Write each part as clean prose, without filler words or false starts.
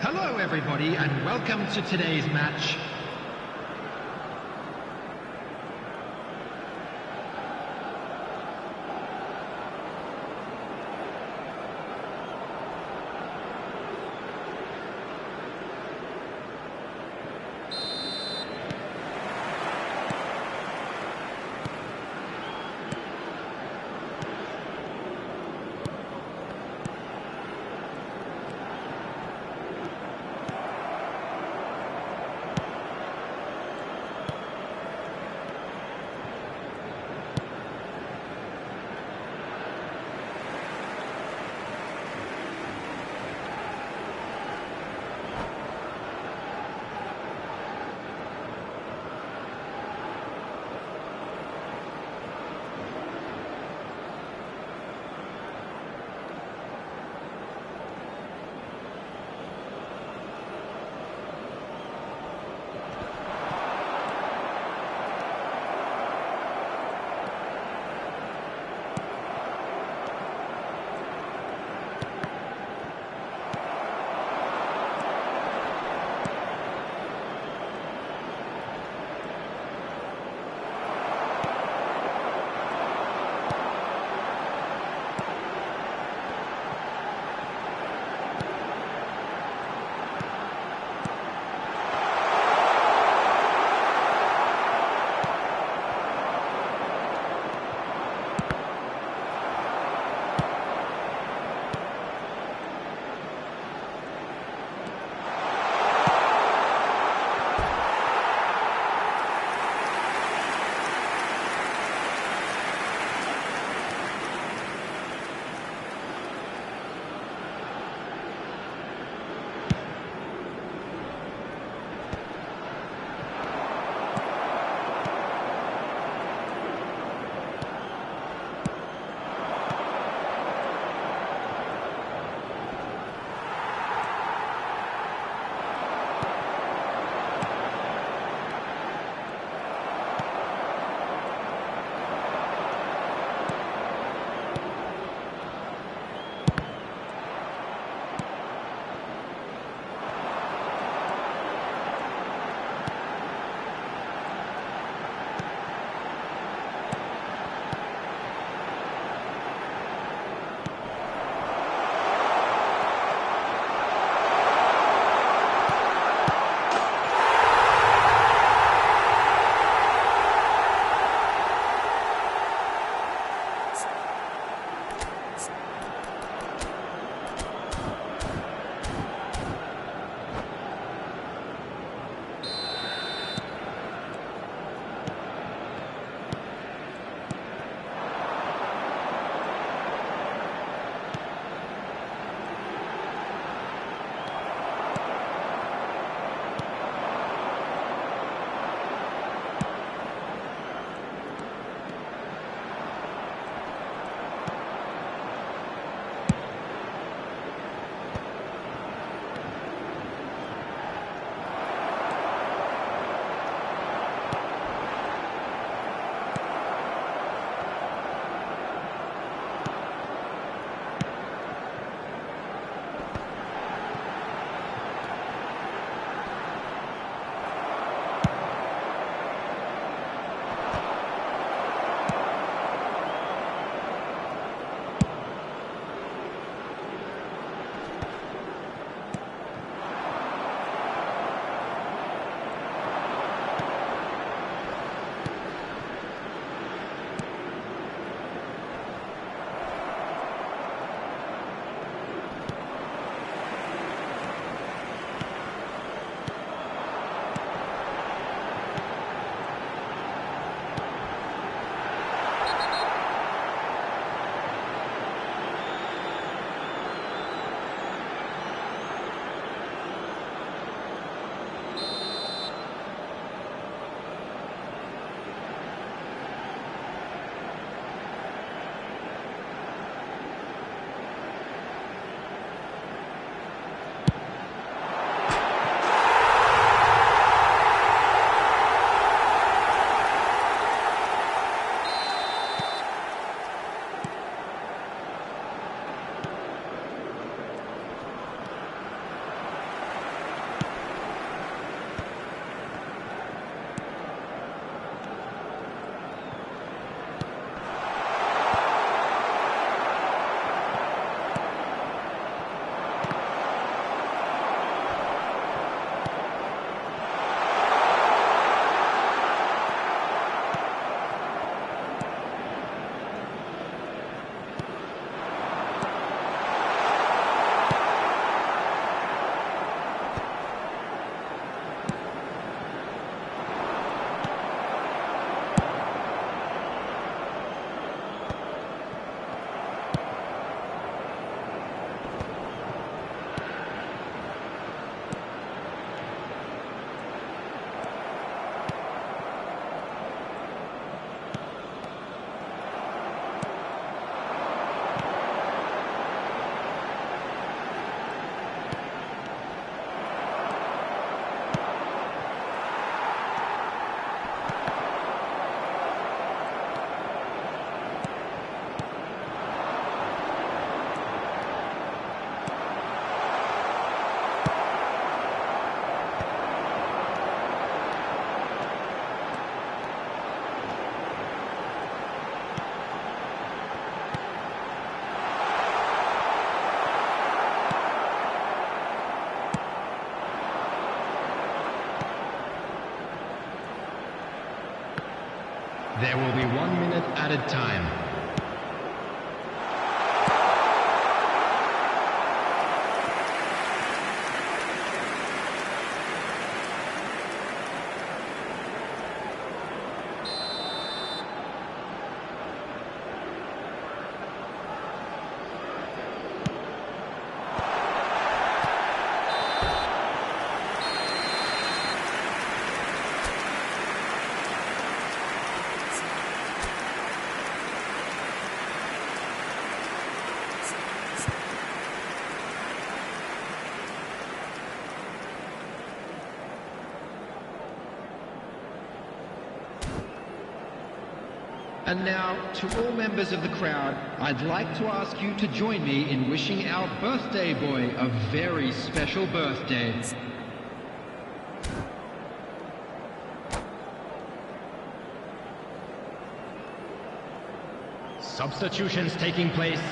Hello everybody and welcome to today's match. There will be 1 minute added time. And now, to all members of the crowd, I'd like to ask you to join me in wishing our birthday boy a very special birthday. Substitutions taking place.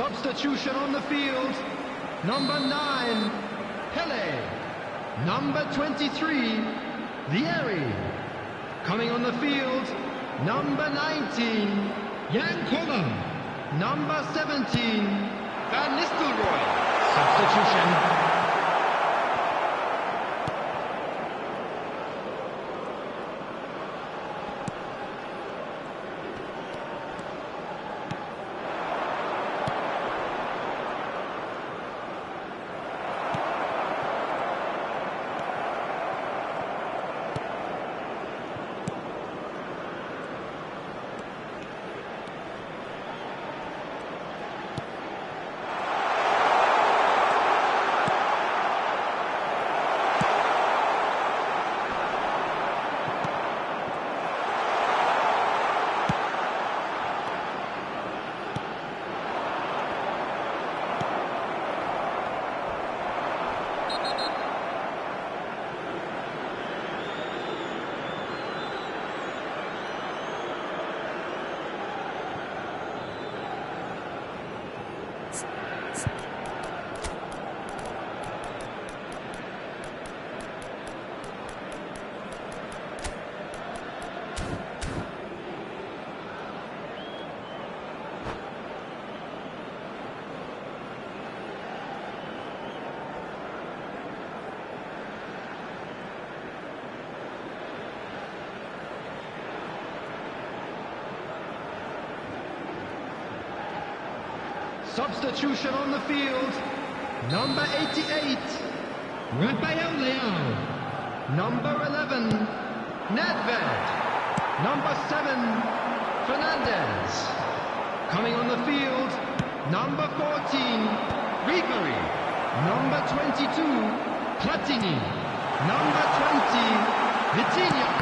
Substitution on the field. Number 9, Pele. Number 23, Vieri. Coming on the field, number 19, Jan Koller. Number 17, Van Nistelrooy. Substitution. substitution on the field. Number 88, Rafael Leao. Number 11, Nedved. Number 7, Fernandez. Coming on the field, number 14, Ribery. Number 22, Platini. Number 20, Vitinha.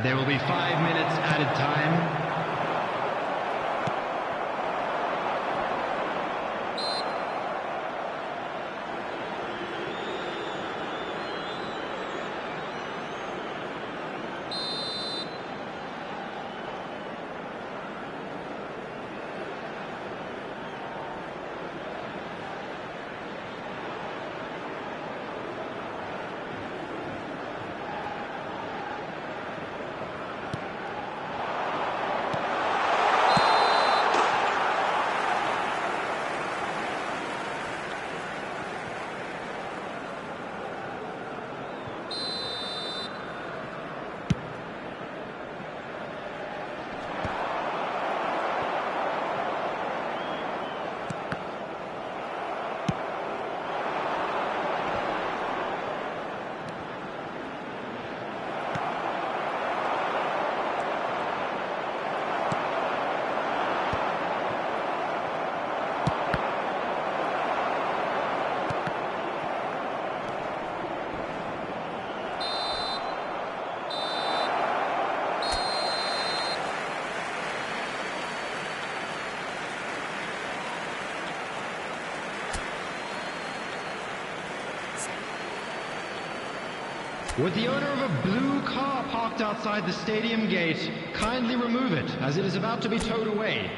There will be 5 minutes added time. Would the owner of a blue car parked outside the stadium gate kindly remove it, as it is about to be towed away?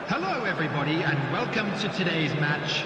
Hello everybody and welcome to today's match.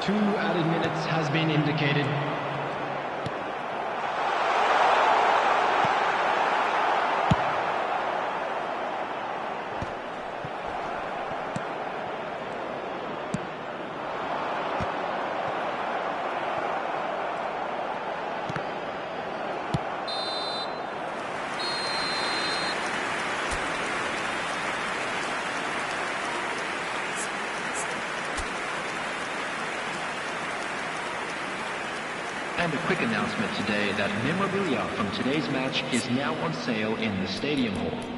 2 added minutes has been indicated. And a quick announcement today that memorabilia from today's match is now on sale in the Stadium Hall.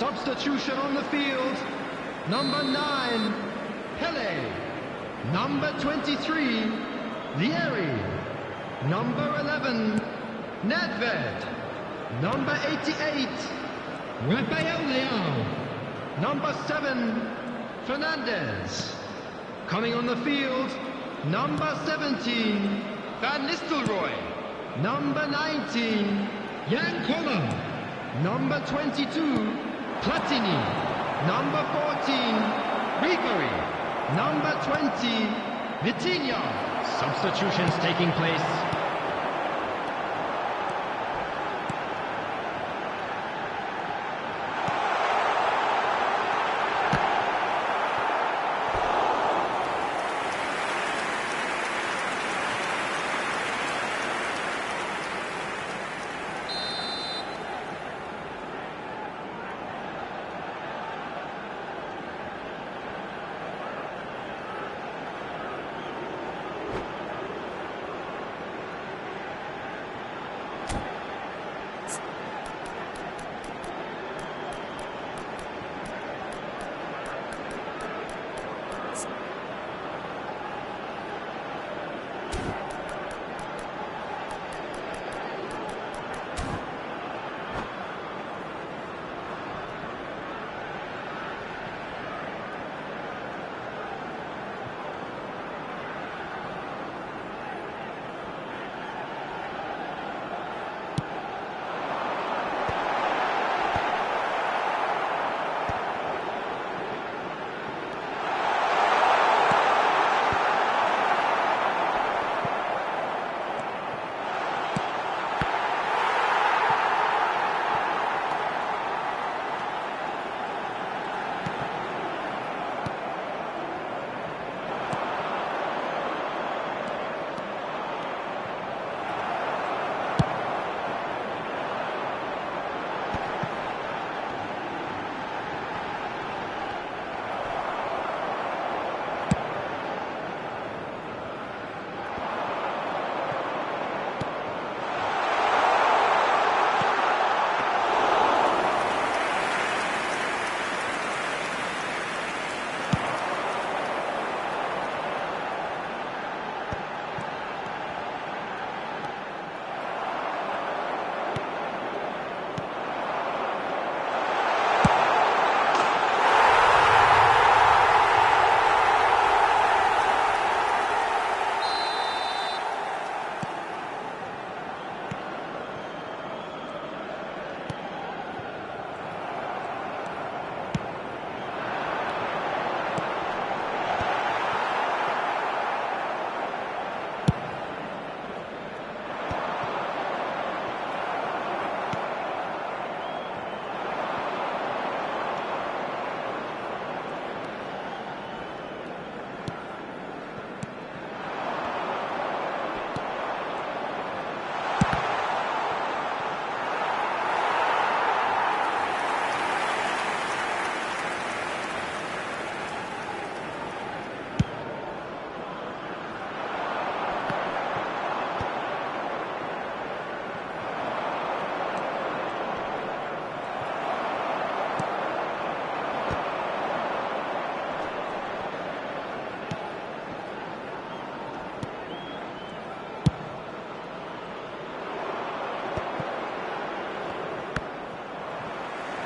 Substitution on the field. Number 9, Pele. Number 23, Vieri. Number 11, Nedved. Number 88, Rafael Leao. Number 7, Fernandez. Coming on the field, number 17, Van Nistelrooy. Number 19, Jan Koller. Number 22, Platini. Number 14, Ribery. Number 20, Vitinha. Substitutions taking place.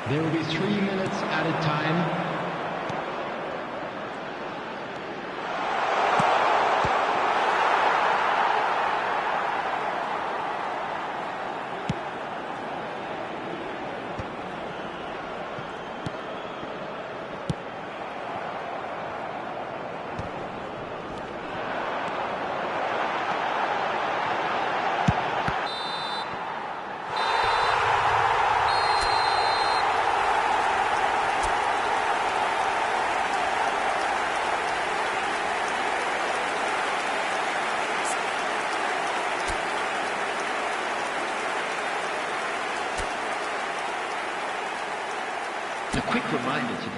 There will be 3 minutes added time. A quick reminder today.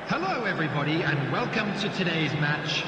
Hello everybody and welcome to today's match.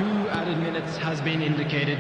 2 added minutes has been indicated.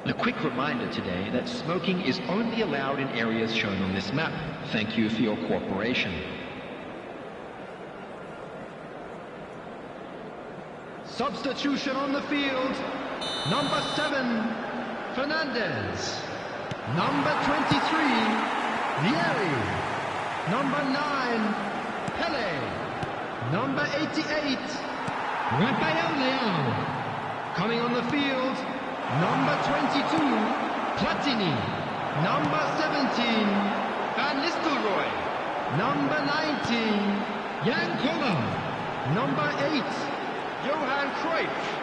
A quick reminder today that smoking is only allowed in areas shown on this map. Thank you for your cooperation. Substitution on the field. Number 7, Fernandez. Number 23, Vieri. Number 9, Pele. Number 88, Rafael Leao. Coming on the field, number 22, Platini. Number 17, Van Nistelrooy. Number 19, Jan Koller. Number 8, Johan Cruyff.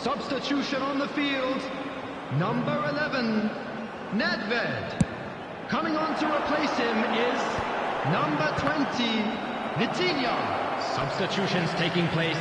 Substitution on the field, number 11, Nedved. Coming on to replace him is number 20, Vitinha. Substitutions taking place.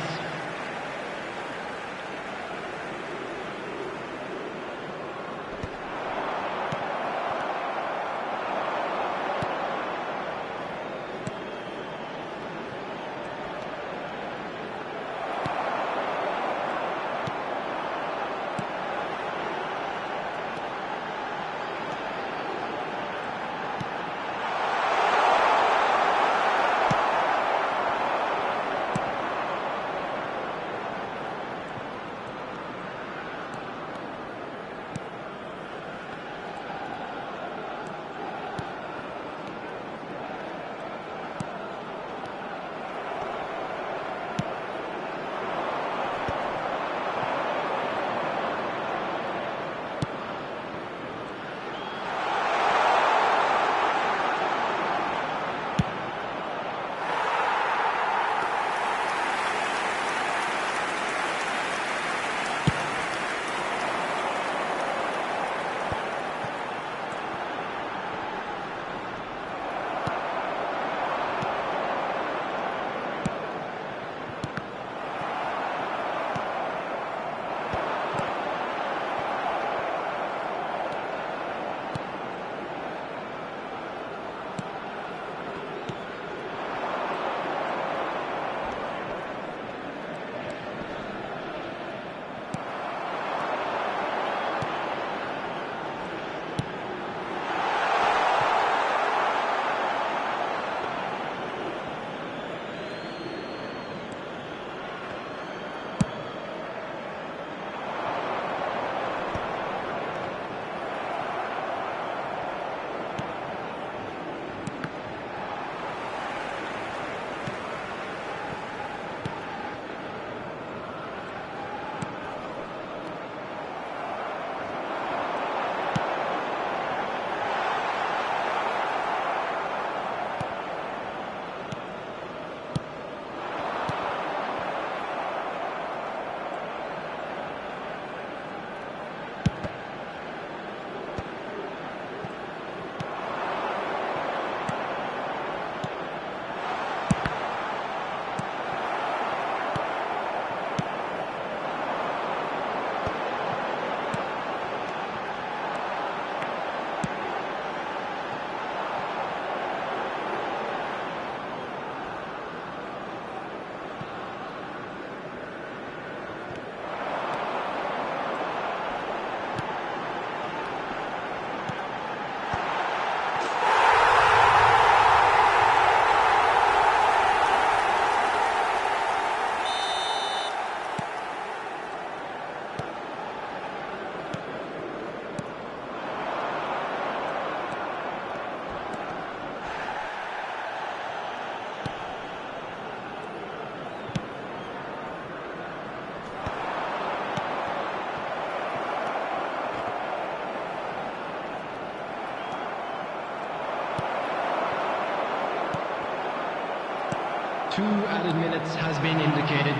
Two added minutes has been indicated.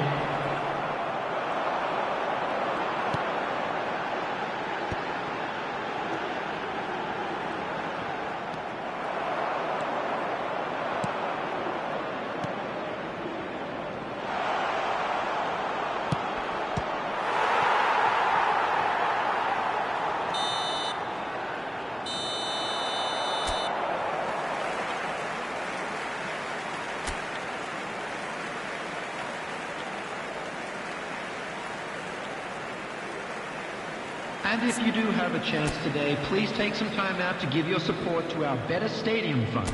And if you do have a chance today, please take some time out to give your support to our Better Stadium Fund.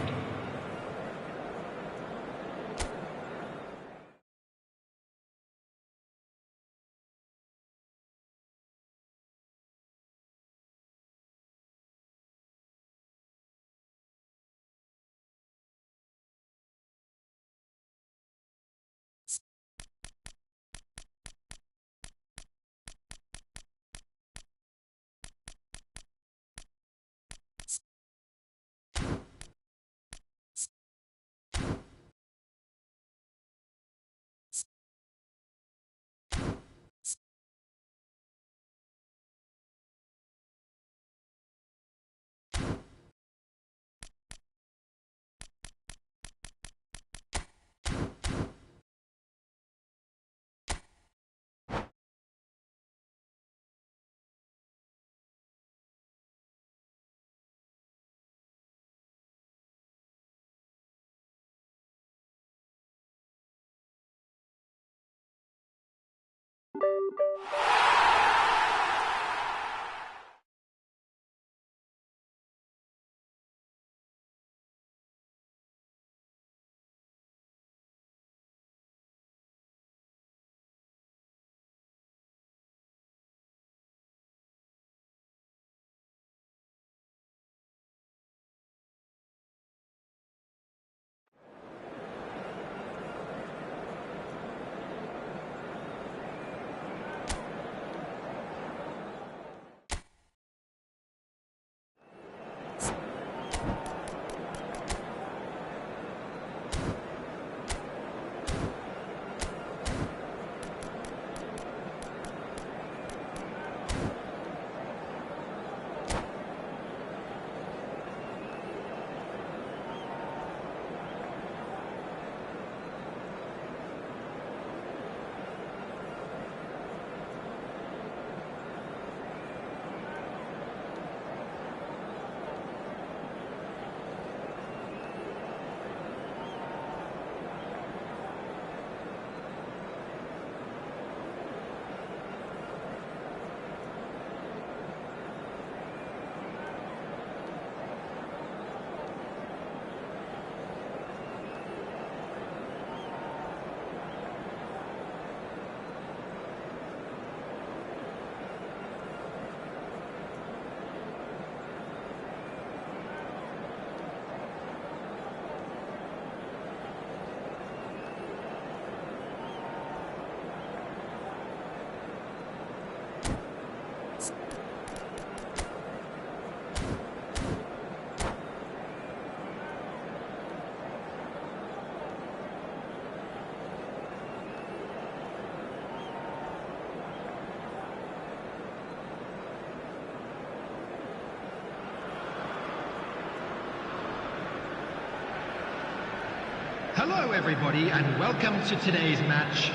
Hello everybody and welcome to today's match.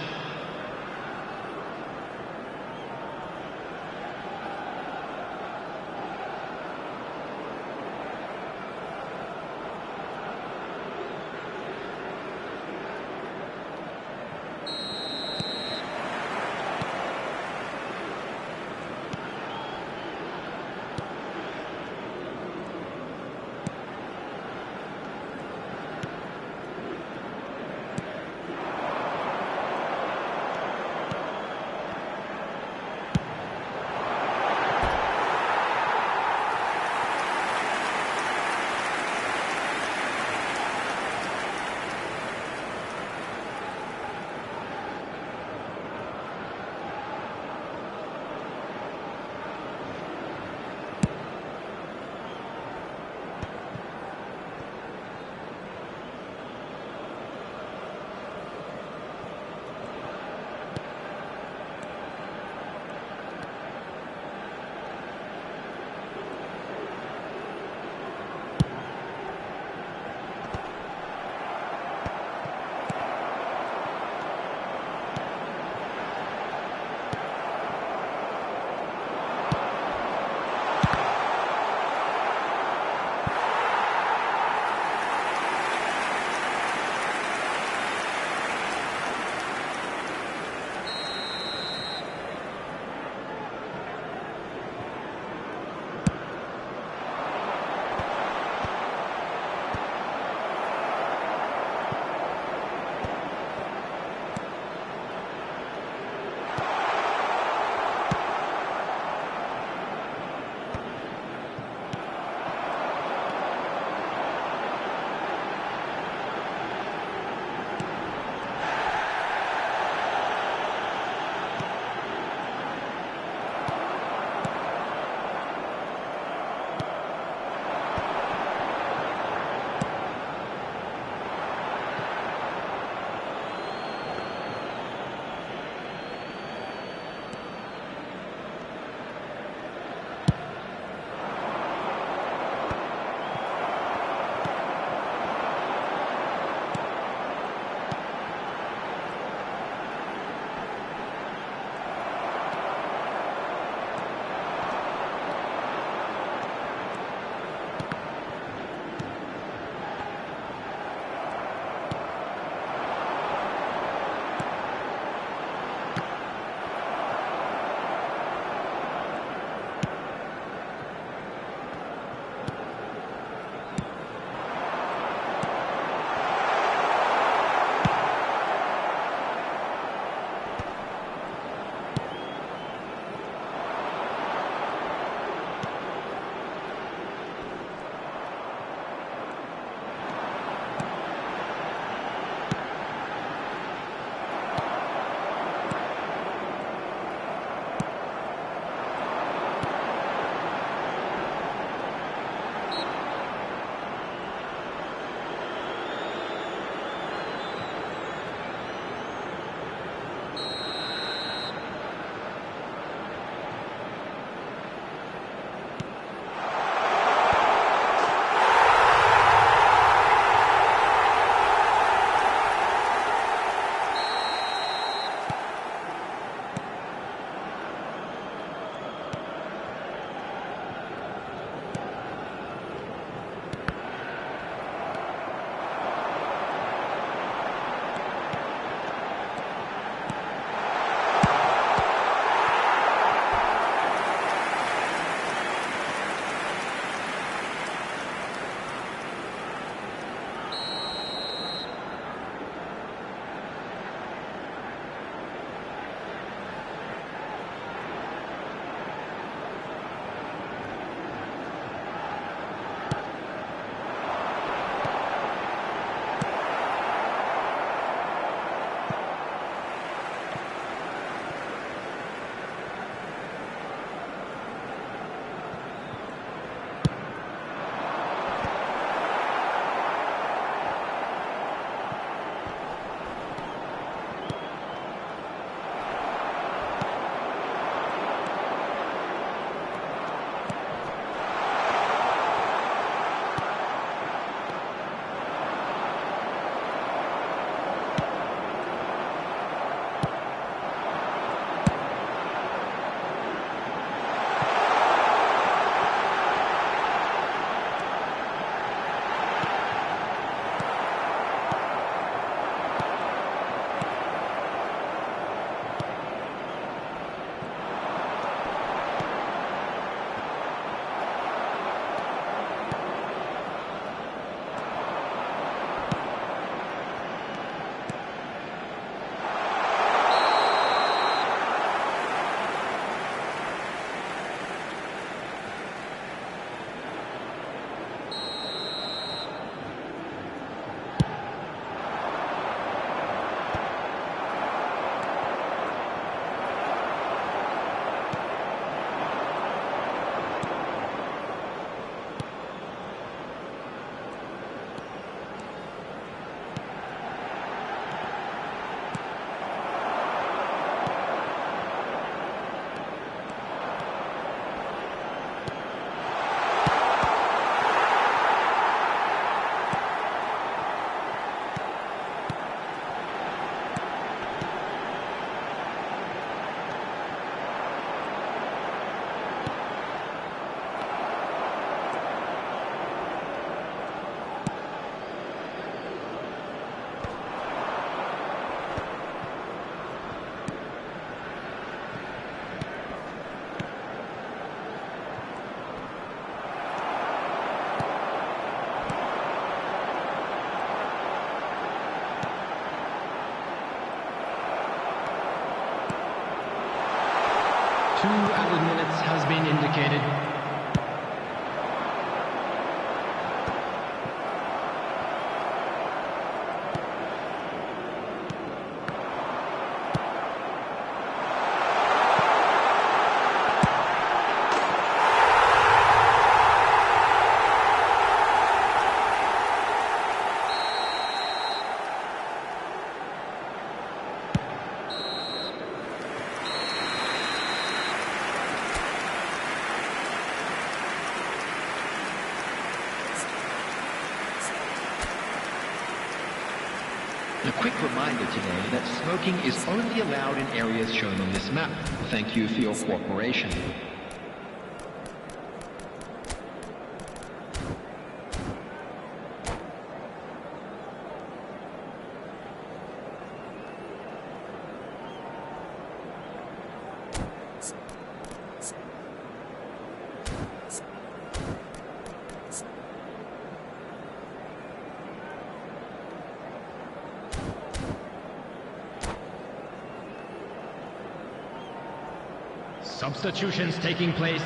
2 added minutes has been indicated. A quick reminder today that smoking is only allowed in areas shown on this map. Thank you for your cooperation. Substitutions taking place.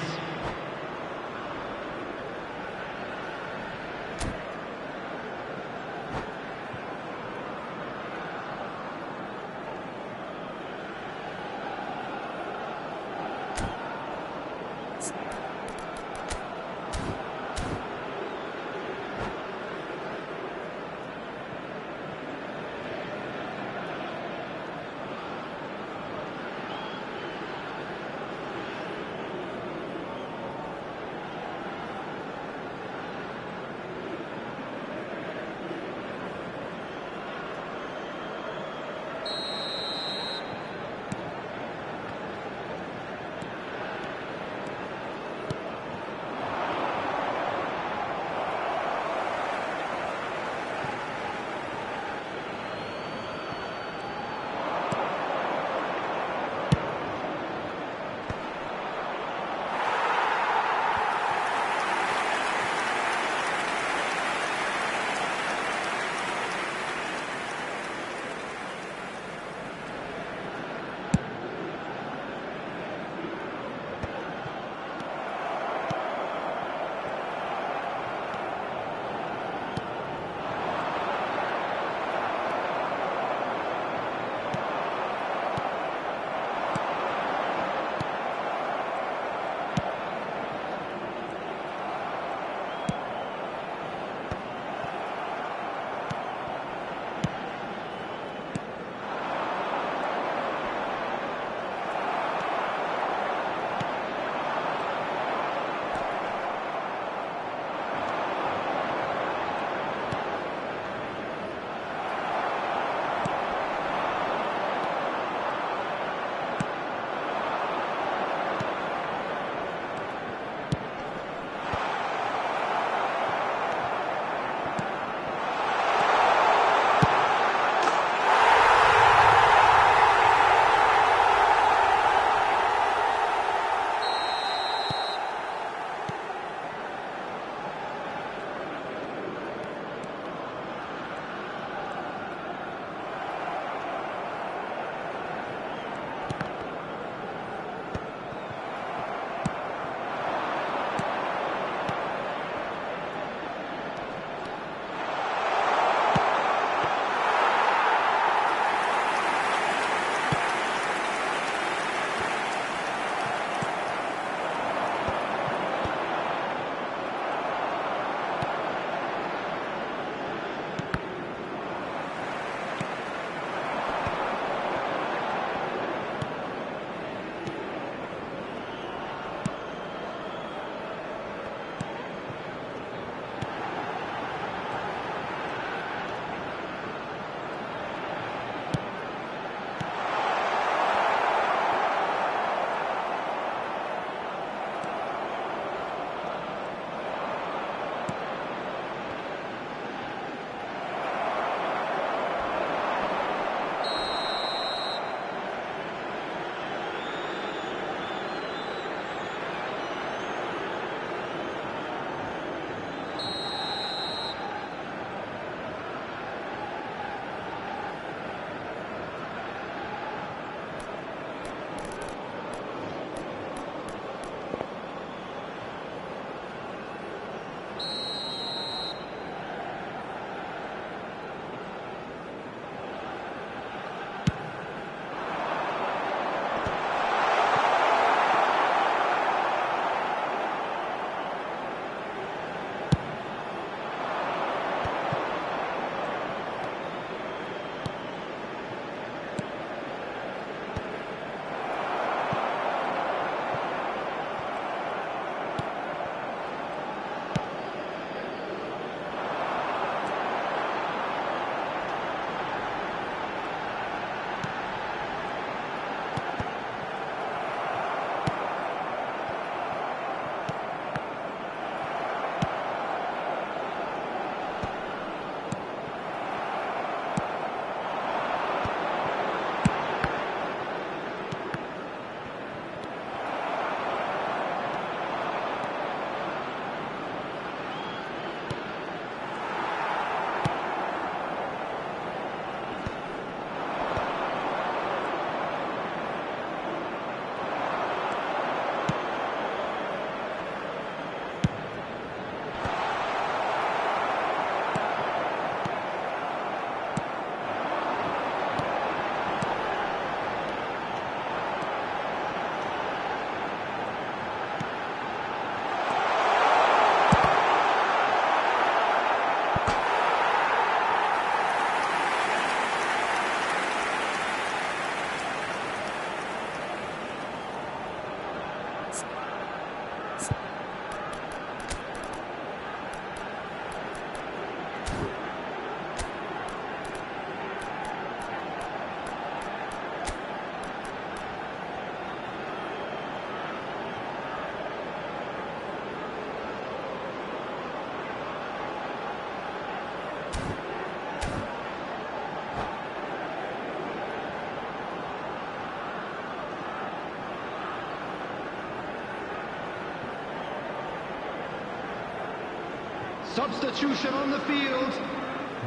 substitution on the field,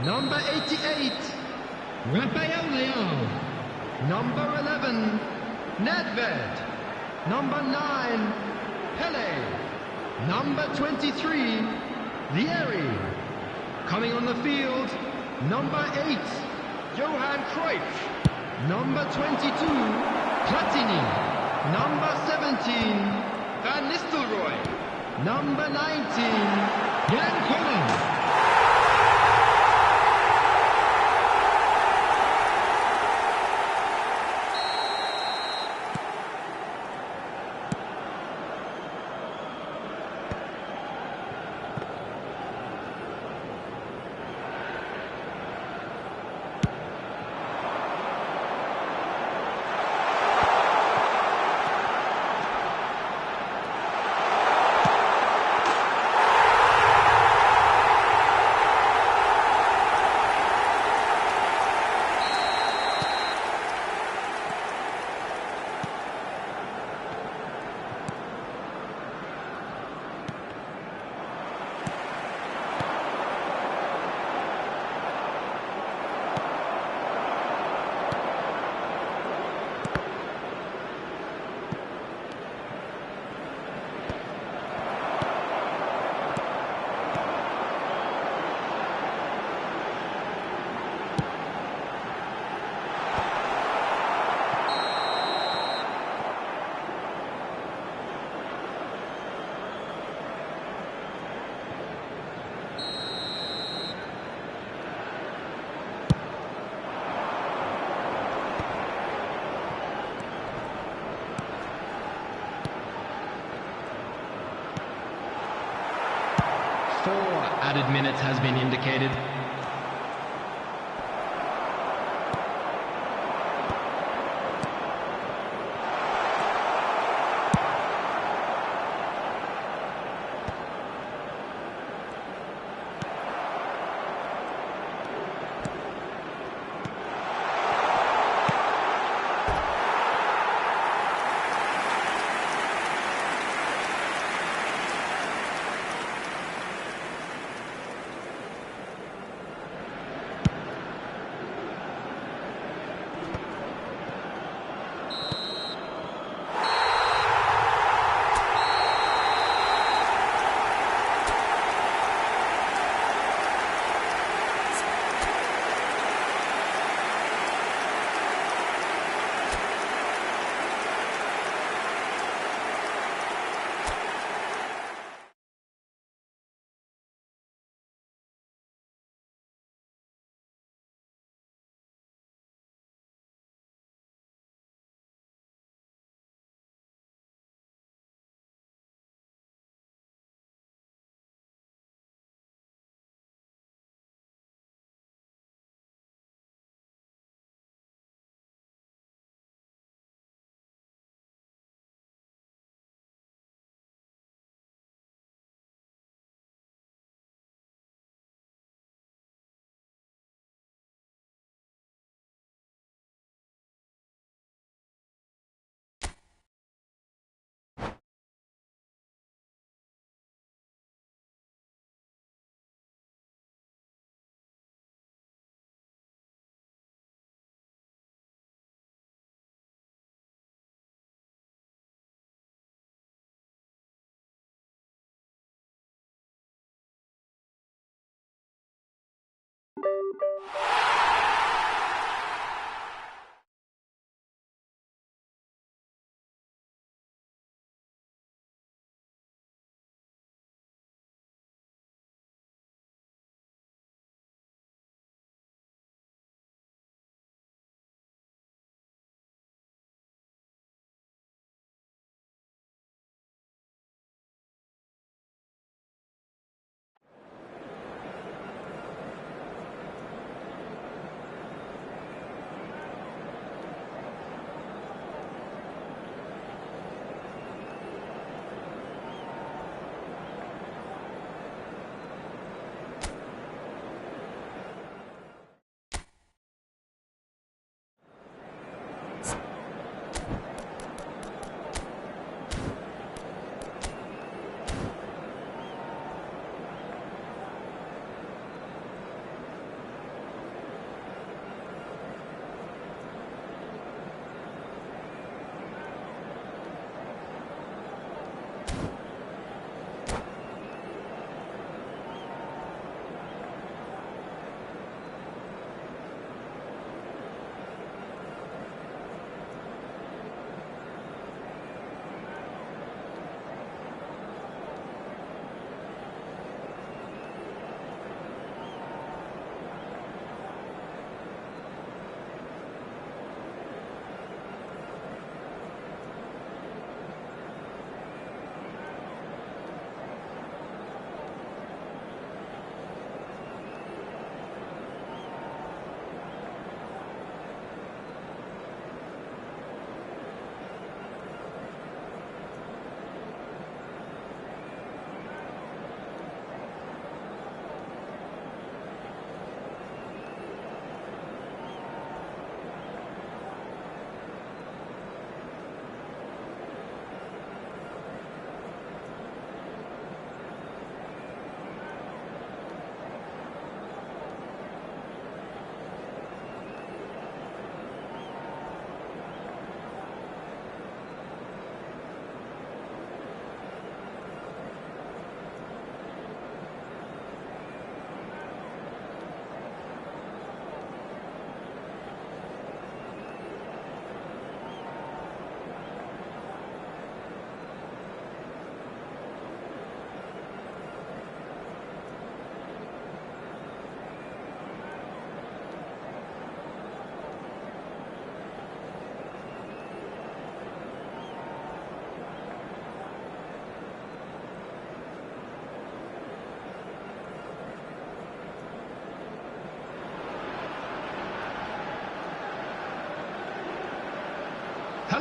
number 88, Rafael Leão. Number 11, Nedved. Number 9, Pele. Number 23, Vieri. Coming on the field, number 8, Johan Cruyff. Number 22, Platini. Number 17, Van Nistelrooy. Number 19, Jan Koeman. Added minutes has been indicated.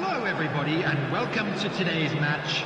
Hello everybody and welcome to today's match.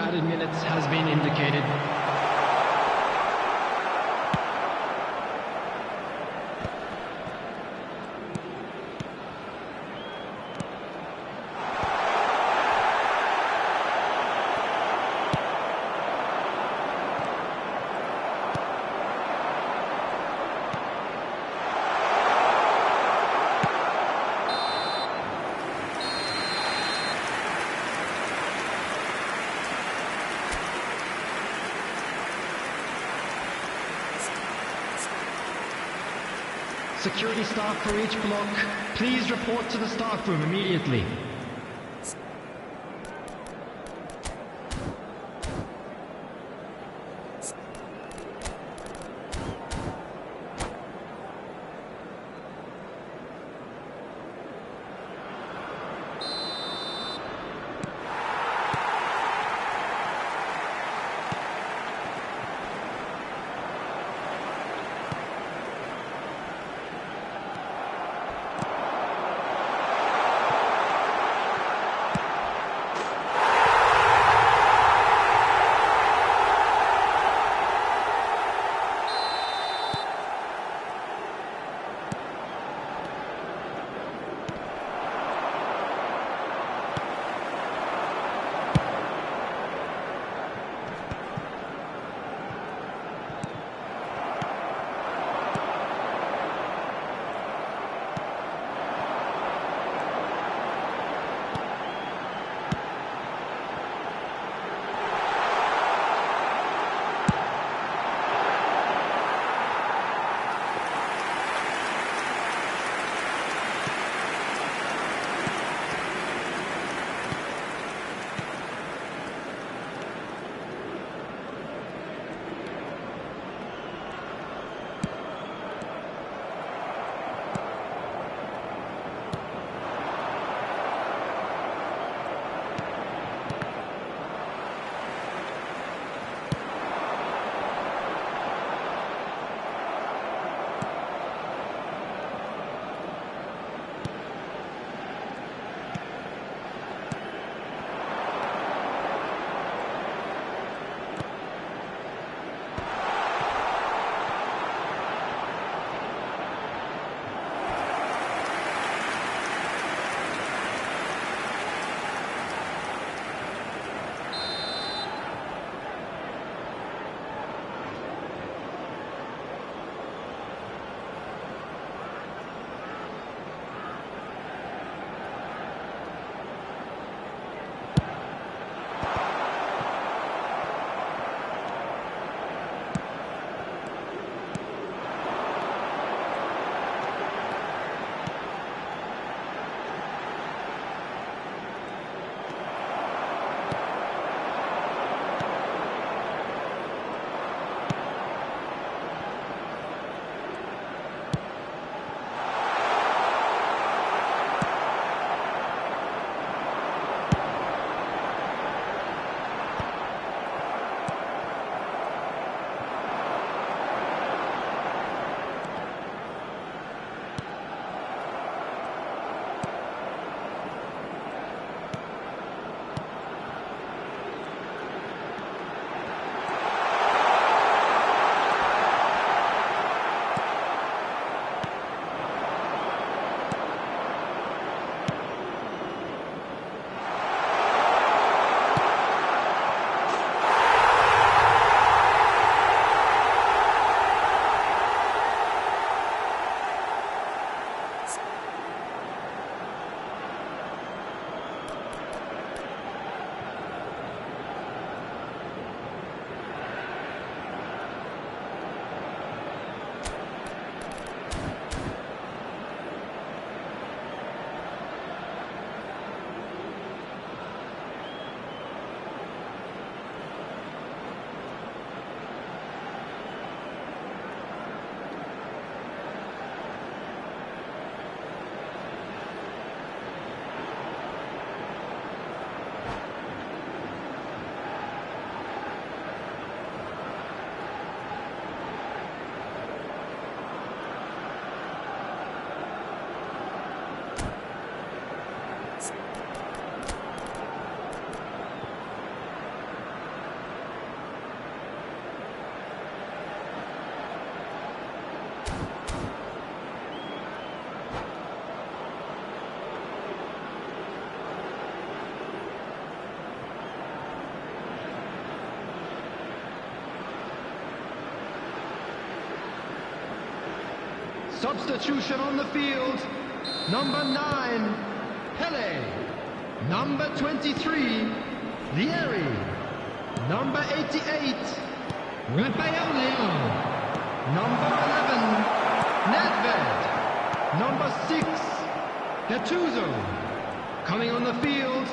added minutes has been indicated. Security staff for each block, please report to the staff room immediately. Substitution on the field. Number 9, Pele. Number 23, Vieri. Number 88, Rafael Leão. Number 11, Nedved. Number 6, Gattuso. Coming on the field,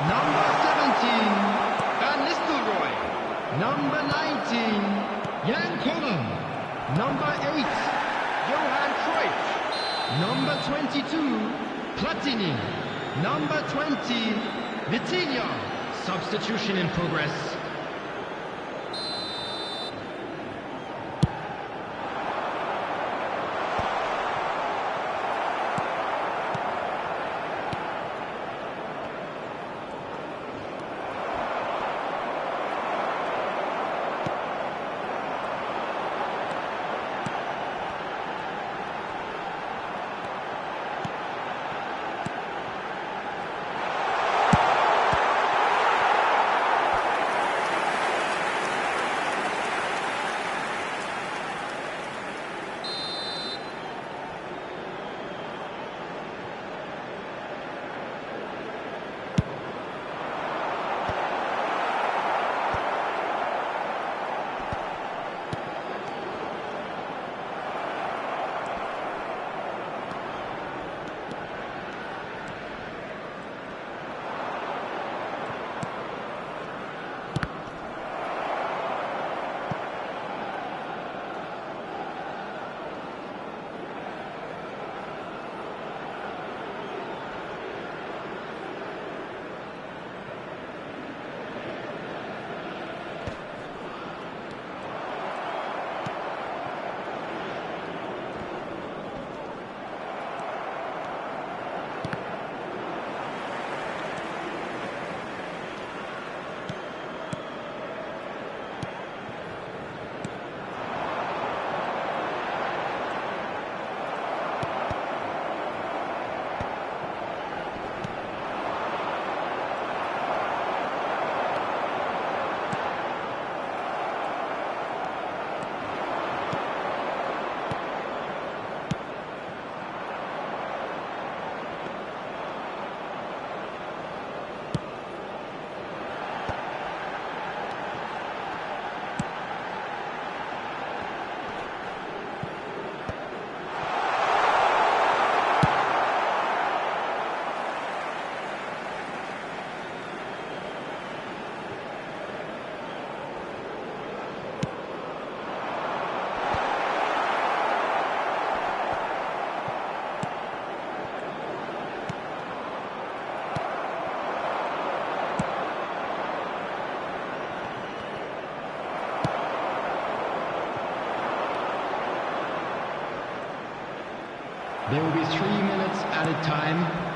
number 17, Van Nistelrooy. Number 19, Jan Koller. Number 8, Johan Cruyff. Number 22, Platini. Number 20, Vitinha. Substitution in progress. There will be 3 minutes added time.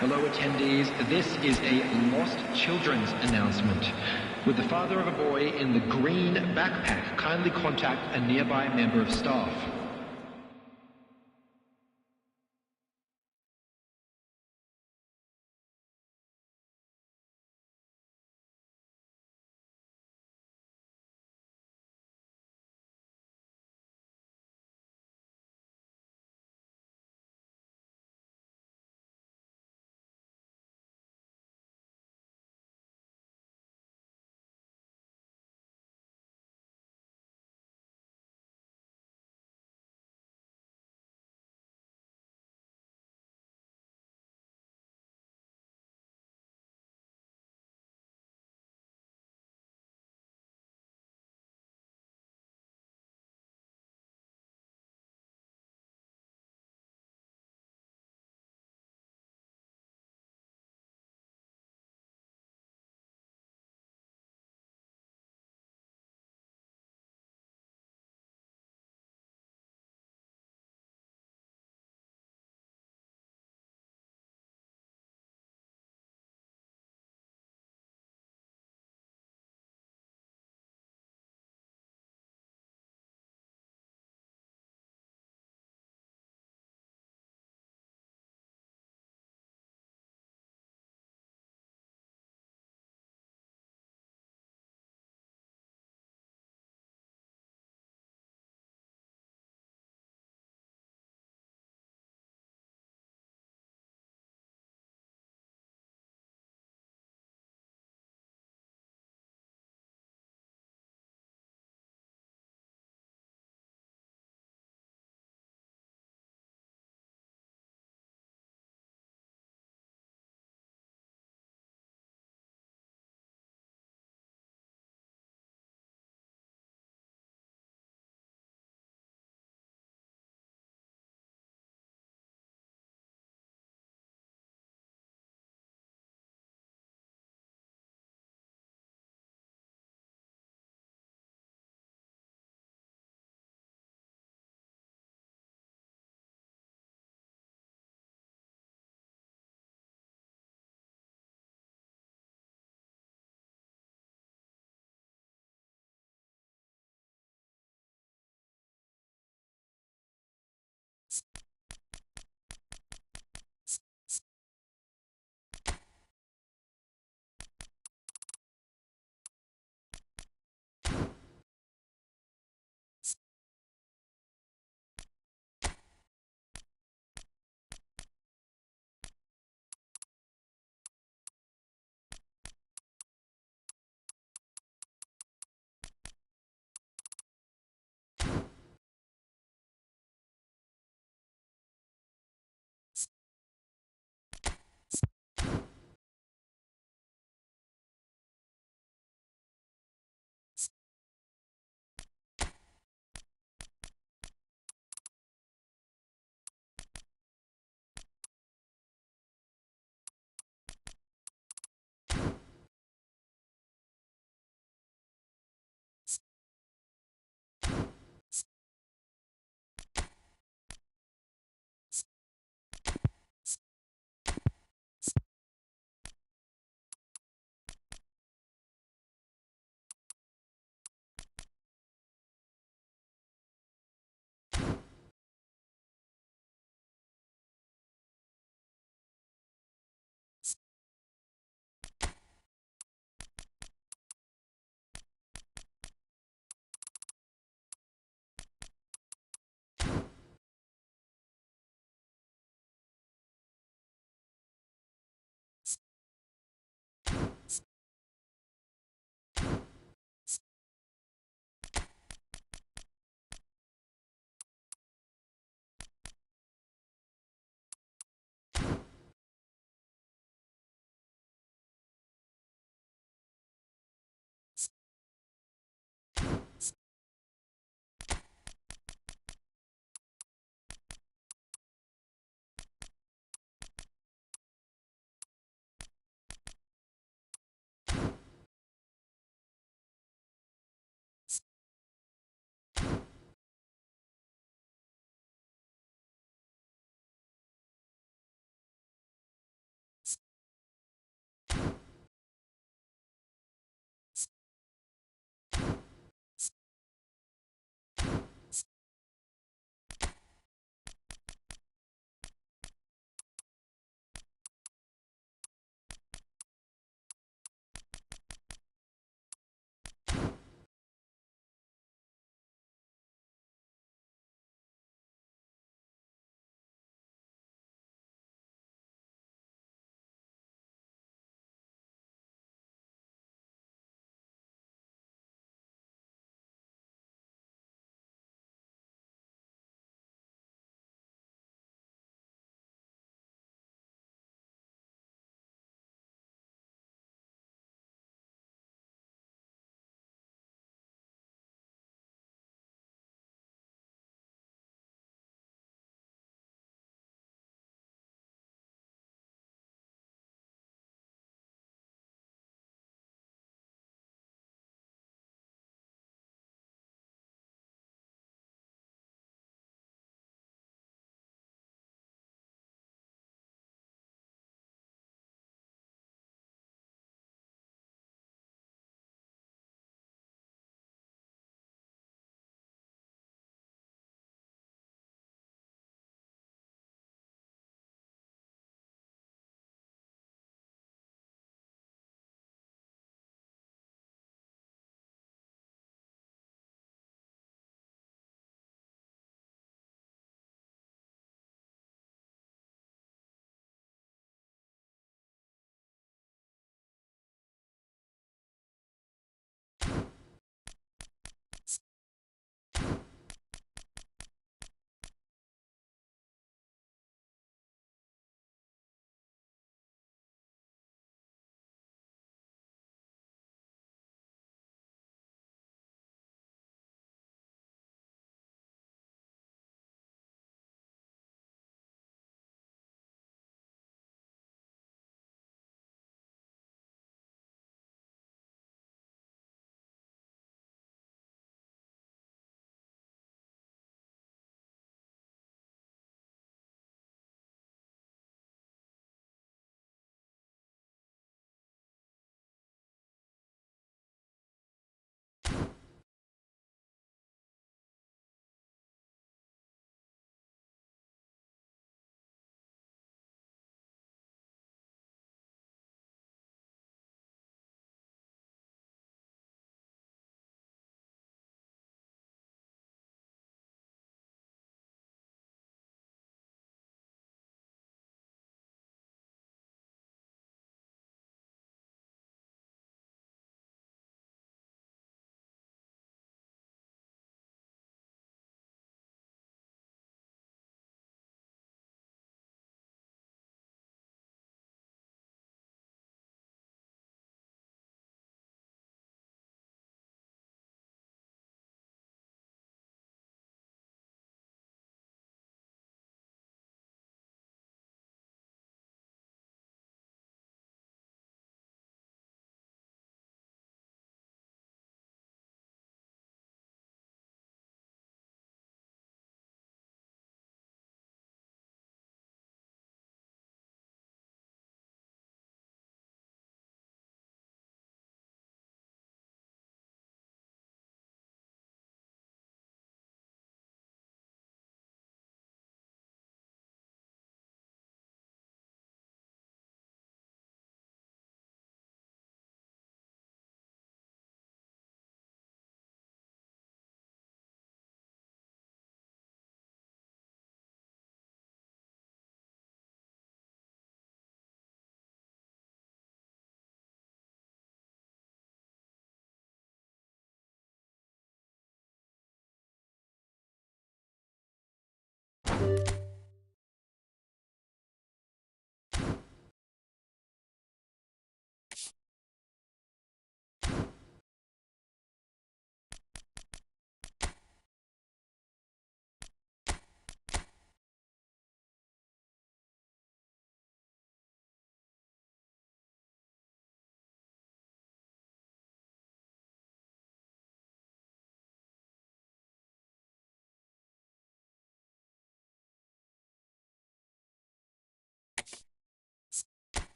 Hello attendees, this is a lost children's announcement. With the father of a boy in the green backpack, kindly contact a nearby member of staff.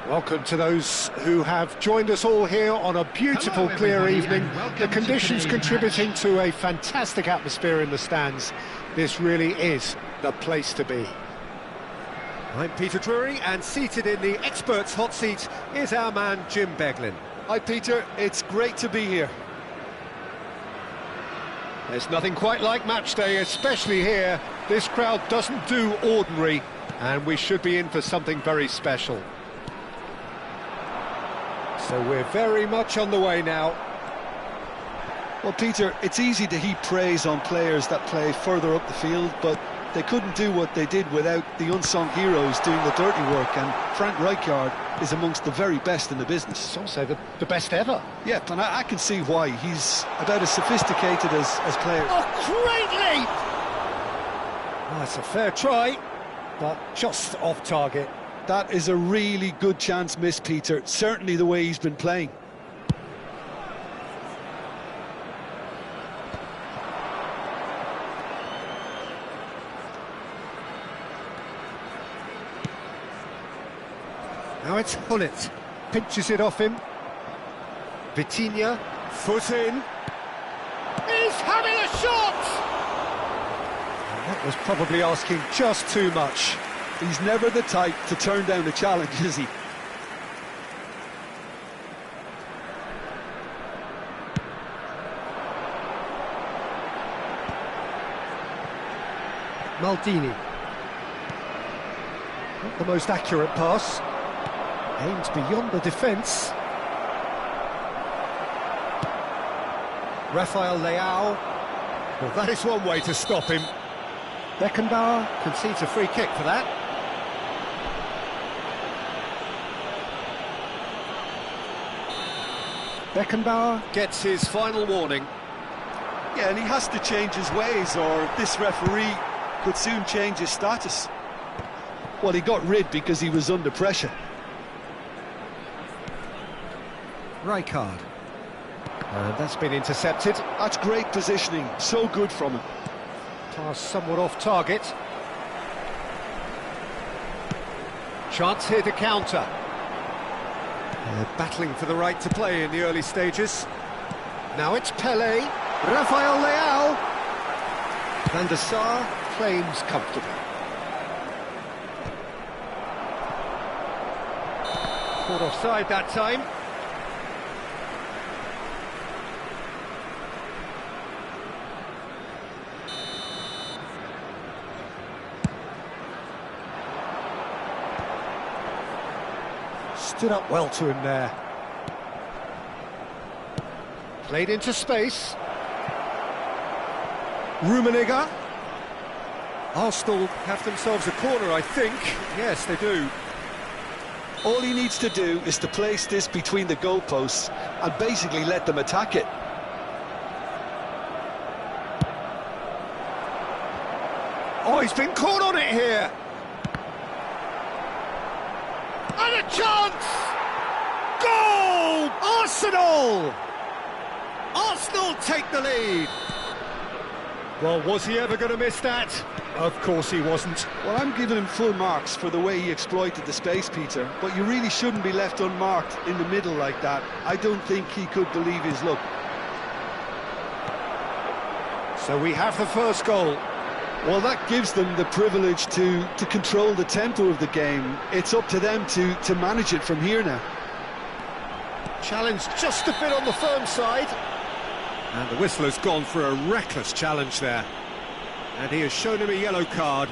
Welcome to those who have joined us all here on a beautiful, clear evening. The conditions contributing to a fantastic atmosphere in the stands. This really is the place to be. I'm Peter Drury, and seated in the experts' hot seat is our man Jim Beglin. Hi Peter, it's great to be here. There's nothing quite like match day, especially here. This crowd doesn't do ordinary, and we should be in for something very special. So we're very much on the way now. Well, Peter, it's easy to heap praise on players that play further up the field, but they couldn't do what they did without the unsung heroes doing the dirty work, and Frank Rijkaard is amongst the very best in the business. Some say the best ever. Yeah, and I can see why. He's about as sophisticated as players. Oh, great leap! Oh, it's a fair try, but just off target. That is a really good chance missed, Peter. Certainly the way he's been playing. Now it's Hullet. Pinches it off him. Vitinha, foot in. He's having a shot! That was probably asking just too much. He's never the type to turn down a challenge, is he? Maldini. Not the most accurate pass. Aimed beyond the defence. Rafael Leao. Well, that is one way to stop him. Beckenbauer concedes a free kick for that. Beckenbauer gets his final warning. Yeah, and he has to change his ways, or this referee could soon change his status. Well, he got rid because he was under pressure. Rijkaard. And that's been intercepted. That's great positioning, so good from him. Pass somewhat off target. Chance here to counter. They're battling for the right to play in the early stages. Now it's Pele, Rafael Leao. Van der Sar claims comfortably. Caught offside that time. Stood up well to him there. Played into space. Rummenigge. Arsenal have themselves a corner, I think. Yes, they do. All he needs to do is to place this between the goalposts and basically let them attack it. Oh, he's been caught on it here. And a chance! Goal! Arsenal! Arsenal take the lead. Well, was he ever going to miss that? Of course he wasn't. Well, I'm giving him full marks for the way he exploited the space, Peter, but you really shouldn't be left unmarked in the middle like that. I don't think he could believe his luck. So we have the first goal. Well, that gives them the privilege to control the tempo of the game. It's up to them to manage it from here now. Challenge just a bit on the firm side. And the whistler's gone for a reckless challenge there. And he has shown him a yellow card.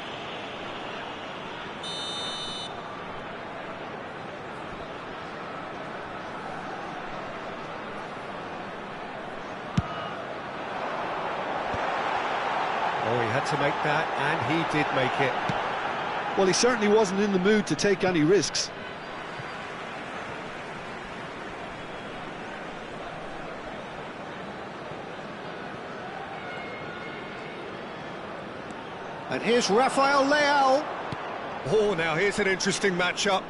Oh, he had to make that, and he did make it. Well, he certainly wasn't in the mood to take any risks. And here's Rafael Leao. Oh, now here's an interesting matchup.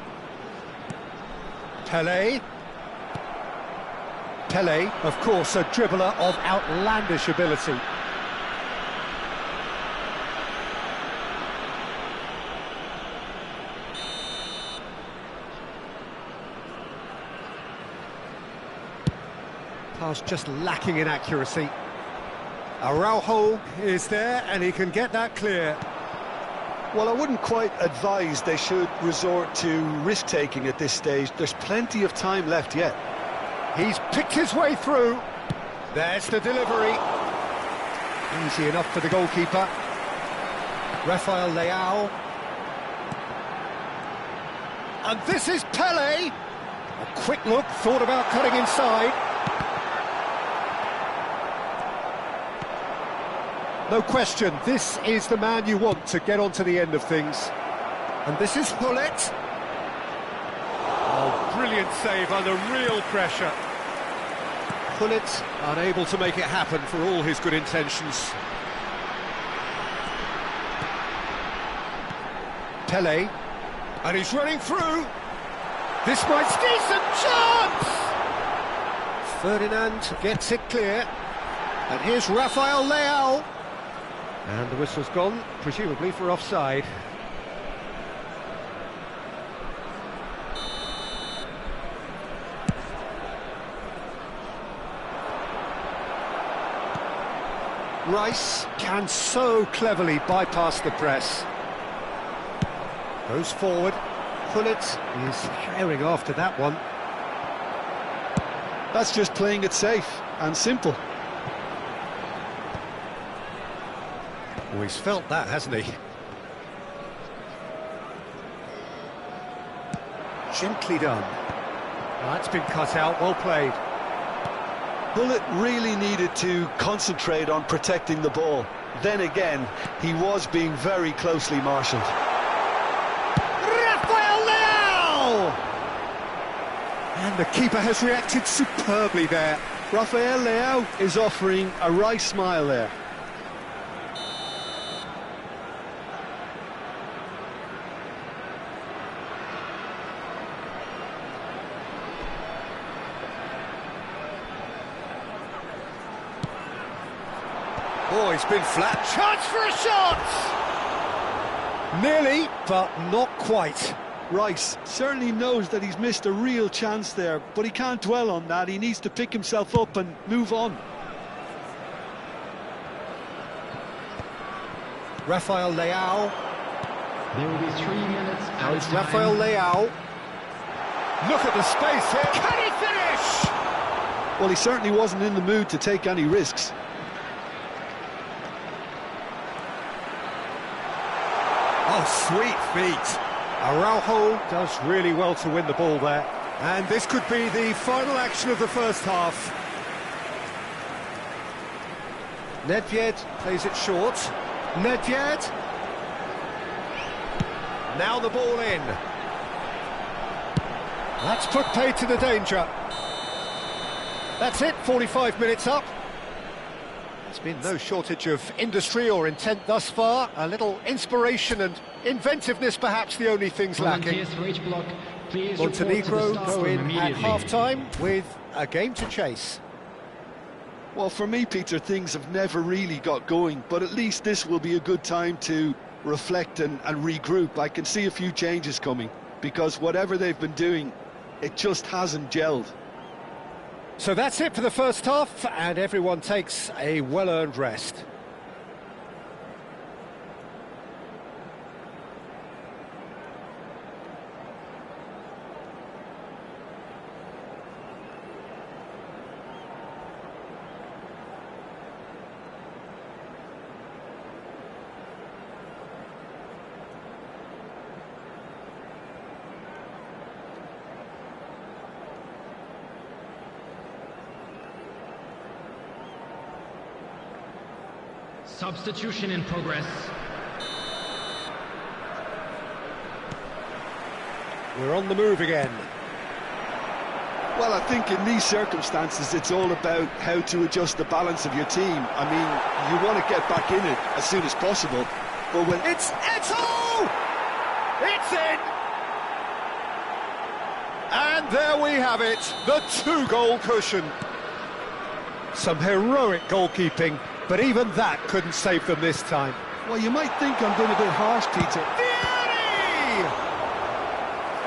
Pele. Pele, of course, a dribbler of outlandish ability. Pass just lacking in accuracy. Araujo is there, and he can get that clear. Well, I wouldn't quite advise they should resort to risk-taking at this stage. There's plenty of time left yet. He's picked his way through. There's the delivery. Easy enough for the goalkeeper. Rafael Leao. And this is Pele. A quick look, thought about cutting inside. No question, this is the man you want to get onto the end of things. And this is Hullet. Oh, brilliant save under real pressure. Hullet unable to make it happen for all his good intentions. Pele. And he's running through. This might decent chance! Ferdinand gets it clear. And here's Rafael Leao. And the whistle's gone, presumably for offside. Rice can so cleverly bypass the press. Goes forward. Pullet is herring after that one. That's just playing it safe and simple. Oh, he's felt that, hasn't he? Gently done. That's been cut out, well played. Pullet really needed to concentrate on protecting the ball. Then again, he was being very closely marshalled. And the keeper has reacted superbly there. Rafael Leao is offering a Rice smile there. Oh, he's been flat. Chance for a shot! Nearly, but not quite. Rice certainly knows that he's missed a real chance there, but he can't dwell on that. He needs to pick himself up and move on. Rafael Leao. There will be 3 minutes Now out it's of time. Rafael Leao. Look at the space here. Can he finish? Well, he certainly wasn't in the mood to take any risks. Oh, sweet feet. Araujo does really well to win the ball there. And this could be the final action of the first half. Nedved plays it short. Nedved. Now the ball in. That's put paid to the danger. That's it, 45 minutes up. There's been no shortage of industry or intent thus far. A little inspiration and inventiveness, perhaps the only things lacking. Volunteers for each block, please Montenegro report to the staff go room in at immediately. half-time with a game to chase. Well, for me, Peter, things have never really got going, but at least this will be a good time to reflect and regroup. I can see a few changes coming, because whatever they've been doing, it just hasn't gelled. So that's it for the first half, and everyone takes a well-earned rest. Substitution in progress. We're on the move again. Well, I think in these circumstances, it's all about how to adjust the balance of your team. I mean, you want to get back in it as soon as possible, but when... It's Eto'o! It's in! And there we have it, the 2-goal cushion. Some heroic goalkeeping, but even that couldn't save them this time. Well, you might think I'm being a bit harsh, Peter. Vieri!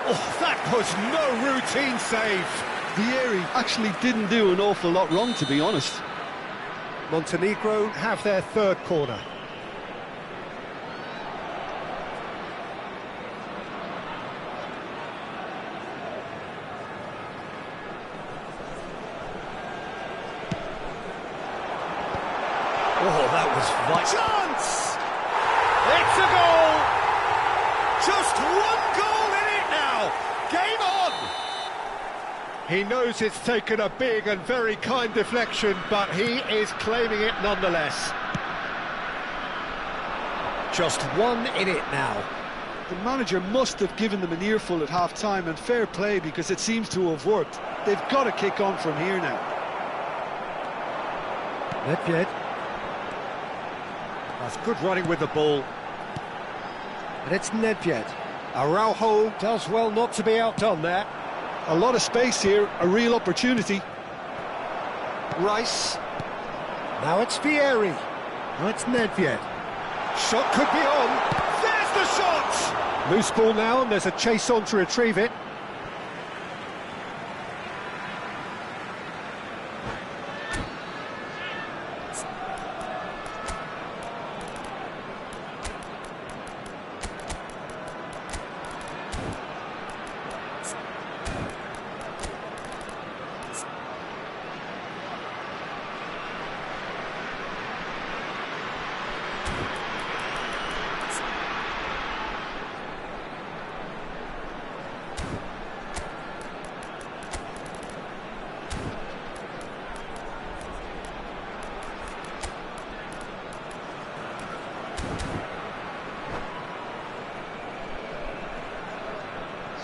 Oh, that was no routine save. Vieri actually didn't do an awful lot wrong, to be honest. Montenegro have their third corner. Oh, that was vital. Chance! It's a goal! Just one goal in it now! Game on! He knows it's taken a big and very kind deflection, but he is claiming it nonetheless. Just one in it now. The manager must have given them an earful at half-time, and fair play, because it seems to have worked. They've got to kick on from here now. Nedved. That's good running with the ball. And it's Nedved. Araujo does well not to be outdone there. A lot of space here, a real opportunity. Rice. Now it's Vieri. Now it's Nedved. Shot could be on. There's the shot! Loose ball now, and there's a chase on to retrieve it.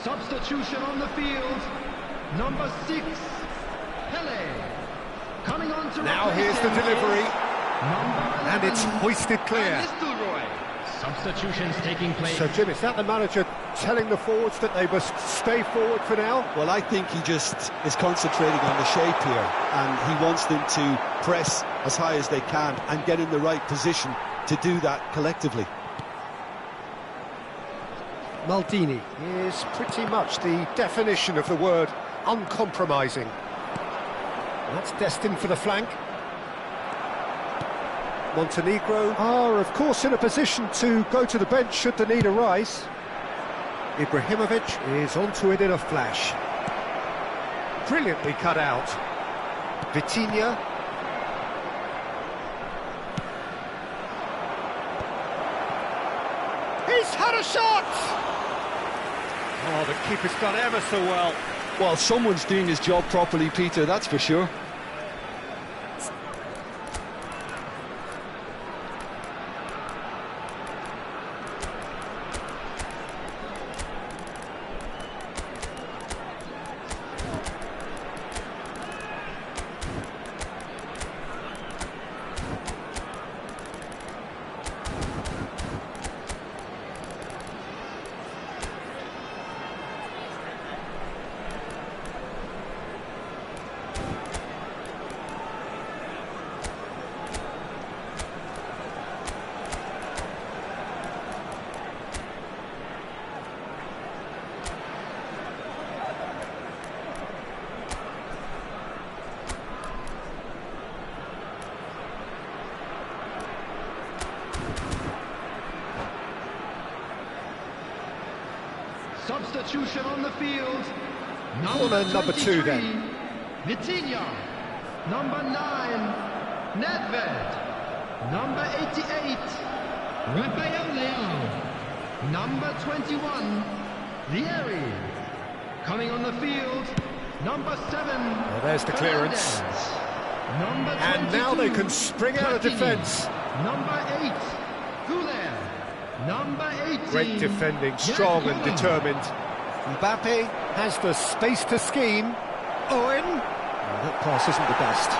Substitution on the field. Number 6, Pele. Coming on to Now replace here's the him delivery. is number 11, And it's hoisted clear. Van Nistelrooy. Substitutions taking place. So, Jim, is that the manager telling the forwards that they must stay forward for now? Well, I think he just is concentrating on the shape here, and he wants them to press as high as they can and get in the right position to do that collectively. Maldini is pretty much the definition of the word uncompromising. That's destined for the flank. Montenegro are, of course, in a position to go to the bench should the need arise. Ibrahimovic is onto it in a flash. Brilliantly cut out. Vitinha. He's had a shot! Oh, the keeper's done ever so well. Well, someone's doing his job properly, Peter, that's for sure. Substitution on the field. Corner number 2 then. Vitinha. Number 9, Nedved. Number 88, Rafael Leão. Number 21, Vieri. Coming on the field, number 7. Well, there's the clearance. Fernandez. Number 22, And now they can spring out of Platini. defence. Number 8, Goulet. Number 18. Great defending, strong and determined. Mbappe has the space to scheme. Owen. Oh, that pass isn't the best.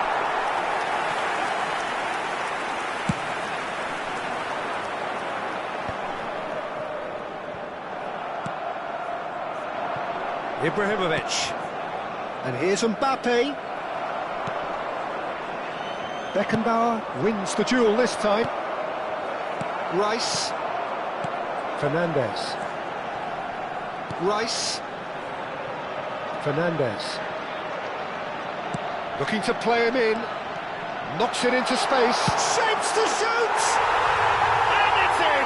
Ibrahimovic. And here's Mbappe. Beckenbauer wins the duel this time. Rice. Fernandez. Rice. Fernandez. Looking to play him in. Knocks it into space. Shapes to shoot! And it's in!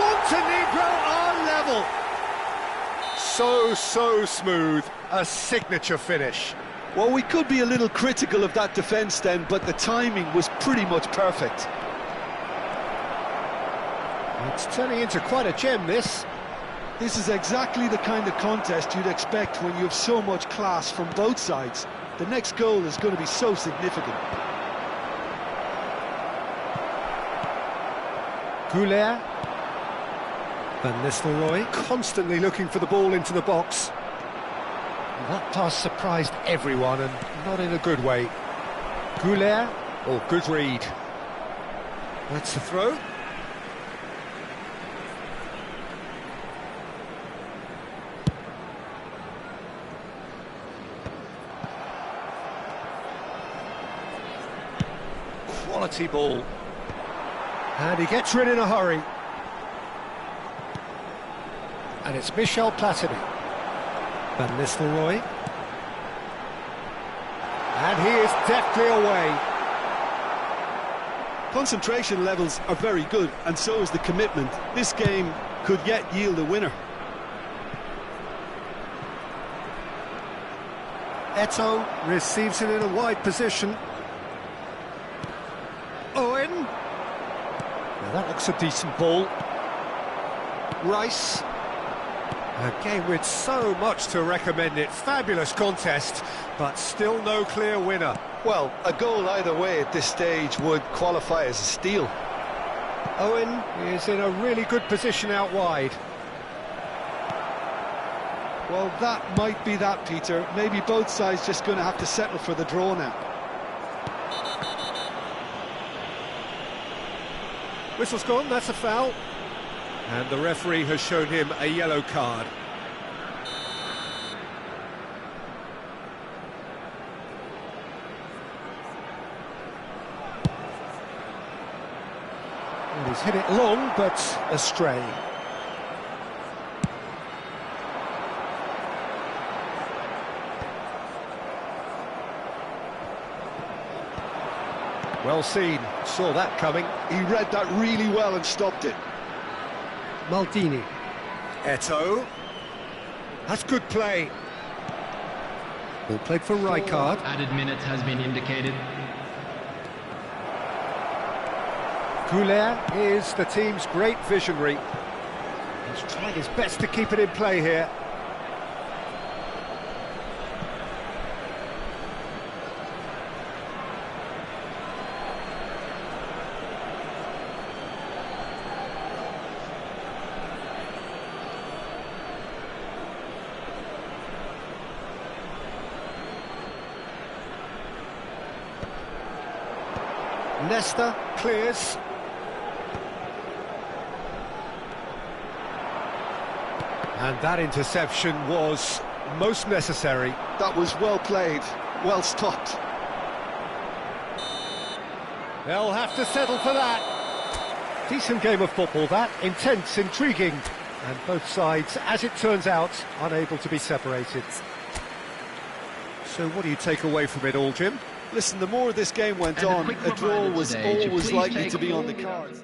Montenegro are level. So smooth. A signature finish. Well, we could be a little critical of that defence then, but the timing was pretty much perfect. It's turning into quite a gem, this. This is exactly the kind of contest you'd expect when you have so much class from both sides. The next goal is going to be so significant. Goulet. Van Nistelrooy constantly looking for the ball into the box. That pass surprised everyone, and not in a good way. Goulet. Oh, good read. That's the throw. Quality ball. And he gets rid in a hurry. And it's Michel Platini. Van Nistelrooy. And he is deftly away. Concentration levels are very good, and so is the commitment. This game could yet yield a winner. Eto'o receives it in a wide position. Owen. Now that looks a decent ball. Rice. A game with so much to recommend it. Fabulous contest, but still no clear winner. Well, a goal either way at this stage would qualify as a steal. Owen is in a really good position out wide. Well, that might be that, Peter. Maybe both sides just going to have to settle for the draw now. Whistle's gone, that's a foul. And the referee has shown him a yellow card. Well, he's hit it long, but astray. Well seen, saw that coming. He read that really well and stopped it. Maldini. Eto'o. That's good play. Ball played for Rijkaard. Added minutes has been indicated. Goulet is the team's great visionary. He's trying his best to keep it in play here. Nesta clears. And that interception was most necessary. That was well played, well stopped. They'll have to settle for that. Decent game of football, that. Intense, intriguing. And both sides, as it turns out, unable to be separated. So what do you take away from it all, Jim? Listen, the more this game went on, a draw was always likely to be on the cards.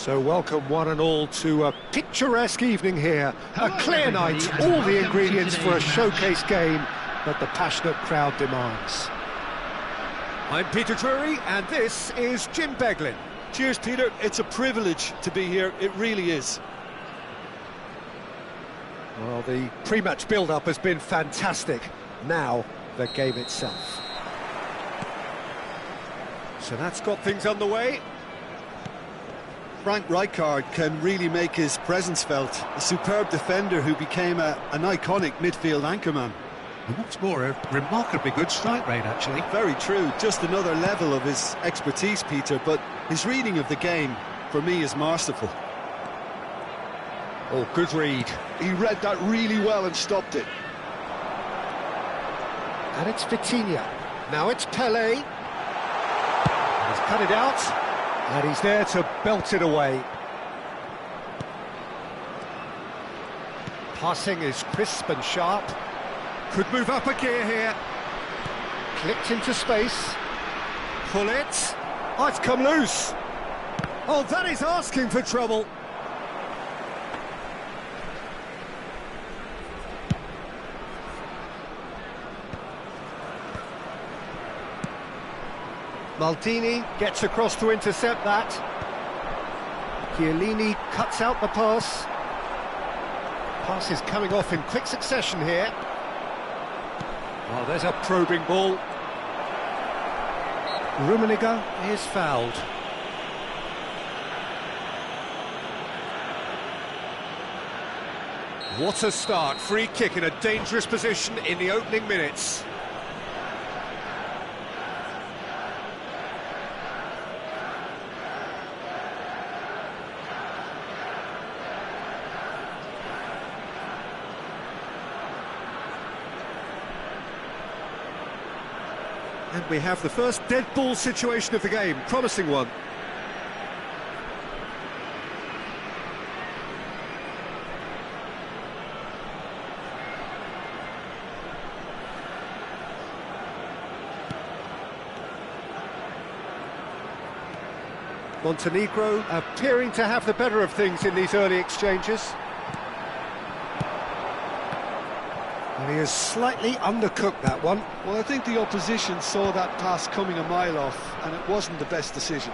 So welcome one and all to a picturesque evening here. A clear night, all the ingredients for a showcase game that the passionate crowd demands. I'm Peter Drury, and this is Jim Beglin. Cheers, Peter. It's a privilege to be here. It really is. Well, the pre-match build-up has been fantastic. Now, the game itself. So that's got things underway. Frank Rijkaard can really make his presence felt. A superb defender who became an iconic midfield anchorman. And what's more, a remarkably good strike rate, actually. Very true. Just another level of his expertise, Peter, but his reading of the game, for me, is masterful. Oh, good read. He read that really well and stopped it. And it's Vitinha. Now it's Pelé. He's cut it out. And he's there to belt it away. Passing is crisp and sharp. Could move up a gear here. Clipped into space. Pull it. Oh, it's come loose. Oh, that is asking for trouble. Maldini gets across to intercept that. Chiellini cuts out the pass. Pass is coming off in quick succession here. Oh, there's a probing ball. Rummenigge is fouled. What a start. Free kick in a dangerous position in the opening minutes. And we have the first dead ball situation of the game, promising one. Montenegro appearing to have the better of things in these early exchanges. And he has slightly undercooked that one. Well, I think the opposition saw that pass coming a mile off, and it wasn't the best decision.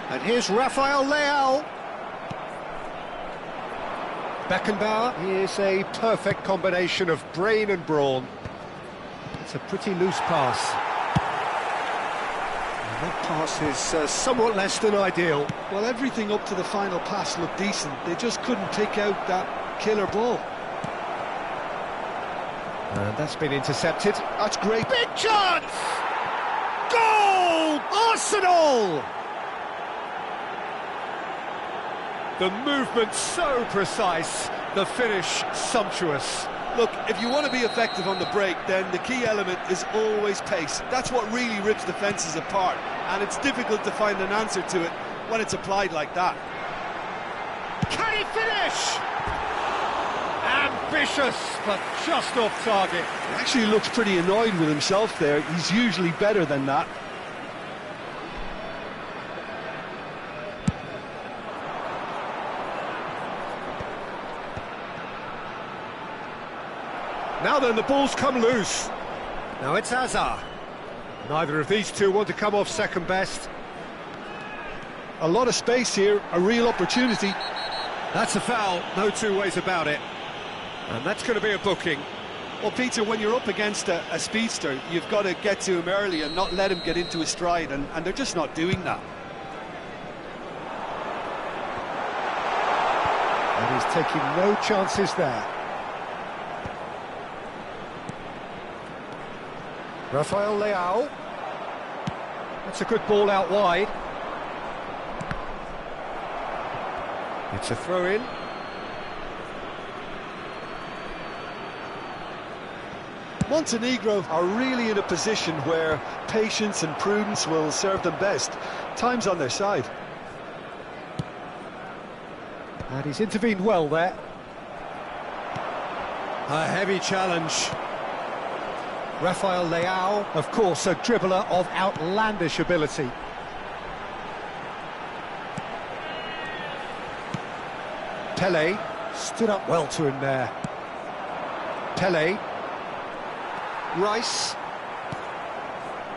And here's Rafael Leao. Beckenbauer is a perfect combination of brain and brawn. It's a pretty loose pass. And that pass is somewhat less than ideal. Well, everything up to the final pass looked decent. They just couldn't pick out that killer ball. And that's been intercepted. That's great. Big chance! Goal! Arsenal! The movement so precise, the finish sumptuous. Look, if you want to be effective on the break, then the key element is always pace. That's what really rips defences apart, and it's difficult to find an answer to it when it's applied like that. Can he finish? Ambitious, but just off target. He actually looks pretty annoyed with himself there. He's usually better than that. Now then, the ball's come loose. Now it's Hazard. Neither of these two want to come off second best. A lot of space here, a real opportunity. That's a foul, no two ways about it. And that's going to be a booking. Well, Peter, when you're up against a speedster, you've got to get to him early and not let him get into his stride, and they're just not doing that. And he's taking no chances there. Rafael Leao. That's a good ball out wide. It's a throw-in. Montenegro are really in a position where patience and prudence will serve them best. Time's on their side. And he's intervened well there. A heavy challenge. Rafael Leao, of course, a dribbler of outlandish ability. Pele stood up well to him there. Pele. Rice.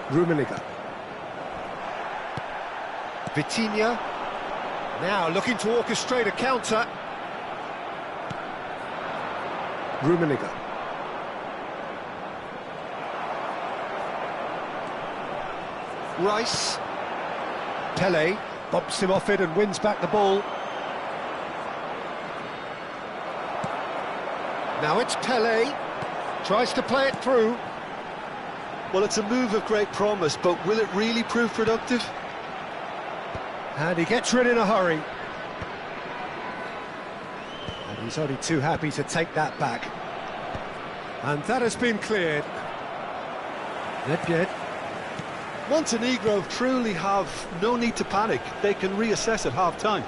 Rummenigge. Vitinha. Now looking to orchestrate a counter. Rummenigge. Rice. Pele bumps him off it and wins back the ball. Now it's Pele. Tries to play it through. Well, it's a move of great promise, but will it really prove productive? And he gets rid in a hurry. And he's only too happy to take that back. And that has been cleared. Nedved. Montenegro truly have no need to panic. They can reassess at half-time.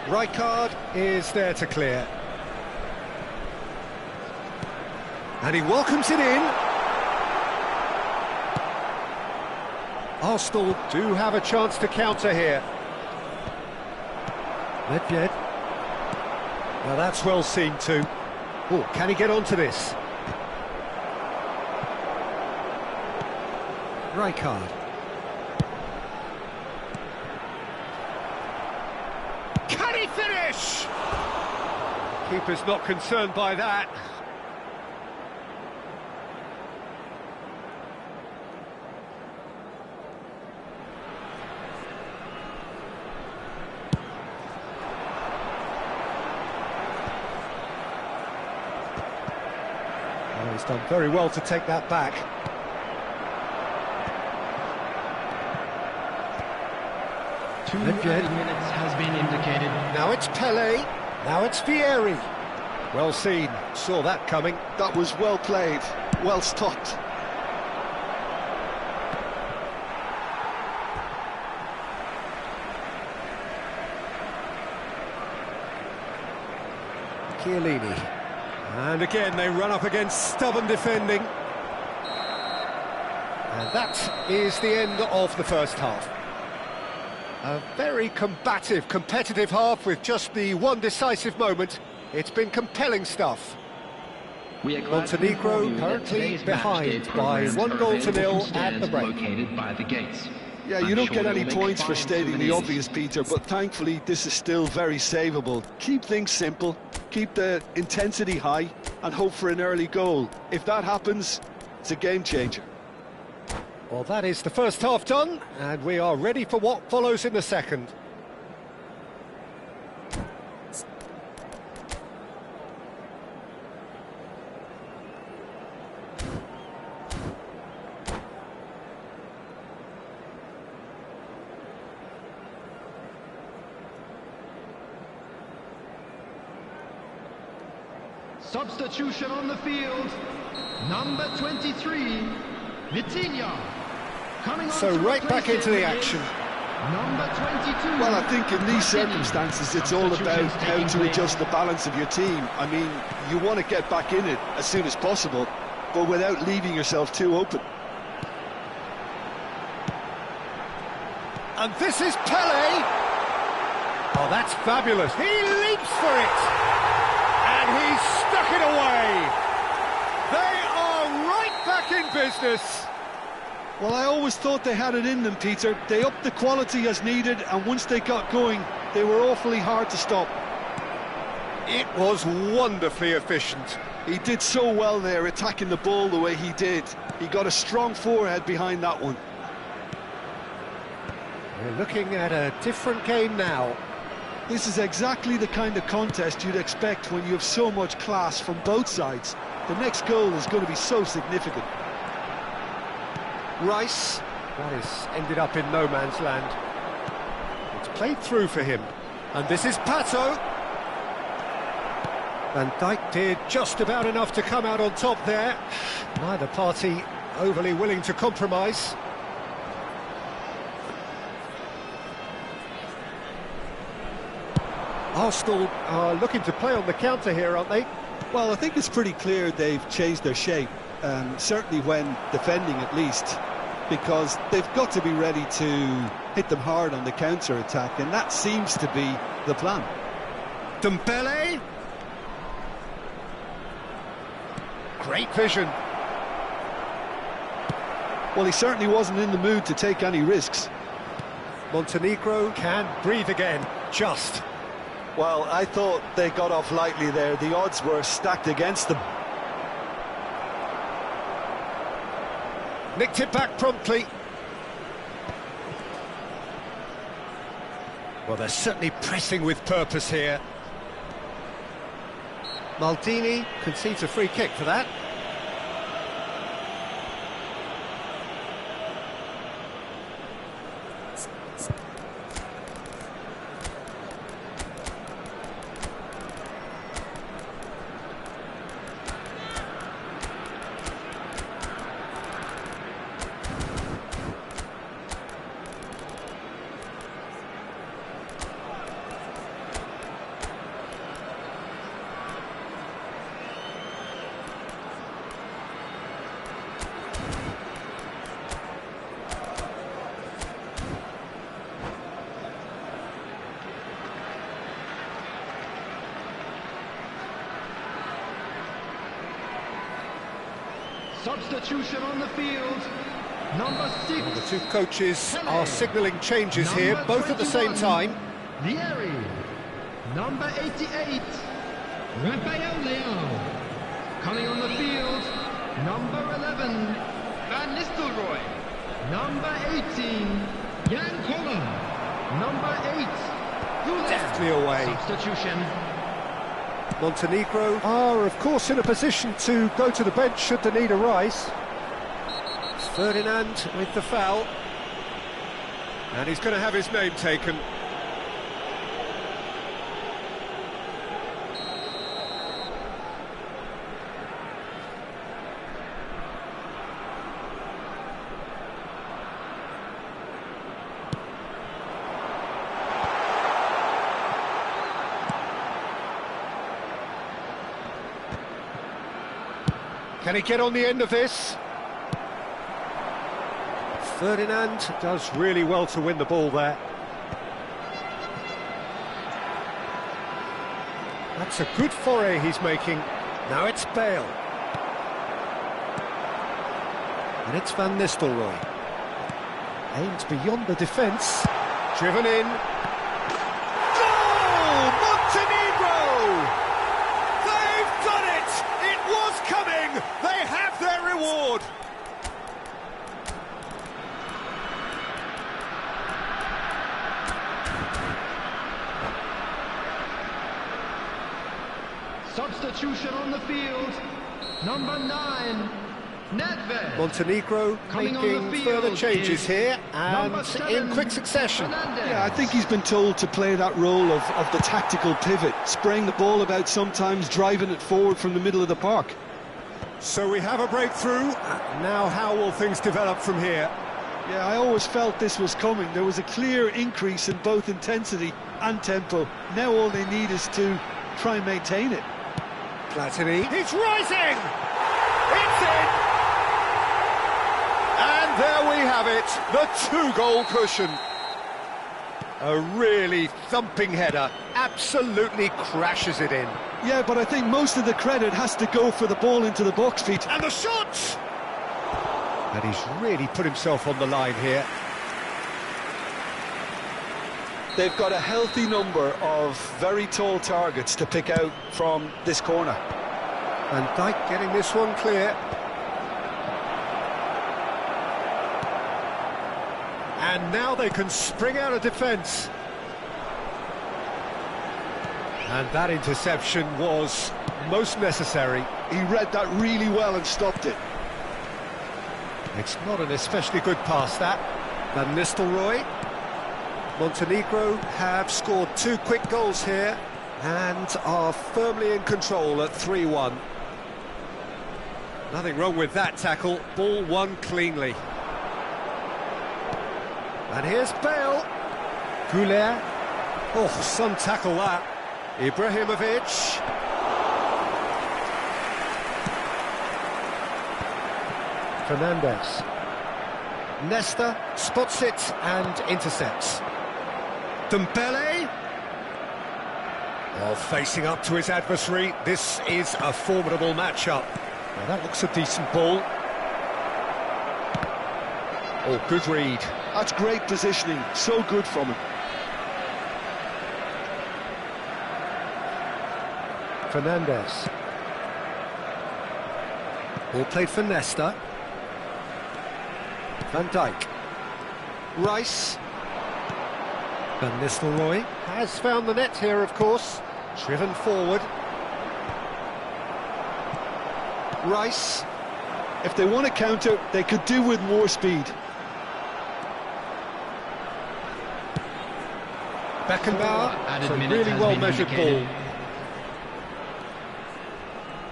Rijkaard is there to clear. And he welcomes it in. Arsenal do have a chance to counter here. Nedved. Now that's well seen too. Oh, can he get onto this? Rijkaard. Can he finish? Keeper's not concerned by that. Well, he's done very well to take that back. Two added minutes has been indicated. Now it's Pele. Now it's Vieri. Well seen. Saw that coming. That was well played, well stopped. Chiellini. And again they run up against stubborn defending. And that is the end of the first half. A very combative, competitive half with just the one decisive moment. It's been compelling stuff. Montenegro currently behind by 1-0 at the break. Located by the gates. Yeah, you don't get any points for stating the obvious, Peter, but thankfully this is still very savable. Keep things simple, keep the intensity high, and hope for an early goal. If that happens, it's a game changer. Well, that is the first half done, and we are ready for what follows in the second. Substitution on the field. Number 23, Vitinha. So right back into the action. Number 22. Well, I think in these circumstances it's all about how to adjust the balance of your team. I mean, you want to get back in it as soon as possible, but without leaving yourself too open. And this is Pele. Oh, that's fabulous. He leaps for it. And he's stuck it away. They are right back in business. Well, I always thought they had it in them, Peter. They upped the quality as needed, and once they got going, they were awfully hard to stop. It was wonderfully efficient. He did so well there, attacking the ball the way he did. He got a strong forehead behind that one. We're looking at a different game now. This is exactly the kind of contest you'd expect when you have so much class from both sides. The next goal is going to be so significant. Rice, that is ended up in no man's land. It's played through for him. And this is Pato. Van Dijk did just about enough to come out on top there. Neither party overly willing to compromise. Arsenal are looking to play on the counter here, aren't they? Well, I think it's pretty clear they've changed their shape, certainly when defending at least, because they've got to be ready to hit them hard on the counter-attack, and that seems to be the plan. Dembele. Great vision. Well, he certainly wasn't in the mood to take any risks. Montenegro can breathe again, just. Well, I thought they got off lightly there. The odds were stacked against them. Nicked it back promptly. Well, they're certainly pressing with purpose here. Maldini concedes a free kick for that. Substitution on the field. Number 6. The two coaches are signalling changes Number here, both at the same 21, time. Vieri. Number 88. Rafael Leao. Coming on the field. Number 11. Van Nistelrooy. Number 18. Jan Koller. Number 8. Guler. Deftly away. Substitution. Montenegro are, of course, in a position to go to the bench should the need arise. It's Ferdinand with the foul. And he's going to have his name taken. Can he get on the end of this? Ferdinand does really well to win the ball there. That's a good foray he's making. Now it's Bale. And it's Van Nistelrooy. Aimed beyond the defence. Driven in. Goal! Montenegro! They've done it! It was coming! They have their reward! Substitution on the field. Number 9, Nedved. Montenegro Coming on the making field further changes is here, and number 7, in quick succession. Fernandez. Yeah, I think he's been told to play that role of the tactical pivot, spraying the ball about sometimes, driving it forward from the middle of the park. So we have a breakthrough. Now how will things develop from here? Yeah, I always felt this was coming. There was a clear increase in both intensity and tempo. Now all they need is to try and maintain it. Platini, he's rising! It's in! And there we have it, the 2-goal cushion. A really thumping header, absolutely crashes it in. Yeah, but I think most of the credit has to go for the ball into the box, Pete. And the shot! And he's really put himself on the line here. They've got a healthy number of very tall targets to pick out from this corner. Van Dijk getting this one clear. And now they can spring out of defence. And that interception was most necessary. He read that really well and stopped it. It's not an especially good pass, that. Van Nistelrooy. Montenegro have scored 2 quick goals here and are firmly in control at 3-1. Nothing wrong with that tackle, ball won cleanly. And here's Bale. Guler. Oh, some tackle that. Ibrahimovic. Fernandez. Nesta spots it and intercepts. Dembele. Oh, facing up to his adversary. This is a formidable matchup. Now that looks a decent ball. Oh, good read. That's great positioning, so good from him. Fernandez. Ball played for Nesta. Van Dijk. Rice. Van Nistelrooy has found the net here, of course. Driven forward. Rice. If they want to counter, they could do with more speed. Beckenbauer. It's a really well-measured ball.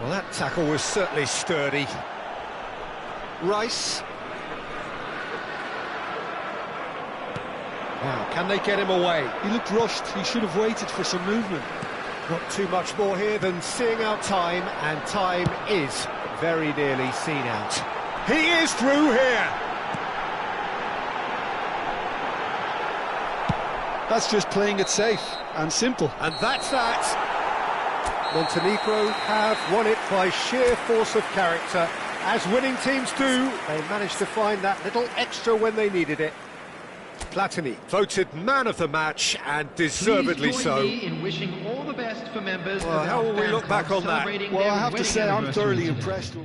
Well, that tackle was certainly sturdy. Rice. Wow, can they get him away? He looked rushed, he should have waited for some movement. Not too much more here than seeing out time, and time is very nearly seen out. He is through here! That's just playing it safe and simple. And that's that! Montenegro have won it by sheer force of character. As winning teams do, they managed to find that little extra when they needed it. Platini voted man of the match, and deservedly Please so. join me in wishing all the best for members Well, of how our will we fan look back club on that? celebrating Well, their I have to wedding say I'm anniversary thoroughly today. impressed.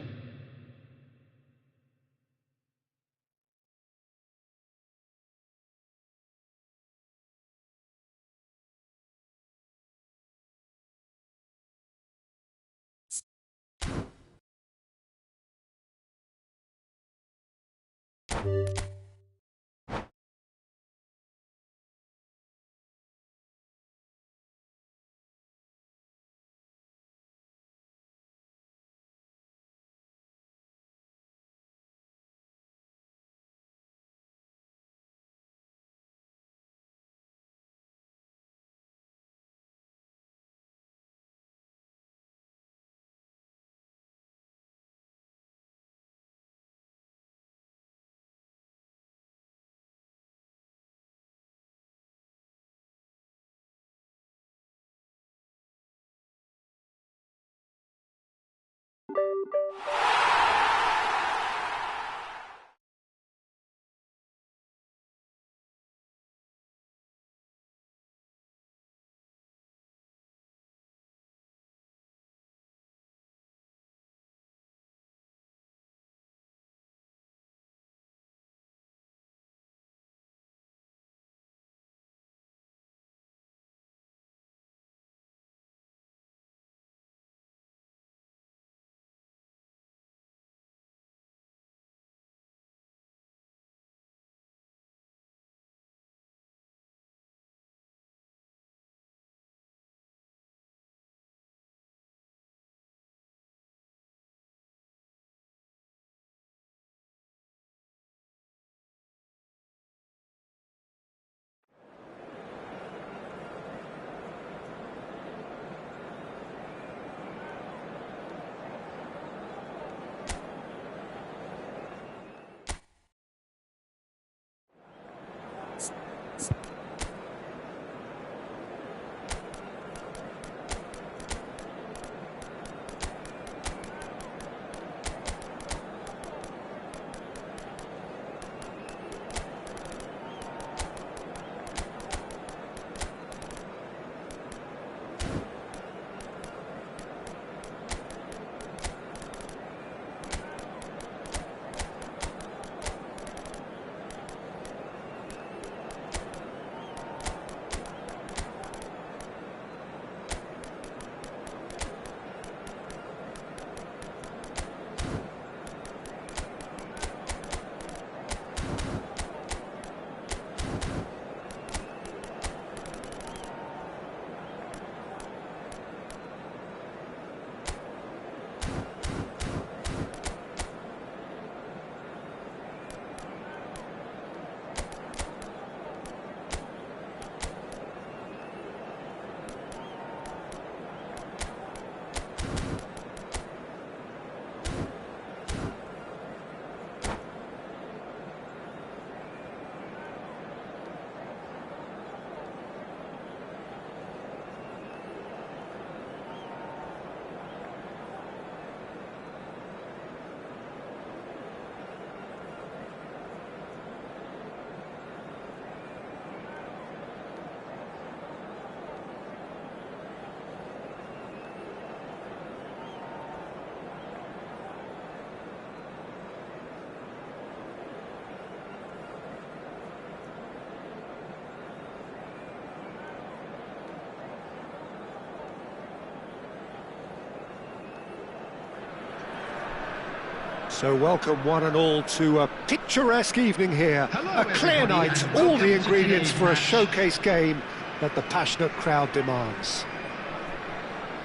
So welcome one and all to a picturesque evening here. Hello, A clear everybody, night, and all welcome the to ingredients today's for a match. showcase game that the passionate crowd demands.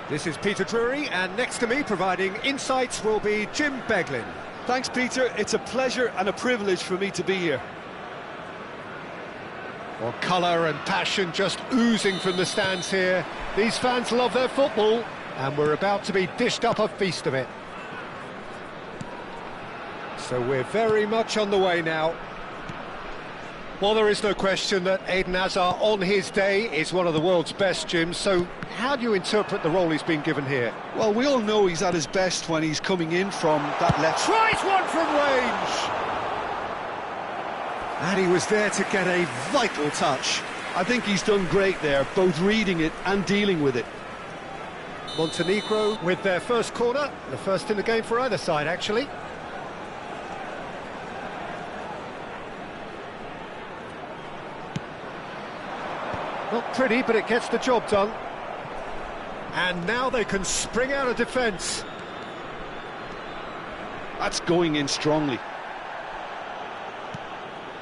This is Peter Drury, and next to me providing insights will be Jim Beglin. Thanks, Peter. It's a pleasure and a privilege for me to be here. Well, colour and passion just oozing from the stands here. These fans love their football, and we're about to be dished up a feast of it. So we're very much on the way now. Well, there is no question that Eden Hazard on his day is one of the world's best, Jim. So how do you interpret the role he's been given here? Well, we all know he's at his best when he's coming in from that left. Tries one from range! And he was there to get a vital touch. I think he's done great there, both reading it and dealing with it. Montenegro with their first corner, the first in the game for either side, actually. Not pretty, but it gets the job done. And now they can spring out of defence. That's going in strongly.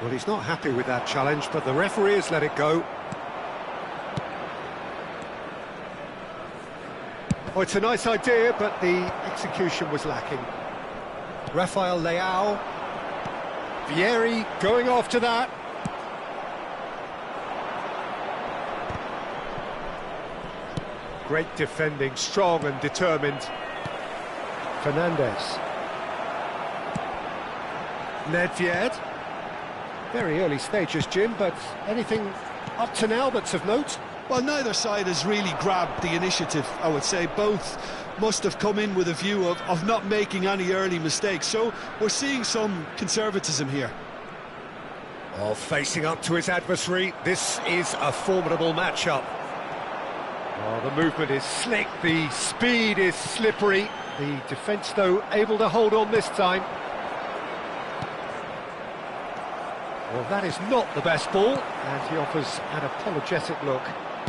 Well, he's not happy with that challenge, but the referee has let it go. Oh, it's a nice idea, but the execution was lacking. Rafael Leao. Vieri going after that. Great defending, strong and determined. Fernandez. Nedved. Very early stages, Jim, but anything up to now that's of note? Well, neither side has really grabbed the initiative, I would say. Both must have come in with a view of not making any early mistakes, so we're seeing some conservatism here. Oh, facing up to his adversary, this is a formidable matchup. Oh, the movement is slick, the speed is slippery. The defence, though, able to hold on this time. Well, that is not the best ball, and he offers an apologetic look.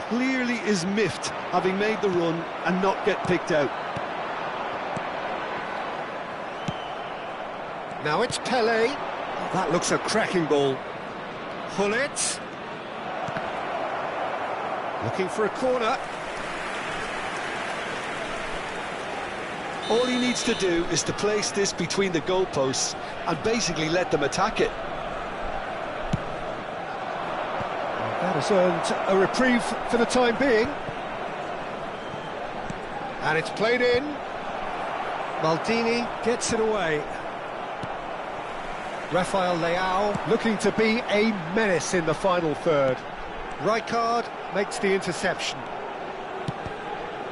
Clearly is miffed, having made the run and not get picked out. Now it's Pele. Oh, that looks a cracking ball. Hullet. Looking for a corner. All he needs to do is to place this between the goalposts and basically let them attack it. That has earned a reprieve for the time being. And it's played in. Maldini gets it away. Rafael Leao looking to be a menace in the final third. Rijkaard makes the interception.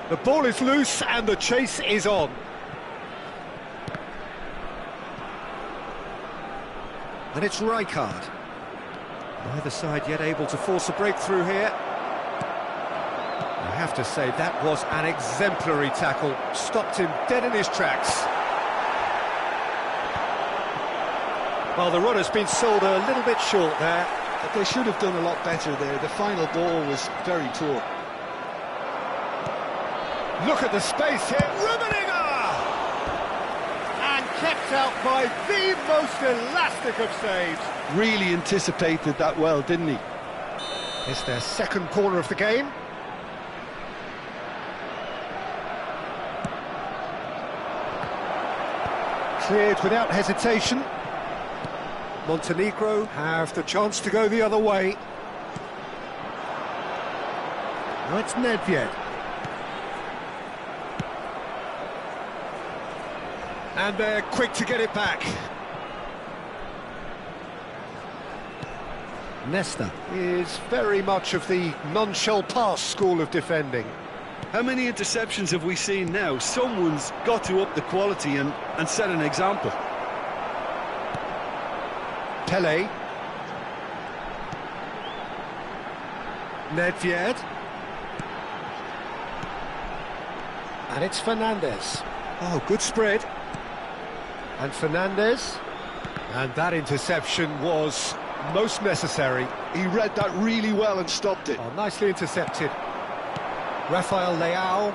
The ball is loose and the chase is on. And it's Rijkaard. Neither side yet able to force a breakthrough here. I have to say, that was an exemplary tackle. Stopped him dead in his tracks. Well, the run has been sold a little bit short there. But they should have done a lot better there. The final ball was very poor. Look at the space here. Rummenigge! And kept out by the most elastic of saves. Really anticipated that well, didn't he? It's their second corner of the game. Cleared without hesitation. Montenegro have the chance to go the other way. Now it's Nedved. And they're quick to get it back. Nesta is very much of the non-shall-pass school of defending. How many interceptions have we seen now? Someone's got to up the quality and set an example. Pele. Nedved. And it's Fernandez. Oh, good spread. And Fernandez. And that interception was most necessary. He read that really well and stopped it. Oh, nicely intercepted. Rafael Leao.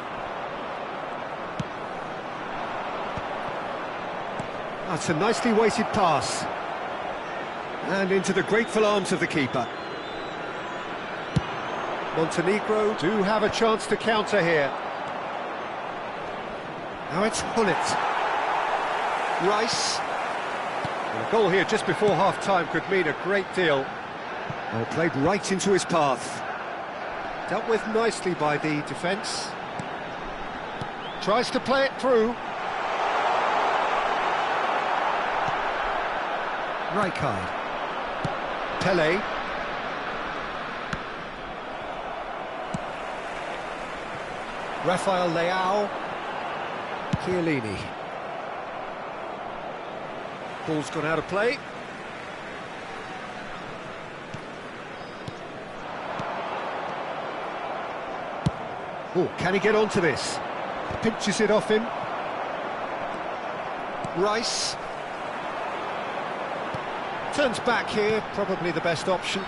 That's a nicely weighted pass. And into the grateful arms of the keeper. Montenegro do have a chance to counter here. Now it's Hullet. Rice. And a goal here just before half-time could mean a great deal. Well, played right into his path. Dealt with nicely by the defence. Tries to play it through. Rijkaard. Pele. Rafael Leao. Chiellini. Ball's gone out of play. Oh, can he get onto this? Pinches it off him. Rice. Turns back here, probably the best option.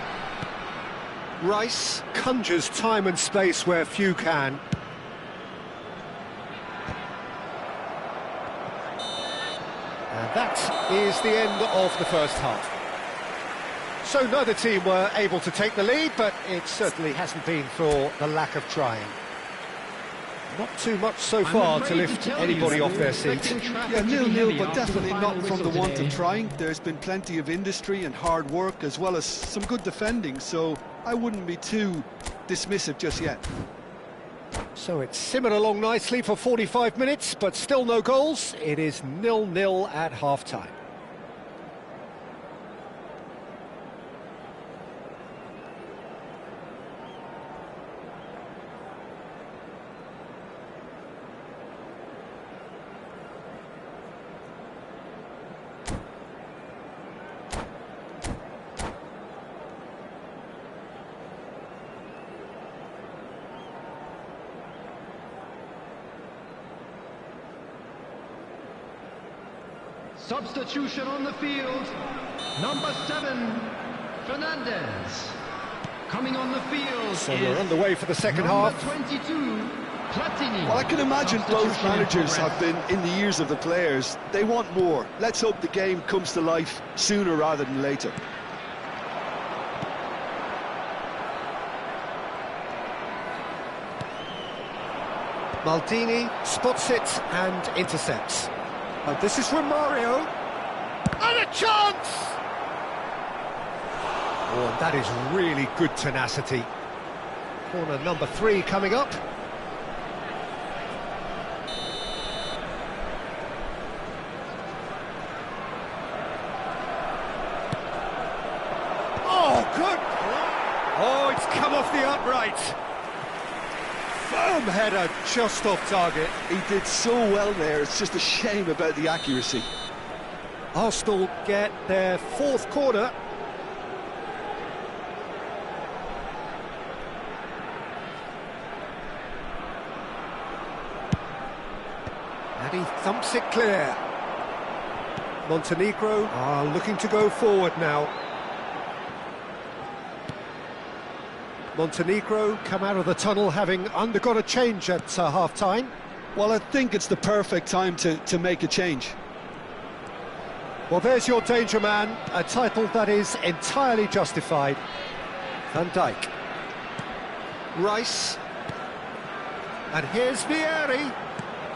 Rice conjures time and space where few can. And that is the end of the first half. So neither team were able to take the lead, but it certainly hasn't been for the lack of trying. Not too much so far to lift anybody off their seat. Yeah, 0-0, but definitely not from the want of trying. There's been plenty of industry and hard work, as well as some good defending, so I wouldn't be too dismissive just yet. So it's simmered along nicely for 45 minutes, but still no goals. It is 0-0 at half-time. Substitution on the field, number 7, Fernandez. Coming on the field So we're underway for the second half. 22, Platini. Well, I can imagine both managers have been in the ears of the players. They want more. Let's hope the game comes to life sooner rather than later. Maldini spots it and intercepts. And this is from Mario. And a chance! Oh, and that is really good tenacity. Corner number 3 coming up. Oh, good! Oh, it's come off the upright. Firm header, just off target. He did so well there, it's just a shame about the accuracy. Arsenal get their 4th corner. And he thumps it clear. Montenegro are looking to go forward now. Montenegro come out of the tunnel having undergone a change at half-time. Well, I think it's the perfect time to make a change. Well, there's your danger man, a title that is entirely justified. Van Dijk. Rice. And here's Vieri.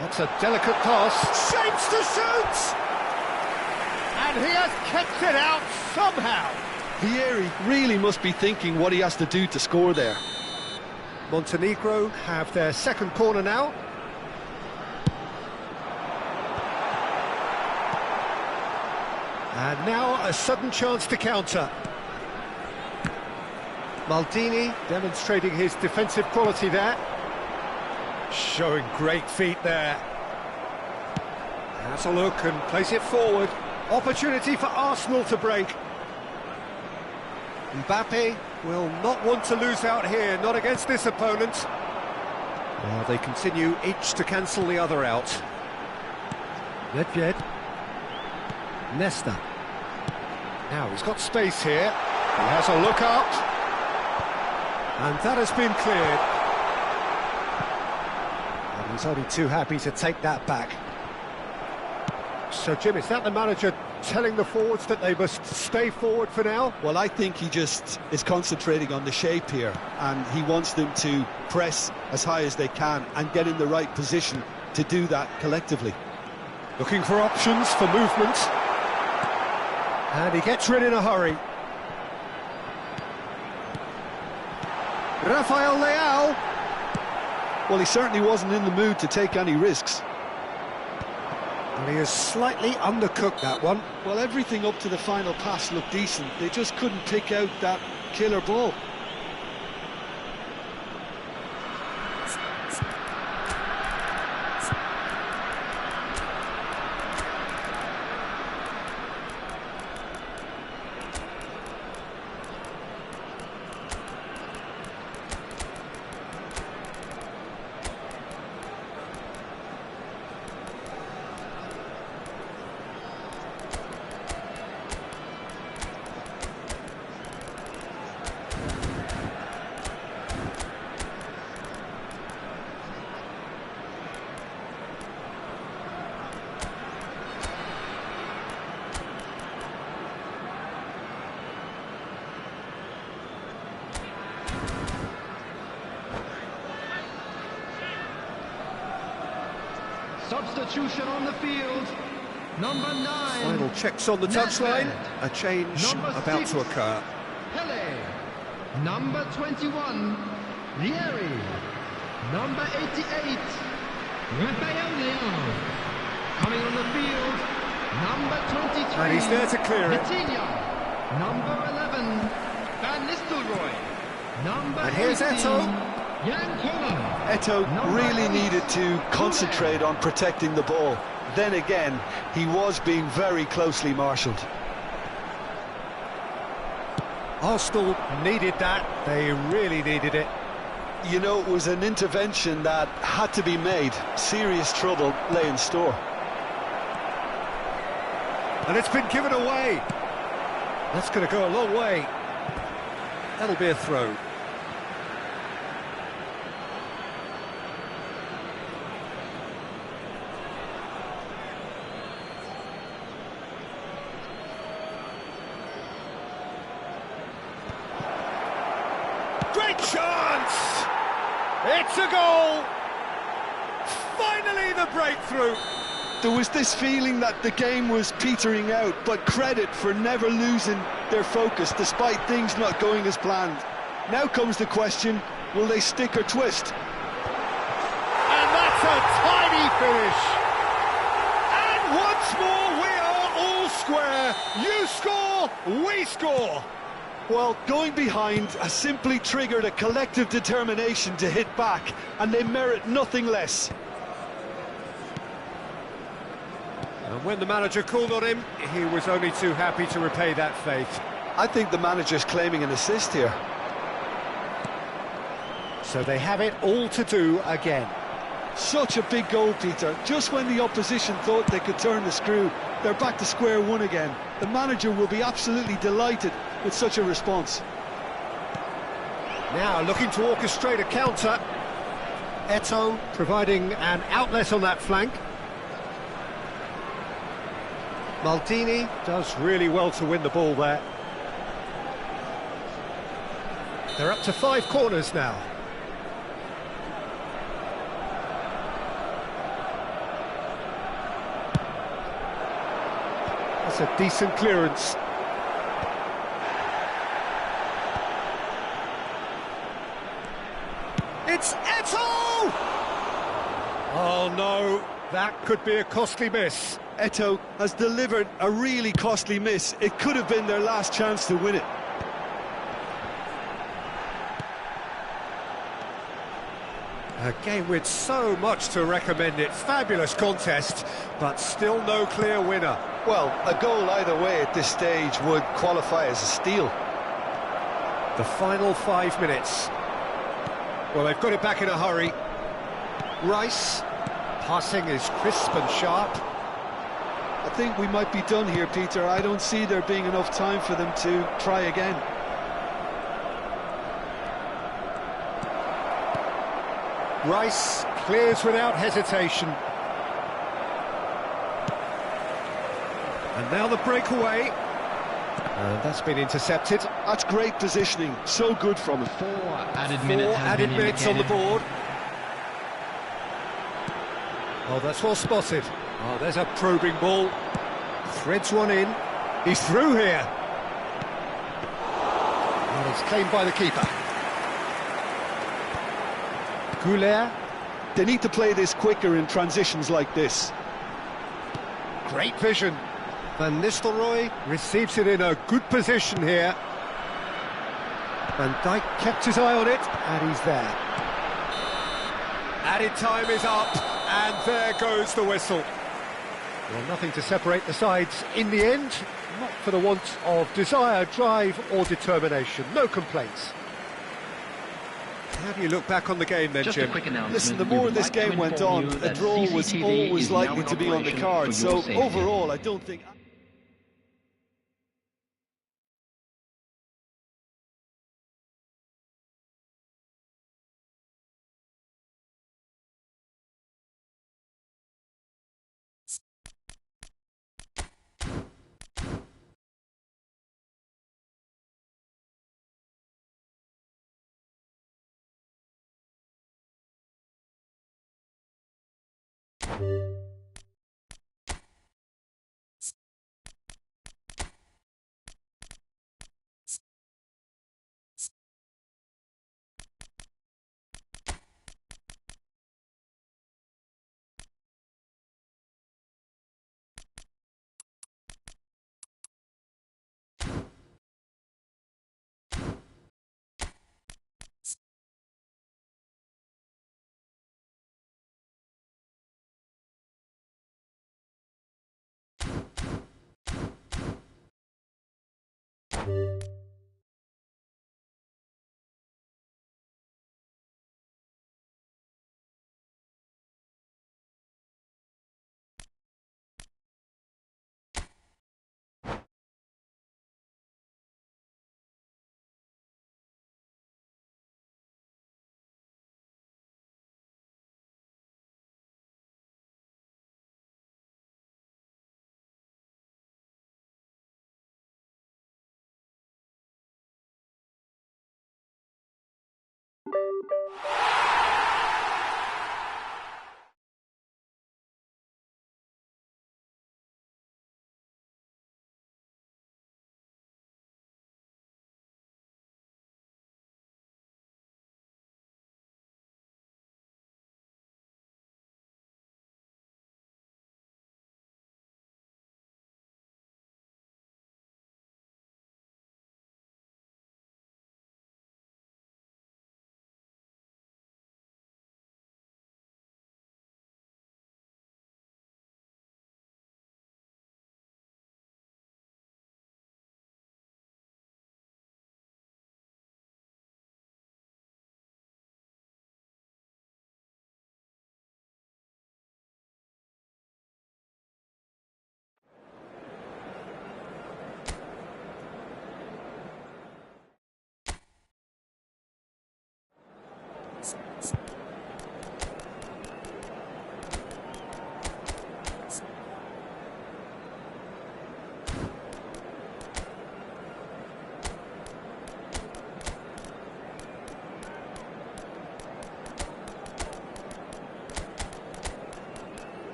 That's a delicate pass. Shapes to shoot! And he has kept it out somehow. Vieri really must be thinking what he has to do to score there. Montenegro have their 2nd corner now. And now a sudden chance to counter. Maldini demonstrating his defensive quality there. Showing great feet there. Has a look and plays it forward. Opportunity for Arsenal to break. Mbappe will not want to lose out here, not against this opponent. Well, they continue each to cancel the other out. Nedved. Nesta. Now he's got space here. He has a look up. And that has been cleared. And he's only too happy to take that back. So, Jim, is that the manager telling the forwards that they must stay forward for now? Well, I think he just is concentrating on the shape here, and he wants them to press as high as they can and get in the right position to do that collectively. Looking for options for movement. And he gets rid in a hurry. Rafael Leao. Well, he certainly wasn't in the mood to take any risks. And he has slightly undercooked that one. Well, everything up to the final pass looked decent. They just couldn't pick out that killer ball. Substitution on the field. Number 9. Final checks on the touchline. A change about 6, to occur. Pele. Number 21, Lieri. Number 88, Rafael Leao. Coming on the field, number 23. And he's there to clear it. Vitinha. Number 11, Van Nistelrooy. Number And here's 18, Eto'o. Jan Koller. Eto'o Number really 8, needed to concentrate on protecting the ball. Then again, he was being very closely marshalled. Arsenal needed that. They really needed it. You know, it was an intervention that had to be made. Serious trouble lay in store. And it's been given away. That's going to go a long way. That'll be a throw. Great chance! It's a goal! Finally the breakthrough! There was this feeling that the game was petering out, but credit for never losing their focus despite things not going as planned. Now comes the question, will they stick or twist? And that's a tiny finish! And once more we are all square! You score, we score! Well, going behind has simply triggered a collective determination to hit back, and they merit nothing less. And when the manager called on him, he was only too happy to repay that faith. I think the manager's claiming an assist here. So they have it all to do again. Such a big goal, Peter. Just when the opposition thought they could turn the screw, they're back to square one again. The manager will be absolutely delighted with such a response. Now looking to orchestrate a counter. Eto'o providing an outlet on that flank. Maldini does really well to win the ball there. They're up to 5 corners now. That's a decent clearance. It's Eto'o! Oh no, that could be a costly miss. Eto'o has delivered a really costly miss. It could have been their last chance to win it. A game with so much to recommend it. Fabulous contest, but still no clear winner. Well, a goal either way at this stage would qualify as a steal. The final 5 minutes. Well, they've got it back in a hurry. Rice, passing is crisp and sharp. I think we might be done here, Peter. I don't see there being enough time for them to try again. Rice clears without hesitation. And now the breakaway. And that's been intercepted. That's great positioning, so good from him. Four added Four minutes has added been minutes on the indicated. board. Oh, that's well spotted. Oh, there's a probing ball. Threads one in. He's through here. Well, it's claimed by the keeper. Goulet. They need to play this quicker in transitions like this. Great vision. Van Nistelrooy receives it in a good position here. Van Dijk kept his eye on it, and he's there. Added time is up, and there goes the whistle. Well, nothing to separate the sides in the end, not for the want of desire, drive or determination. No complaints. How do you look back on the game then, Just Jim? a quick announcement. Listen, the We more would this like to game went inform on, you a that draw was CCTV always is now likely in to be on the operation card. for So your safety. overall, I don't think...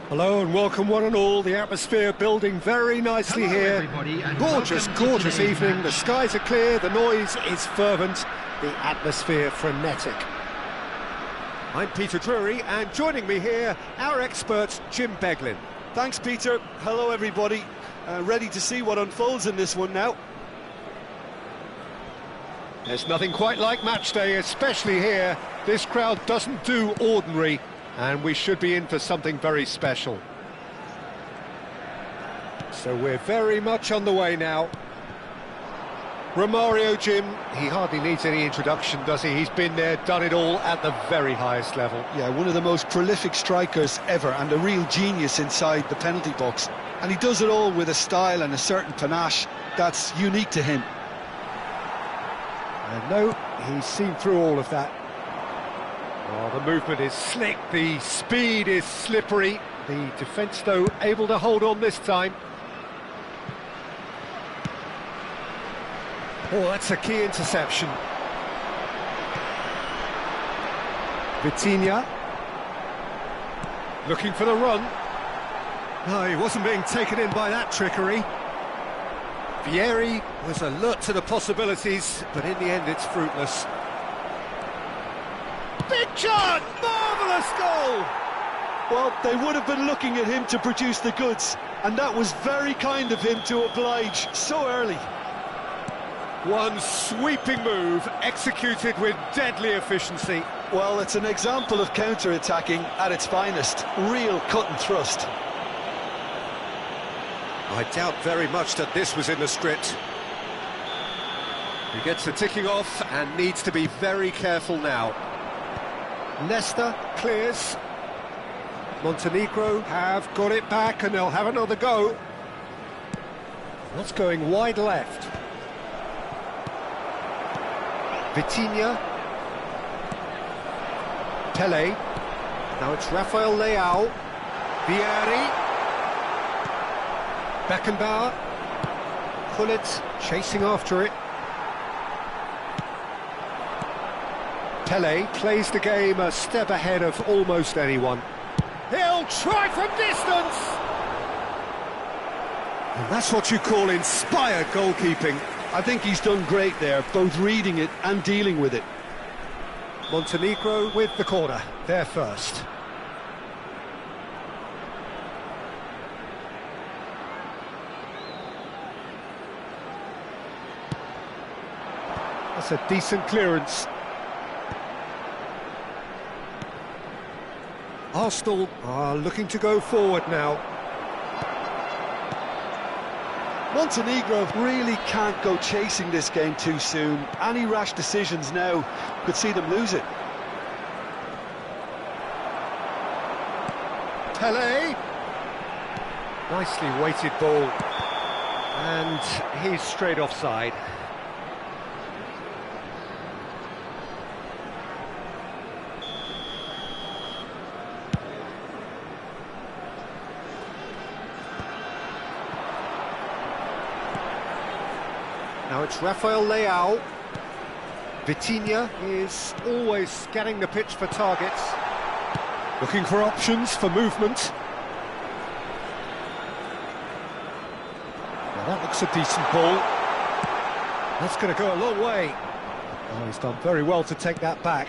Hello and welcome one and all. The atmosphere building very nicely Hello, here. everybody, and Gorgeous, welcome to gorgeous today's evening. match. The skies are clear, the noise is fervent, the atmosphere frenetic. I'm Peter Drury, and joining me here, our expert Jim Beglin. Thanks, Peter. Hello, everybody. Ready to see what unfolds in this one now. There's nothing quite like match day, especially here. This crowd doesn't do ordinary, and we should be in for something very special. So we're very much on the way now. Romario, Jim, he hardly needs any introduction, does he? He's been there, done it all at the very highest level. Yeah, one of the most prolific strikers ever and a real genius inside the penalty box. And he does it all with a style and a certain panache that's unique to him. And no, he's seen through all of that. Oh, the movement is slick, the speed is slippery. The defence, though, able to hold on this time. Oh, that's a key interception. Vitinha. Looking for the run. No, he wasn't being taken in by that trickery. Vieri was alert to the possibilities, but in the end it's fruitless. Big chance! Marvellous goal! Well, they would have been looking at him to produce the goods, and that was very kind of him to oblige so early. One sweeping move, executed with deadly efficiency. Well, it's an example of counter-attacking at its finest. Real cut and thrust. I doubt very much that this was in the script. He gets the ticking off and needs to be very careful now. Leicester clears. Montenegro have got it back and they'll have another go. That's going wide left. Vitinha. Pele. Now it's Rafael Leao. Vieri. Beckenbauer. Gullit chasing after it. Pele plays the game a step ahead of almost anyone. He'll try from distance! And that's what you call inspired goalkeeping. I think he's done great there, both reading it and dealing with it. Montenegro with the corner, there first. That's a decent clearance. Arsenal are looking to go forward now. Montenegro really can't go chasing this game too soon. Any rash decisions now could see them lose it. Pele. Nicely weighted ball. And he's straight offside. Now it's Rafael Leao. Vitinha is always scanning the pitch for targets. Looking for options for movement. Now that looks a decent ball. That's going to go a long way. Oh, he's done very well to take that back.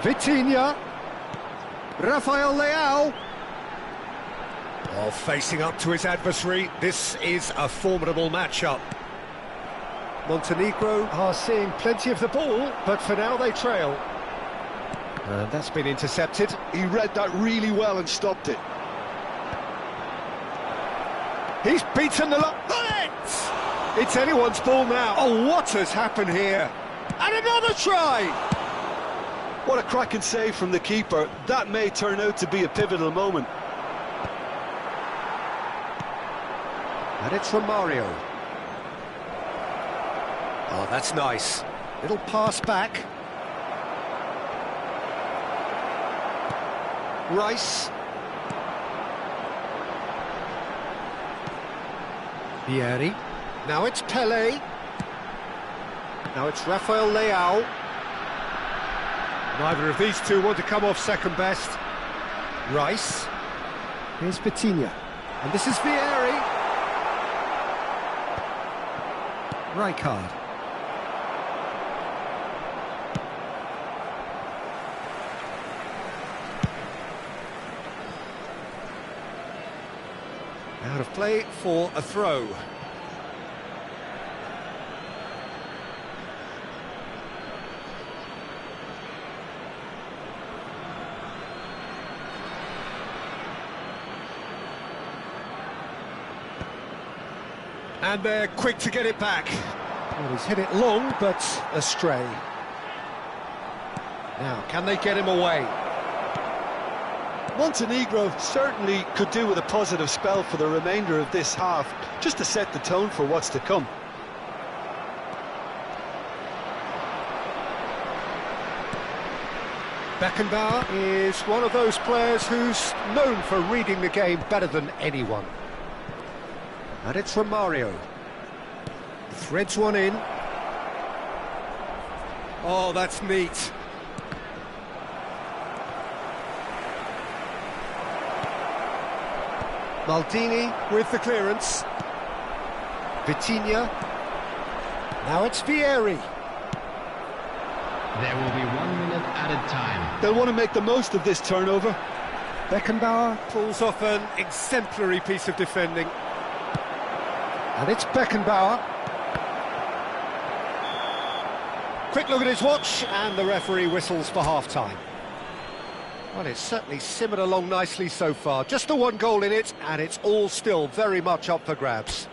Vitinha. Rafael Leao. Oh, facing up to his adversary, this is a formidable matchup. Montenegro are seeing plenty of the ball, but for now they trail. And that's been intercepted. He read that really well and stopped it. He's beaten the lock. It's anyone's ball now. Oh, what has happened here? And another try! What a cracking save from the keeper. That may turn out to be a pivotal moment. And it's Romario. Oh, that's nice. Little pass back. Rice. Vieri. Now it's Pele. Now it's Rafael Leao. Neither of these two want to come off second best. Rice. Here's Vitinha. And this is Vieri. Rijkaard. Out of play for a throw. And they're quick to get it back. Well, he's hit it long, but astray. Now, can they get him away? Montenegro certainly could do with a positive spell for the remainder of this half, just to set the tone for what's to come. Beckenbauer is one of those players who's known for reading the game better than anyone. And it's from Mario. Threads one in. Oh, that's neat. Maldini with the clearance. Vitinha. Now it's Vieri. There will be 1 minute added time. They'll want to make the most of this turnover. Beckenbauer pulls off an exemplary piece of defending. And it's Beckenbauer. Quick look at his watch, and the referee whistles for half-time. Well, it's certainly simmered along nicely so far. Just the one goal in it, and it's all still very much up for grabs.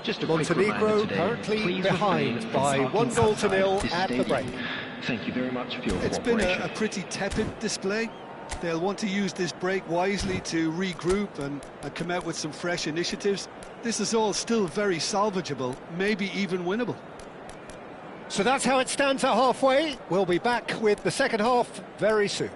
Just a quick Montenegro reminder today, currently please behind refrain by from 1 goal to outside 0 this at the stadium. break. Thank you very much for your It's been cooperation. a pretty tepid display. They'll want to use this break wisely to regroup and come out with some fresh initiatives. This is all still very salvageable, maybe even winnable. So that's how it stands at halfway. We'll be back with the second half very soon.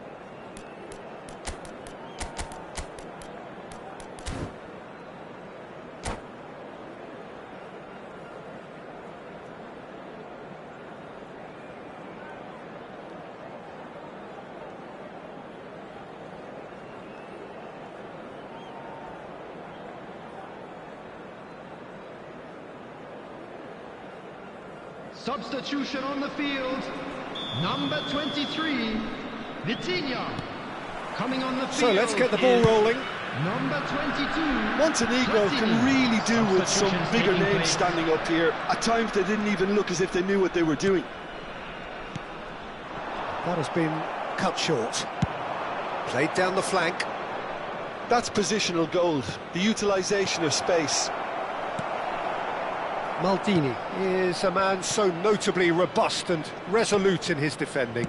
Substitution on the field. Number 23, Vitinha. Coming on the field. So let's get the ball is rolling. Number 22. Montenegro can really do with some Substitutions bigger taking names place. standing up here. At times they didn't even look as if they knew what they were doing. That has been cut short. Played down the flank. That's positional gold, the utilisation of space. Maldini is a man so notably robust and resolute in his defending.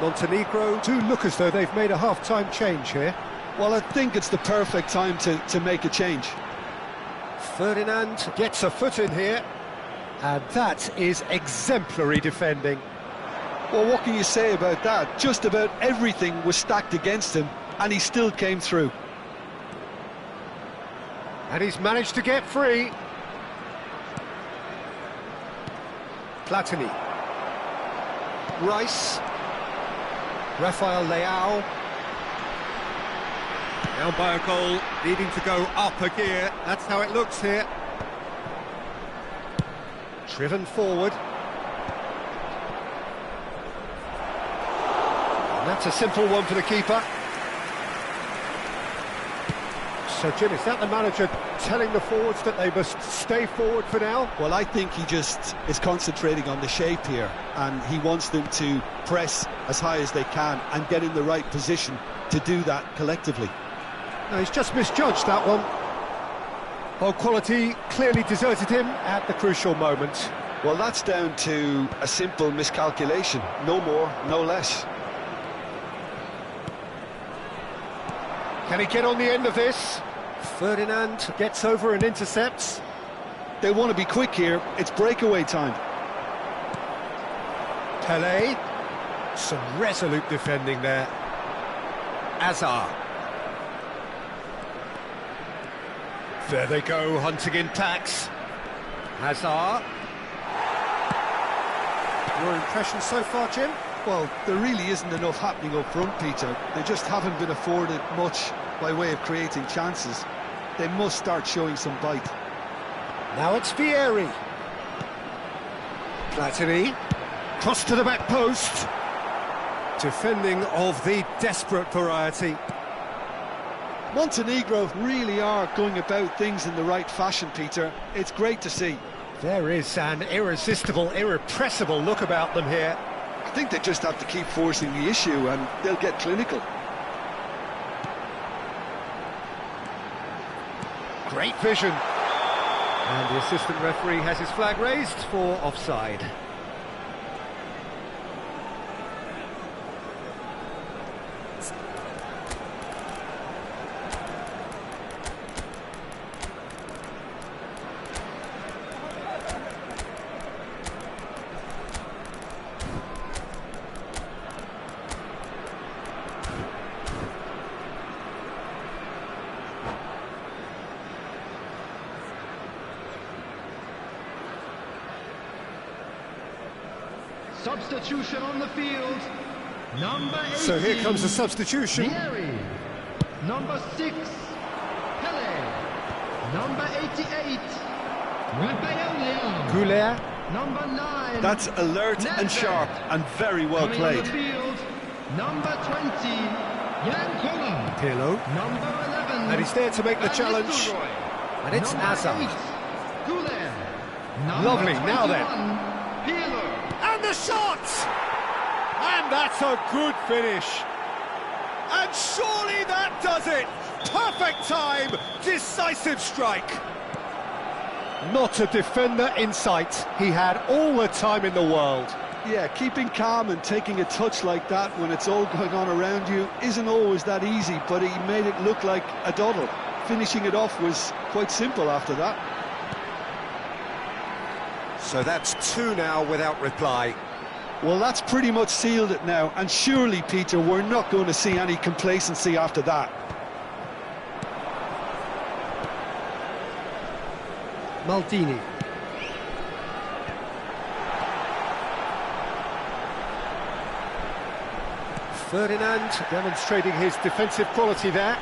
Montenegro do look as though they've made a half-time change here. Well, I think it's the perfect time to make a change. Ferdinand gets a foot in here, and that is exemplary defending. Well, what can you say about that? Just about everything was stacked against him, and he still came through. And he's managed to get free. Platini. Rice. Rafael Leao. Down by a goal, needing to go up a gear. That's how it looks here. Driven forward. And that's a simple one for the keeper. So, Jim, is that the manager telling the forwards that they must stay forward for now? Well, I think he just is concentrating on the shape here, and he wants them to press as high as they can and get in the right position to do that collectively. No, he's just misjudged that one. Oh, quality clearly deserted him at the crucial moment. Well, that's down to a simple miscalculation, no more, no less. Can he get on the end of this? Ferdinand gets over and intercepts. They want to be quick here, it's breakaway time. Pelé. Some resolute defending there. Azar. There they go, hunting in tacks. Hazard. Your impression so far, Jim? Well, there really isn't enough happening up front, Peter. They just haven't been afforded much by way of creating chances. They must start showing some bite. Now it's Vieri. Platini. Cross to the back post. Defending of the desperate variety. Montenegro really are going about things in the right fashion, Peter. It's great to see. There is an irresistible, irrepressible look about them here. I think they just have to keep forcing the issue and they'll get clinical. Great vision. And the assistant referee has his flag raised for offside. Substitution on the field. Number 18. So here comes the substitution. Vieri. Number 6, Pele. Number 88, Rafael. Goulet. Number 9. That's alert and sharp and very well Coming played. on the field. Number 20, Jan Koller. Pirlo. Number 11. And he's there to make the Van challenge. Nistelrooy. And it's Number Hazard. 8, Goulet. Number Lovely, now then. 21, Pirlo. And the shot! And that's a good finish. And surely that does it. Perfect time, decisive strike. Not a defender in sight. He had all the time in the world. Yeah, keeping calm and taking a touch like that when it's all going on around you isn't always that easy, but he made it look like a doddle. Finishing it off was quite simple after that. So that's 2 now without reply. Well, that's pretty much sealed it now, and surely, Peter, we're not going to see any complacency after that. Maldini. Ferdinand demonstrating his defensive quality there.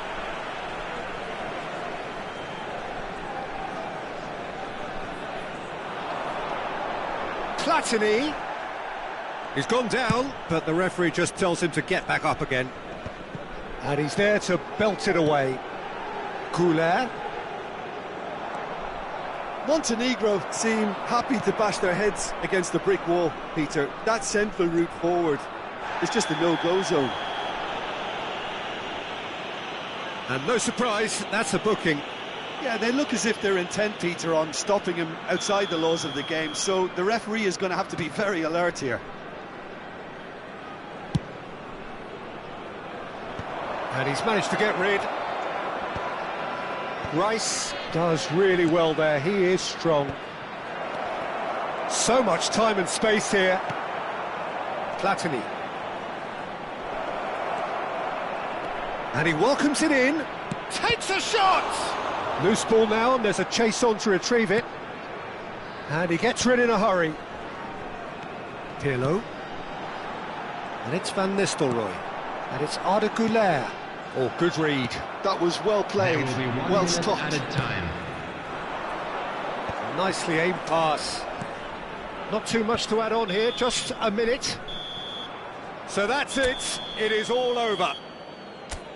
Platini. He's gone down, but the referee just tells him to get back up again. And he's there to belt it away. Goulet. Montenegro seem happy to bash their heads against the brick wall, Peter. That central route forward is just a no-go zone. And no surprise, that's a booking. Yeah, they look as if they're intent, Peter, on stopping him outside the laws of the game, so the referee is going to have to be very alert here. And he's managed to get rid. Rice does really well there, he is strong. So much time and space here. Platini. And he welcomes it in. Takes a shot! Loose ball now, and there's a chase on to retrieve it. And he gets rid in a hurry. Pirlo. And it's Van Nistelrooy. And it's Arda Güler. Oh, good read. That was well played, There will be 1 well minute stopped. added time. Nicely aimed pass. Not too much to add on here, just a minute. So that's it. It is all over.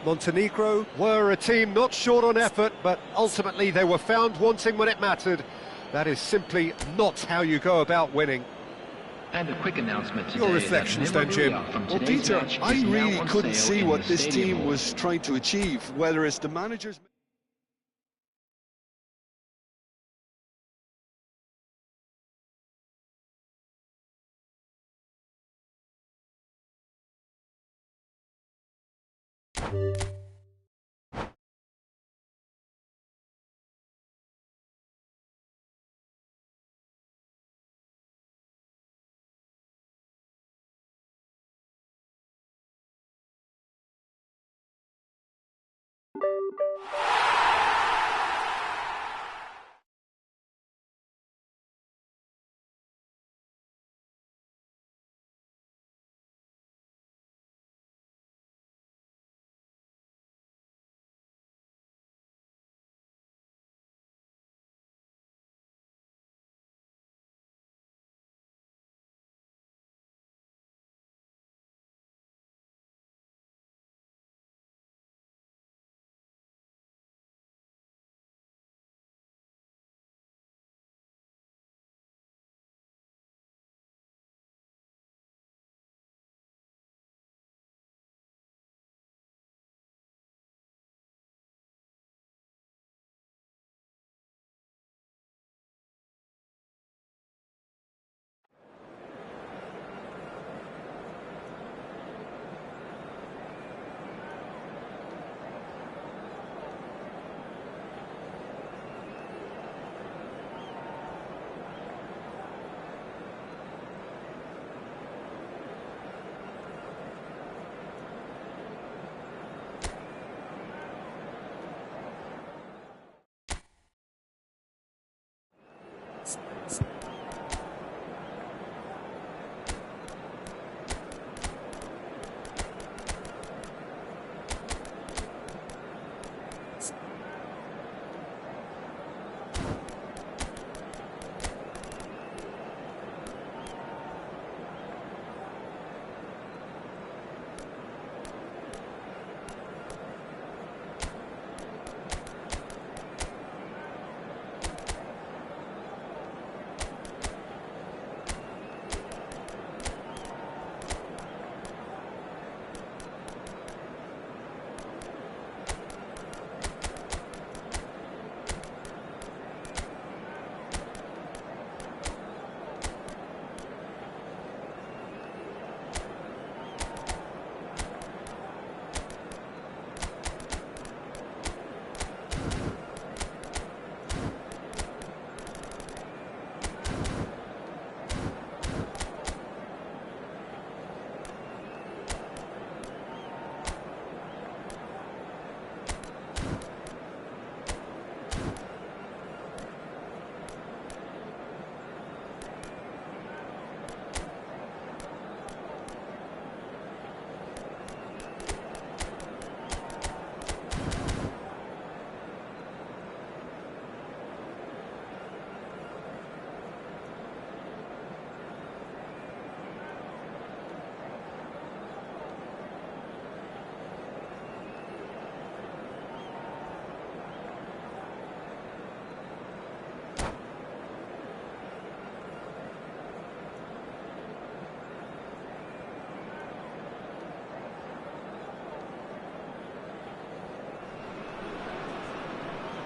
Montenegro were a team not short on effort, but ultimately they were found wanting when it mattered. That is simply not how you go about winning. And a quick announcement today. Your reflections that then, Jim. memorabilia from Well, today's Peter, match I is now really on couldn't sale see in what the this stadium team hall. was trying to achieve, whether it's the manager's...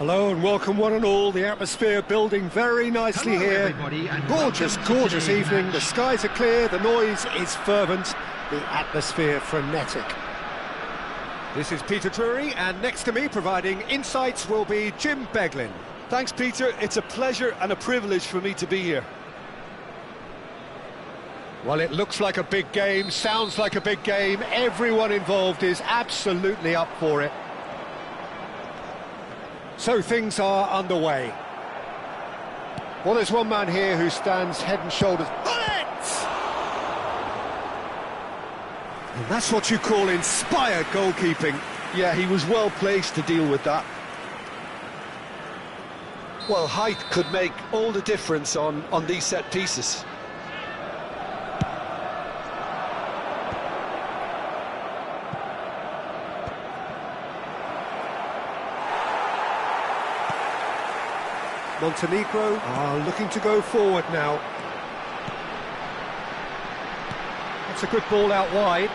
Hello and welcome one and all. The atmosphere building very nicely Hello, here. everybody, and Gorgeous, welcome to gorgeous today's evening. match. The skies are clear, the noise is fervent, the atmosphere frenetic. This is Peter Drury, and next to me providing insights will be Jim Beglin. Thanks, Peter. It's a pleasure and a privilege for me to be here. Well, it looks like a big game, sounds like a big game. Everyone involved is absolutely up for it. So things are underway. Well, there's one man here who stands head and shoulders on it! And that's what you call inspired goalkeeping. Yeah, he was well placed to deal with that. Well, height could make all the difference on these set pieces. Montenegro are looking to go forward now. That's a good ball out wide.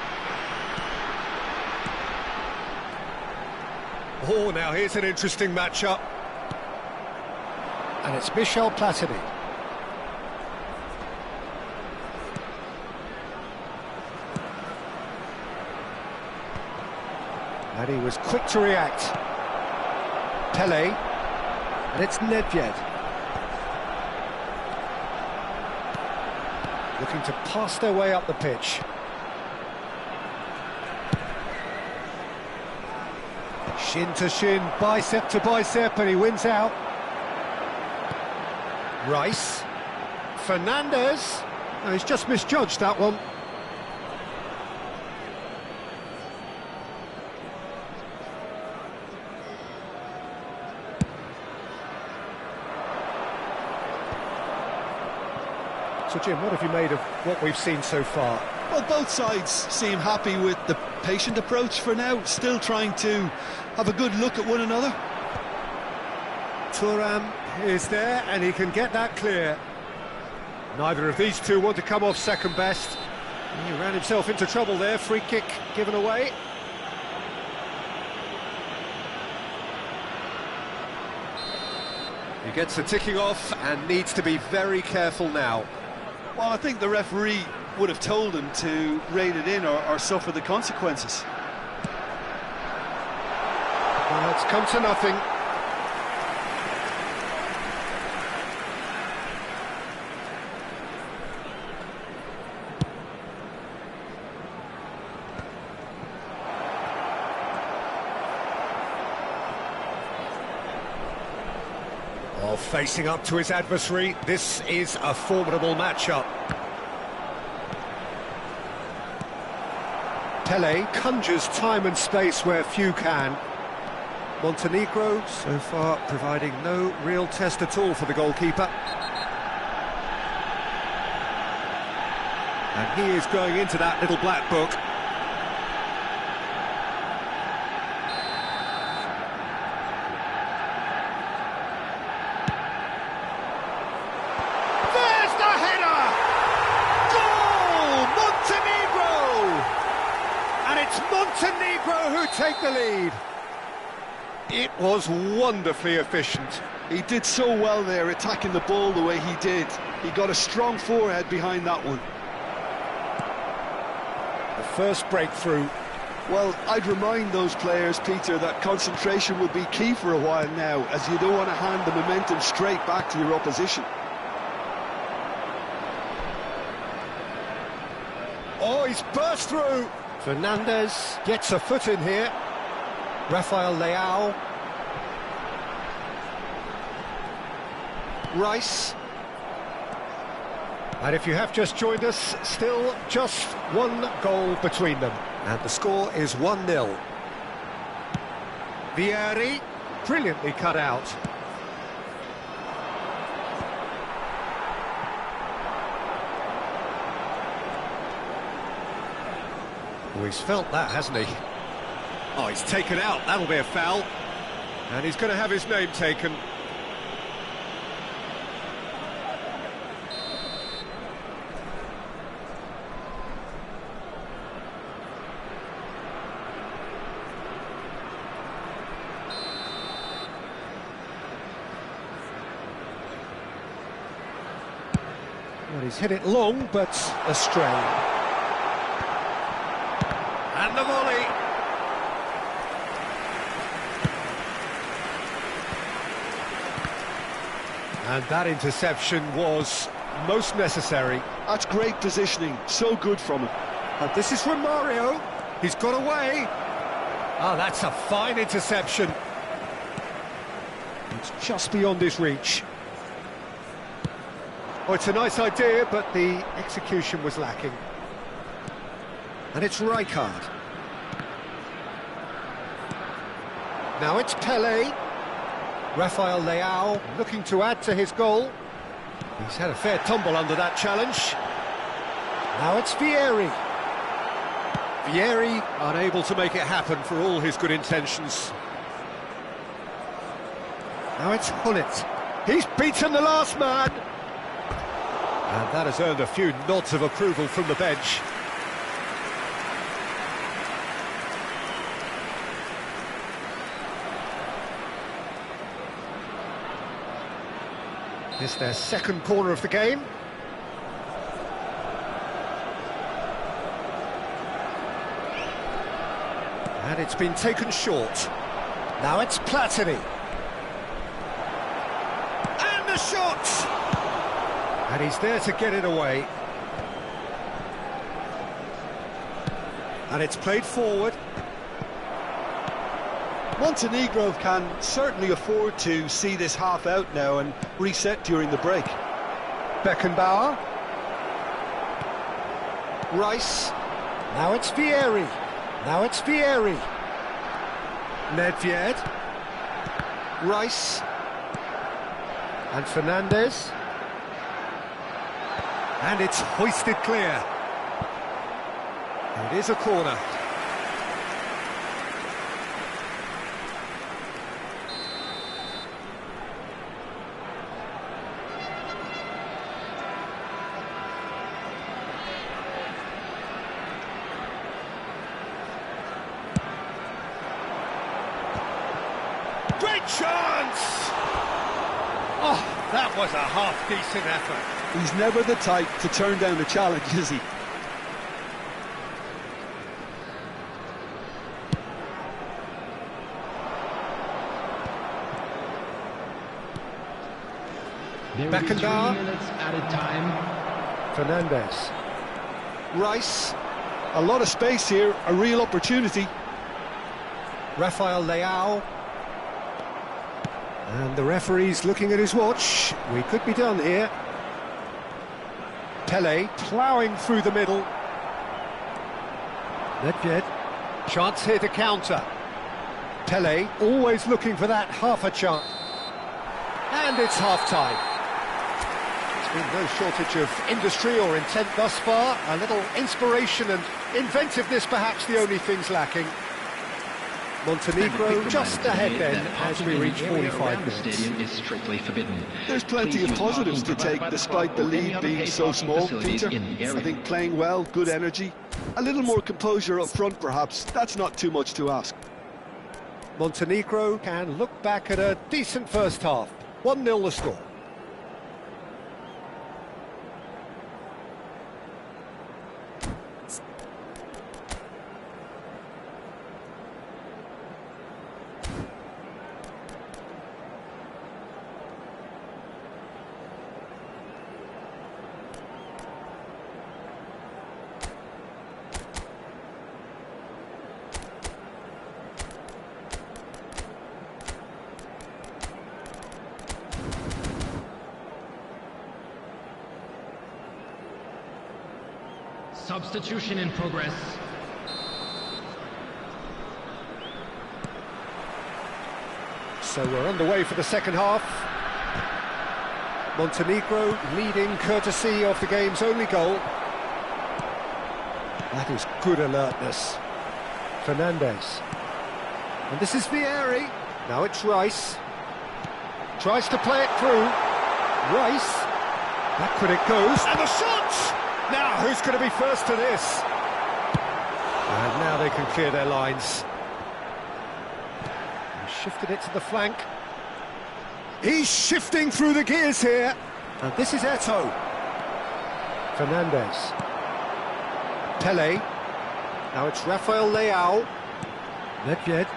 Oh, now here's an interesting matchup. And it's Michel Platini. And he was quick to react. Pele. And it's Nedved. Looking to pass their way up the pitch. Shin to shin, bicep to bicep, and he wins out. Rice. Fernandez. Oh, he's just misjudged that one. So, Jim, what have you made of what we've seen so far? Well, both sides seem happy with the patient approach for now, still trying to have a good look at one another. Thuram is there, and he can get that clear. Neither of these two want to come off second best. He ran himself into trouble there, free kick given away. He gets the ticking off and needs to be very careful now. Well, I think the referee would have told him to rein it in or suffer the consequences. Well, it's come to nothing. Well, facing up to his adversary, this is a formidable matchup. Pele conjures time and space where few can. Montenegro, so far, providing no real test at all for the goalkeeper. And he is going into that little black book. There's the header! Goal! Montenegro! And it's Montenegro who take the lead. It was wonderfully efficient. He did so well there, attacking the ball the way he did. He got a strong forehead behind that one. The first breakthrough. Well, I'd remind those players, Peter, that concentration will be key for a while now, as you don't want to hand the momentum straight back to your opposition. Oh, he's burst through. Fernandez gets a foot in here. Rafael Leao. Rice. And if you have just joined us, still just one goal between them. And the score is 1-0. Vieri, brilliantly cut out. Oh, he's felt that, hasn't he? Oh, he's taken out. That'll be a foul. And he's going to have his name taken. Well, he's hit it long, but astray. And the volley. And that interception was most necessary. That's great positioning, so good from him. And this is from Mario. He's got away. Ah, that's a fine interception. It's just beyond his reach. Oh, it's a nice idea, but the execution was lacking. And it's Rijkaard. Now it's Pelé. Rafael Leao looking to add to his goal. He's had a fair tumble under that challenge. Now it's Vieri. Vieri unable to make it happen for all his good intentions. Now it's Hullet. He's beaten the last man. And that has earned a few nods of approval from the bench. It's their second corner of the game. And it's been taken short. Now it's Platini. And the shot! And he's there to get it away. And it's played forward. Montenegro can certainly afford to see this half out now and reset during the break. Beckenbauer. Rice. Now it's Vieri. Now it's Vieri. Nedved. Rice. And Fernandes. And it's hoisted clear. It is a corner. Great chance! Oh, that was a half-decent effort. He's never the type to turn down a challenge, is he? Beckenbauer. 3 minutes added time. Fernandes. Rice. A lot of space here, a real opportunity. Rafael Leao. And the referee's looking at his watch. We could be done here. Pelé ploughing through the middle. Nedved. Chance here to counter. Pelé always looking for that half a chance. And it's half-time. There's been no shortage of industry or intent thus far. A little inspiration and inventiveness perhaps the only things lacking. Montenegro just ahead then as we reach 45 minutes. The stadium is strictly forbidden. There's plenty of positives to take despite the lead being so small, Peter. I think playing well, good energy. A little more composure up front perhaps, that's not too much to ask. Montenegro can look back at a decent first half. 1-0 the score. Substitution in progress. So we're underway for the second half. Montenegro leading courtesy of the game's only goal. That is good alertness. Fernandes. And this is Vieri. Now it's Rice. Tries to play it through. Rice. Backward it goes. And the shot! Now, who's going to be first to this? And now they can clear their lines. He shifted it to the flank. He's shifting through the gears here. And this is Eto'o. Fernandez. Pele. Now it's Rafael Leao. Nedved.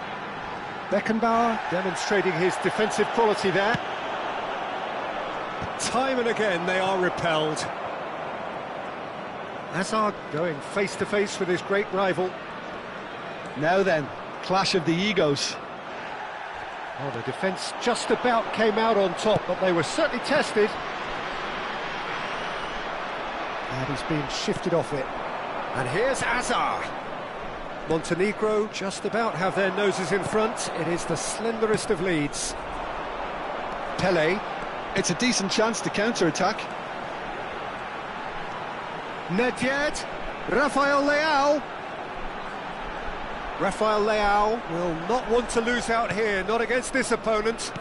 Beckenbauer demonstrating his defensive quality there. Time and again they are repelled. Hazard going face-to-face with his great rival. Now then, clash of the egos. Oh, the defence just about came out on top, but they were certainly tested. And he's been shifted off it. And here's Hazard. Montenegro just about have their noses in front. It is the slenderest of leads. Pele. It's a decent chance to counter-attack. Nedved. Rafael Leao. Rafael Leao will not want to lose out here, not against this opponent.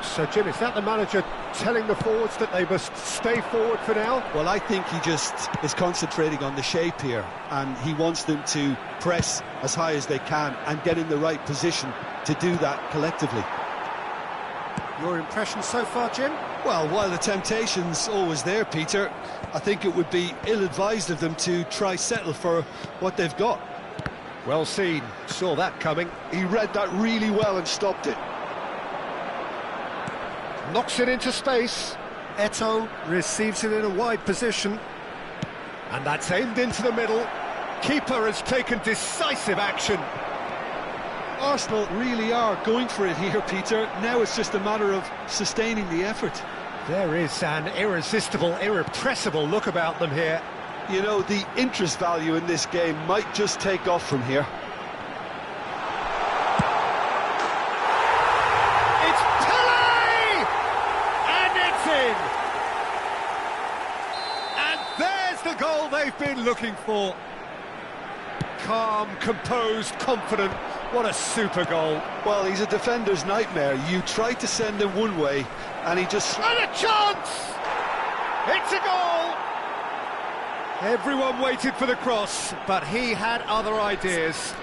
So, Jim, is that the manager telling the forwards that they must stay forward for now? Well, I think he just is concentrating on the shape here, and he wants them to press as high as they can and get in the right position to do that collectively. Your impression so far, Jim? Well, while the temptation's always there, Peter, I think it would be ill-advised of them to try settle for what they've got. Well seen, saw that coming. He read that really well and stopped it. Knocks it into space. Eto'o receives it in a wide position. And that's aimed into the middle. Keeper has taken decisive action. Arsenal really are going for it here, Peter. Now it's just a matter of sustaining the effort. There is an irresistible, irrepressible look about them here. You know, the interest value in this game might just take off from here. It's Pele! And it's in! And there's the goal they've been looking for. Calm, composed, confident. What a super goal. Well, he's a defender's nightmare. You try to send him one way, and he just... And a chance! It's a goal! Everyone waited for the cross, but he had other ideas.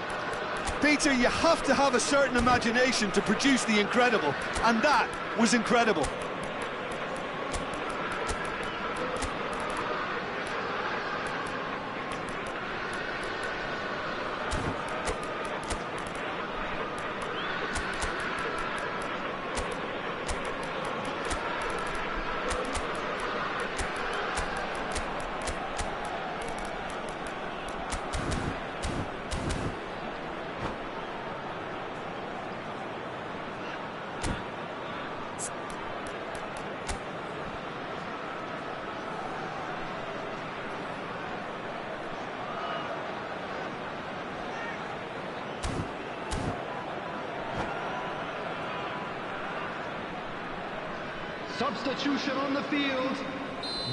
Peter, you have to have a certain imagination to produce the incredible, and that was incredible. Substitution on the field,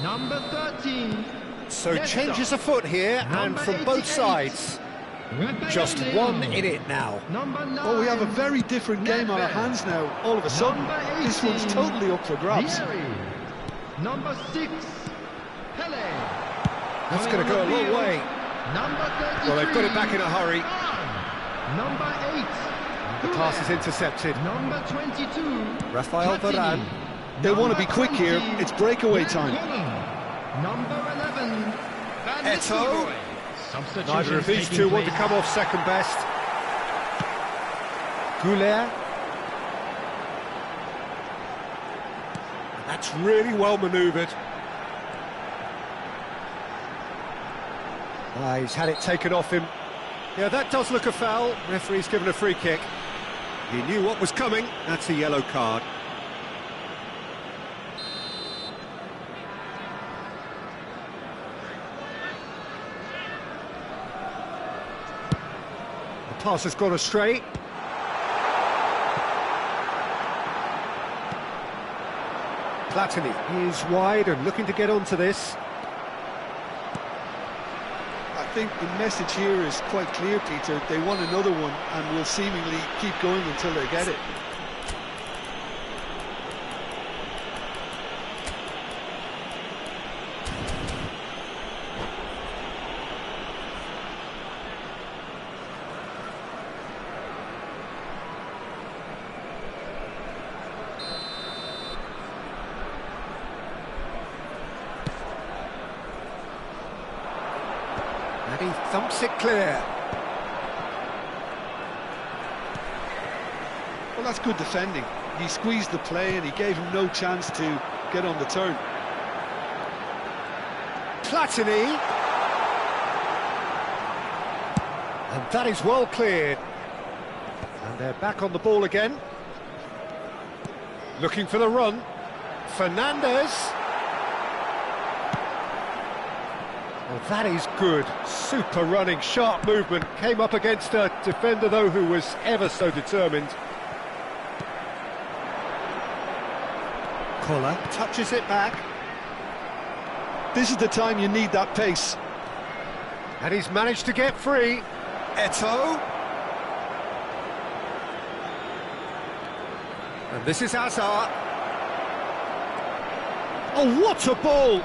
number 13. So changes afoot here, and from both sides. Just one in it now. Well, we have a very different game on our hands now. All of a sudden, this one's totally up for grabs. Number 6, Pele. That's going to go a long way. Number 33. Well, they've got it back in a hurry. Number 8. The pass is intercepted. Number 22. Rafael Varane. They want to be quick here. It's breakaway time. Number 11. Eto'o. Neither of these two want to come off second best. Goulet. That's really well manoeuvred. He's had it taken off him. Yeah, that does look a foul. Referee's given a free kick. He knew what was coming. That's a yellow card. The pass has gone astray. Platini is wide and looking to get onto this. I think the message here is quite clear, Peter. They want another one and will seemingly keep going until they get it. He thumps it clear. Well, that's good defending. He squeezed the play and he gave him no chance to get on the turn. Platini. And that is well cleared. And they're back on the ball again. Looking for the run. Fernandez. Well, that is good. Super running, sharp movement. Came up against a defender, though, who was ever so determined. Koller touches it back. This is the time you need that pace. And he's managed to get free. Eto'o. And this is Hazard. Oh, what a ball!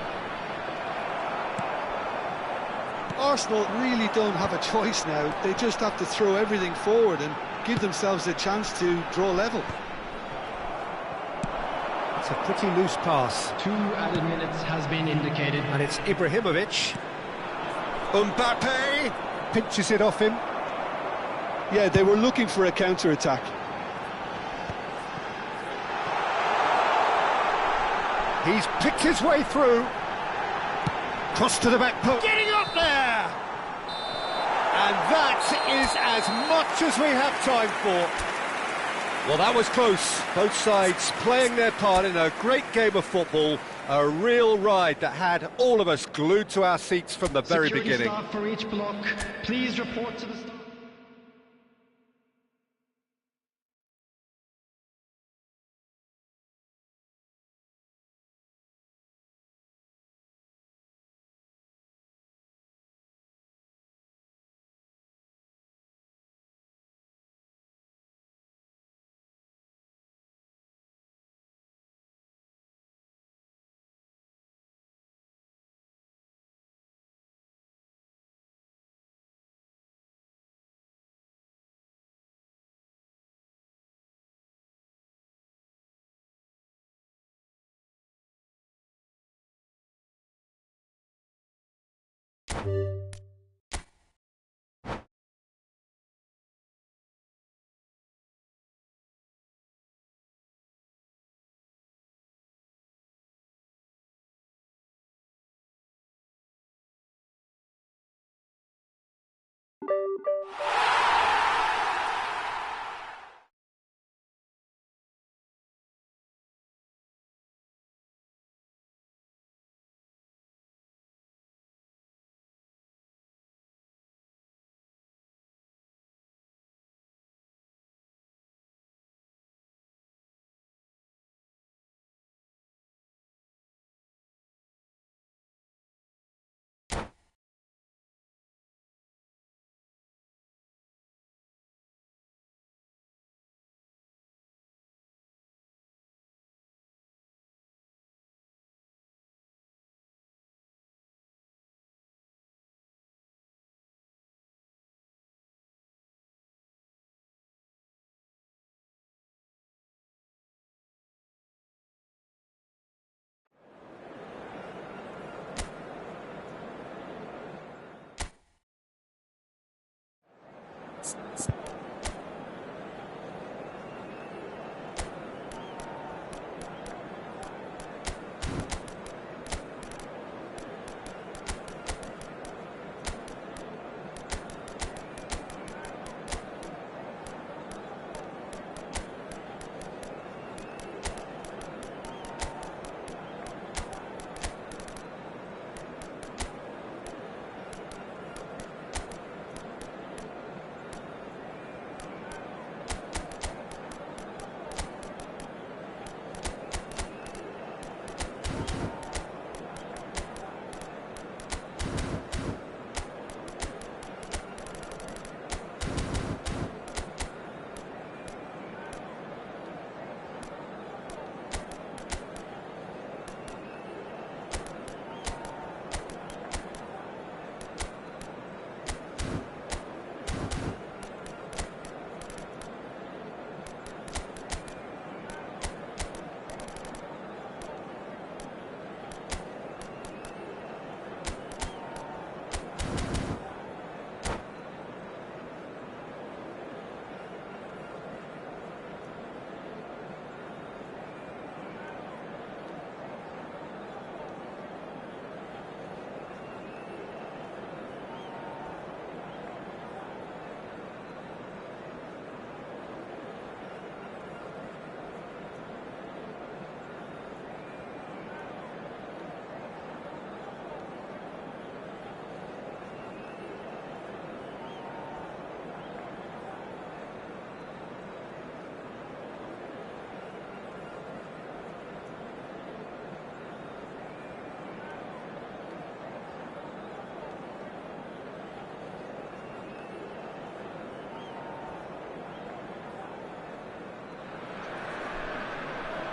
Arsenal really don't have a choice now. They just have to throw everything forward and give themselves a chance to draw level. It's a pretty loose pass. 2 added minutes has been indicated. And it's Ibrahimovic. Mbappe pinches it off him. Yeah, they were looking for a counter-attack. He's picked his way through. Cross to the back post. Getting up there! And that is as much as we have time for. Well, that was close. Both sides playing their part in a great game of football. A real ride that had all of us glued to our seats from the very beginning. Security staff for each block, please report to the start.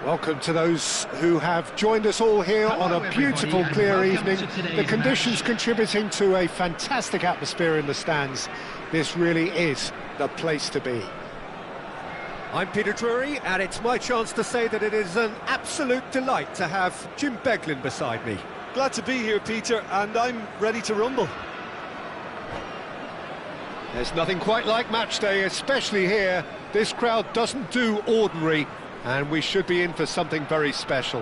Welcome to those who have joined us all here on a beautiful, clear evening. The conditions contributing to a fantastic atmosphere in the stands. This really is the place to be. I'm Peter Drury, and it's my chance to say that it is an absolute delight to have Jim Beglin beside me. Glad to be here, Peter, and I'm ready to rumble. There's nothing quite like match day, especially here. This crowd doesn't do ordinary, and we should be in for something very special.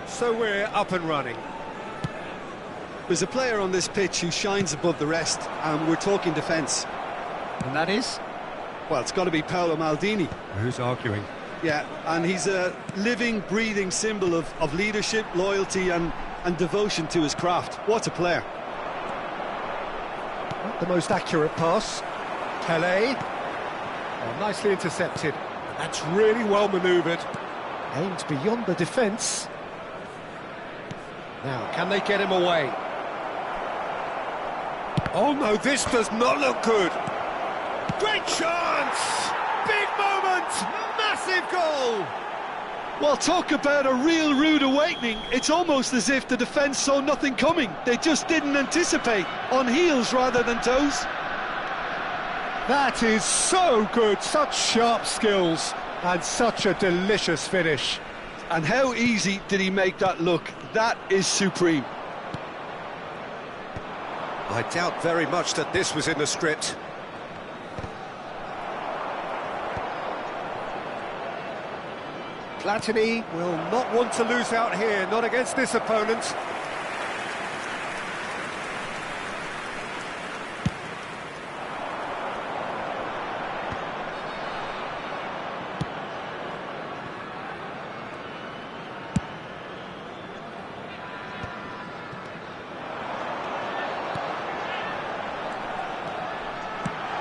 So we're up and running. There's a player on this pitch who shines above the rest, and we're talking defence. And that is? Well, it's got to be Paolo Maldini. Who's arguing? Yeah, and he's a living, breathing symbol of leadership, loyalty and devotion to his craft. What a player. Not the most accurate pass. Pele. Oh, nicely intercepted. That's really well manoeuvred. Aimed beyond the defence. Now, can they get him away? Oh no, this does not look good. Great chance! Big moment! Massive goal! Well, talk about a real rude awakening. It's almost as if the defence saw nothing coming. They just didn't anticipate, on heels rather than toes. That is so good, such sharp skills, and such a delicious finish. And how easy did he make that look? That is supreme. I doubt very much that this was in the script. Platini will not want to lose out here, not against this opponent.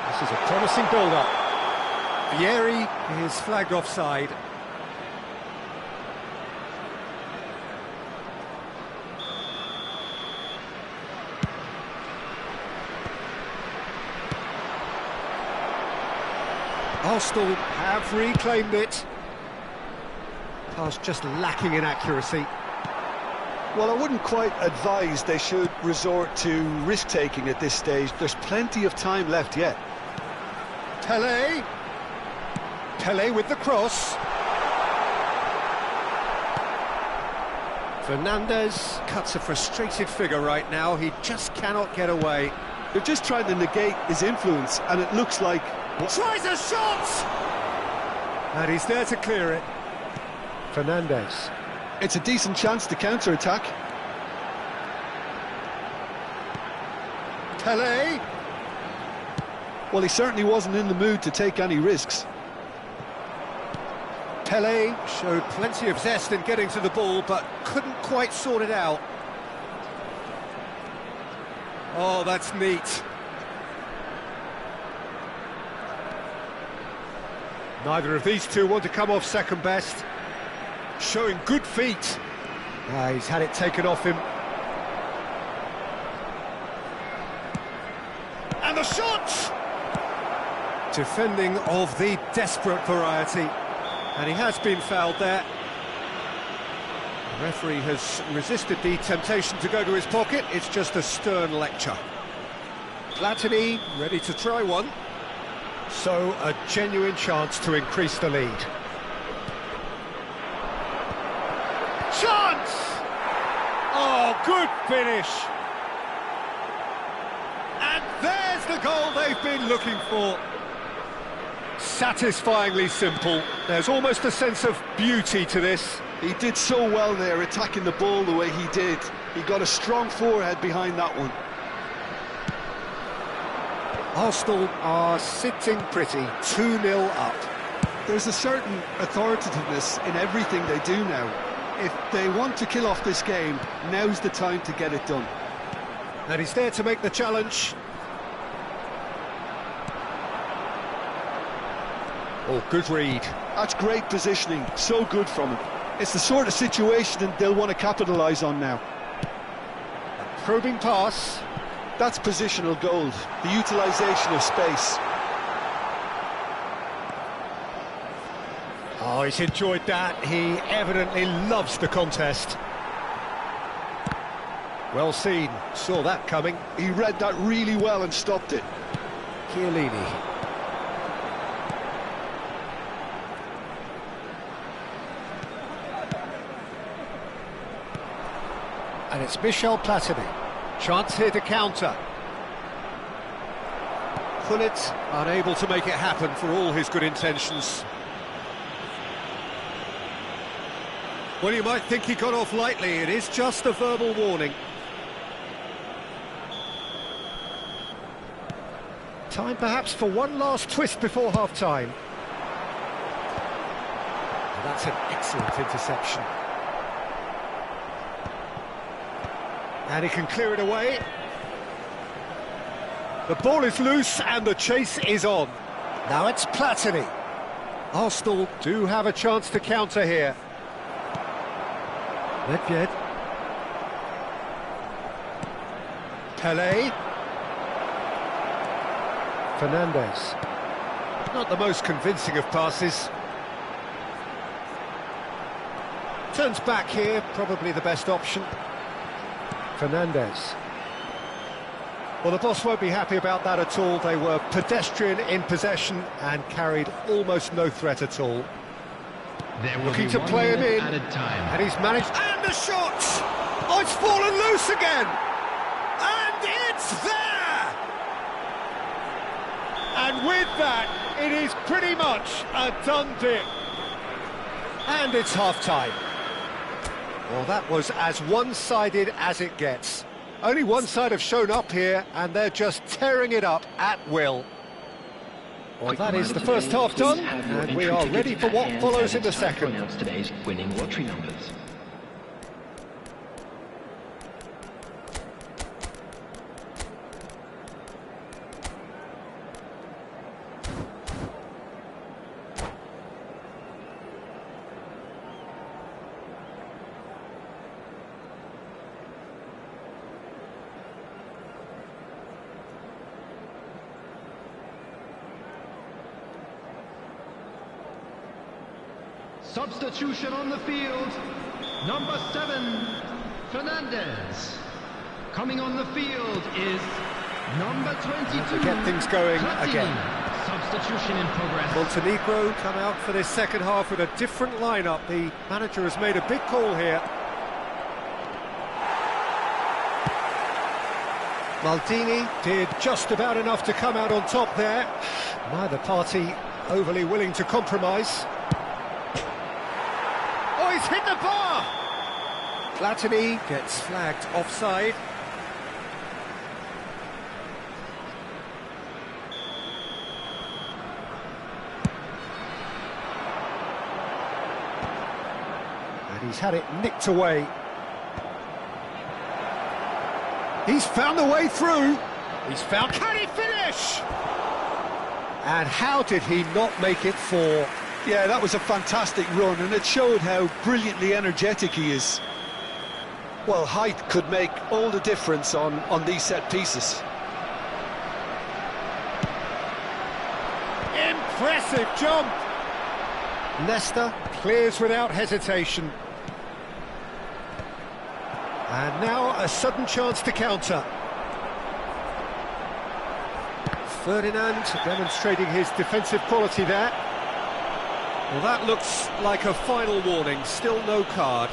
This is a promising build-up. Vieri is flagged offside. Arsenal have reclaimed it. Pass just lacking in accuracy. Well, I wouldn't quite advise they should resort to risk-taking at this stage. There's plenty of time left yet. Pele. Pele with the cross. Fernandez cuts a frustrated figure right now. He just cannot get away. They're just trying to negate his influence, and it looks like... Tries a shot! And he's there to clear it. Fernandez. It's a decent chance to counter-attack. Pele. Well, he certainly wasn't in the mood to take any risks. Pele showed plenty of zest in getting to the ball, but couldn't quite sort it out. Oh, that's neat. Neither of these two want to come off second best. Showing good feet. He's had it taken off him. And the shot! Defending of the desperate variety. And he has been fouled there. The referee has resisted the temptation to go to his pocket. It's just a stern lecture. Platini ready to try one. So a genuine chance to increase the lead. Chance! Oh, good finish. And there's the goal they've been looking for. Satisfyingly simple. There's almost a sense of beauty to this. He did so well there, attacking the ball the way he did. He got a strong forehead behind that one. Arsenal are sitting pretty, 2-0 up. There's a certain authoritativeness in everything they do now. If they want to kill off this game, now's the time to get it done. And he's there to make the challenge. Oh, good read. That's great positioning, so good from him. It's the sort of situation that they'll want to capitalise on now. Probing pass. That's positional gold, the utilisation of space. Oh, he's enjoyed that. He evidently loves the contest. Well seen, saw that coming. He read that really well and stopped it. Chiellini. And it's Michel Platini. Chance here to counter. Gullit unable to make it happen for all his good intentions. Well, you might think he got off lightly. It is just a verbal warning. Time perhaps for one last twist before half-time. That's an excellent interception. And he can clear it away. The ball is loose and the chase is on. Now it's Platini. Arsenal do have a chance to counter here. Nedved. Pelé. Fernandez. Not the most convincing of passes. Turns back here, probably the best option. Fernandez. Well, the boss won't be happy about that at all. They were pedestrian in possession and carried almost no threat at all. Looking to play him in, and he's managed... And the shot! Oh, it's fallen loose again! And it's there! And with that, it is pretty much a done deal. And it's half-time. Well, that was as one-sided as it gets. Only one side have shown up here, and they're just tearing it up at will. Well, that is the first half done, and we are ready for what follows in the second. Announce today's winning lottery numbers. Substitution on the field, number 7, Fernandez. Coming on the field is number 22. To get things going Platini. again. Substitution in progress. Montenegro come out for this second half with a different lineup. The manager has made a big call here. Maldini did just about enough to come out on top there. Neither party overly willing to compromise. Oh, he's hit the bar! Platini gets flagged offside. And he's had it nicked away. He's found the way through. He's found... Can he finish? And how did he not make it 4? Yeah, that was a fantastic run, and it showed how brilliantly energetic he is. Well, height could make all the difference on these set pieces. Impressive jump! Nesta clears without hesitation. And now a sudden chance to counter. Ferdinand demonstrating his defensive quality there. Well, that looks like a final warning, still no card.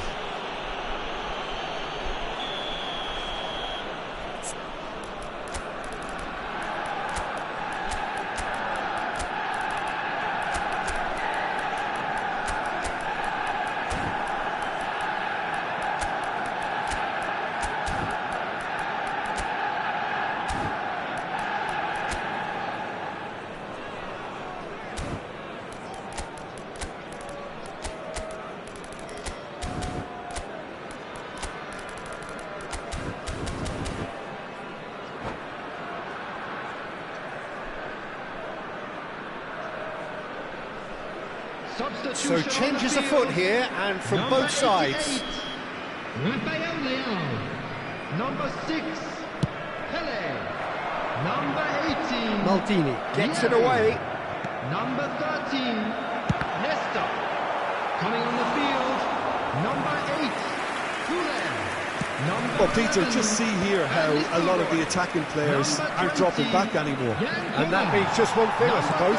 Substitution So changes afoot here, and from Number both sides. 88, Rafael Leao. Number 6, Pele. Number 18, Maldini gets it Diego. away. Number 13, Nesta. Coming on the field, number 8, Koulé. Well, Peter, just see here how a lot of the attacking players aren't dropping back anymore. And that means just one thing, I suppose.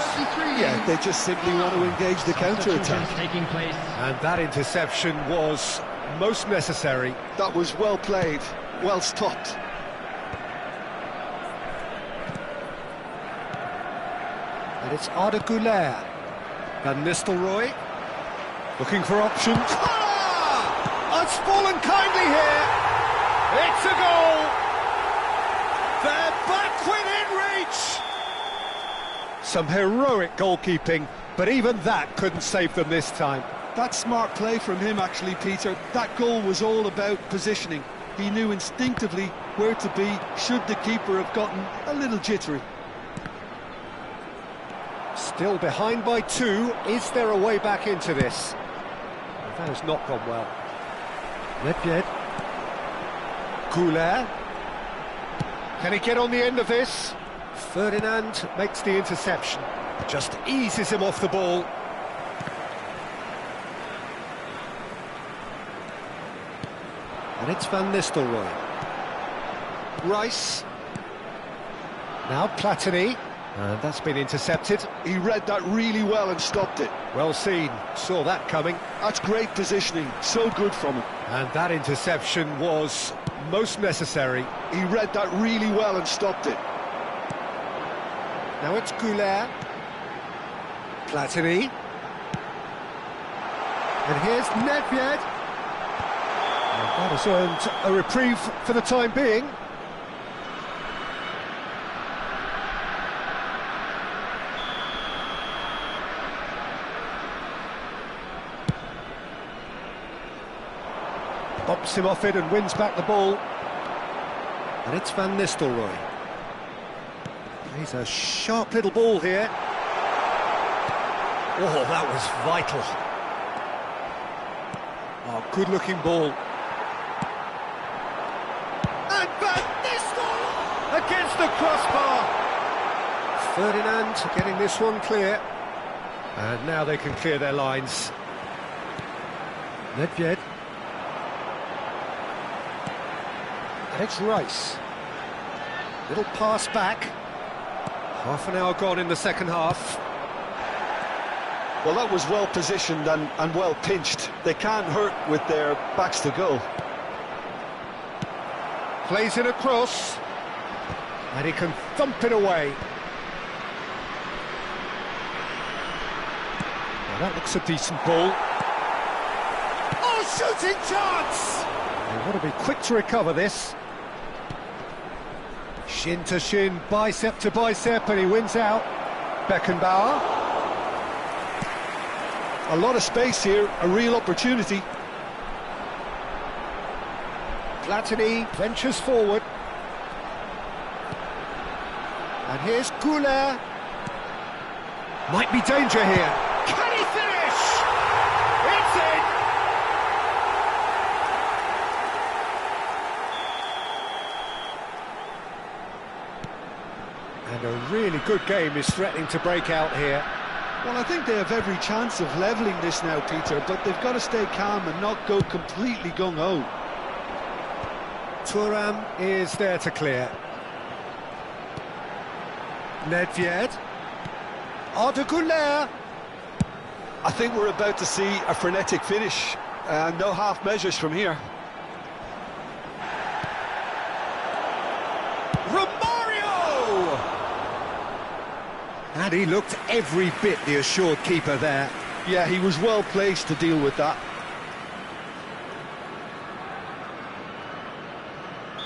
Yeah, they just simply want to engage the counter-attack. Taking place. And that interception was most necessary. That was well played, well stopped. And it's Arda Güler. Van Nistelrooy looking for options. Ah! It's fallen kindly here. It's a goal. They're back within reach. Some heroic goalkeeping, but even that couldn't save them this time. That's smart play from him, actually, Peter. That goal was all about positioning. He knew instinctively where to be should the keeper have gotten a little jittery. Still behind by 2. Is there a way back into this? That has not gone well. Nedved. Güler. Can he get on the end of this? Ferdinand makes the interception. Just eases him off the ball. And it's Van Nistelrooy. Rice. Now Platini. And that's been intercepted. He read that really well and stopped it. Well seen. Saw that coming. That's great positioning. So good from him. And that interception was most necessary. He read that really well and stopped it. Now it's Güler. Platini. And here's Nedved. And that has earned a reprieve for the time being. Bops him off it and wins back the ball. And it's Van Nistelrooy. He's a sharp little ball here. Oh, that was vital. Oh, good-looking ball. And Van Nistelrooy against the crossbar. Ferdinand getting this one clear. And now they can clear their lines. Nedved. And it's Rice. Little pass back. Half an hour gone in the second half. Well, that was well positioned and well pinched. They can't hurt with their backs to goal. Plays it across. And he can thump it away. Well, that looks a decent ball. Oh, shooting chance! They want to be quick to recover this. Shin to shin, bicep to bicep, and he wins out. Beckenbauer. A lot of space here, a real opportunity. Platini ventures forward. And here's Güler. Might be danger here. Can he finish? It's in! And a really good game is threatening to break out here. Well, I think they have every chance of levelling this now, Peter, but they've got to stay calm and not go completely gung-ho. Thuram is there to clear. Nedved. Arda Güler. I think we're about to see a frenetic finish. No half measures from here. Romario! And he looked every bit the assured keeper there. Yeah, he was well placed to deal with that.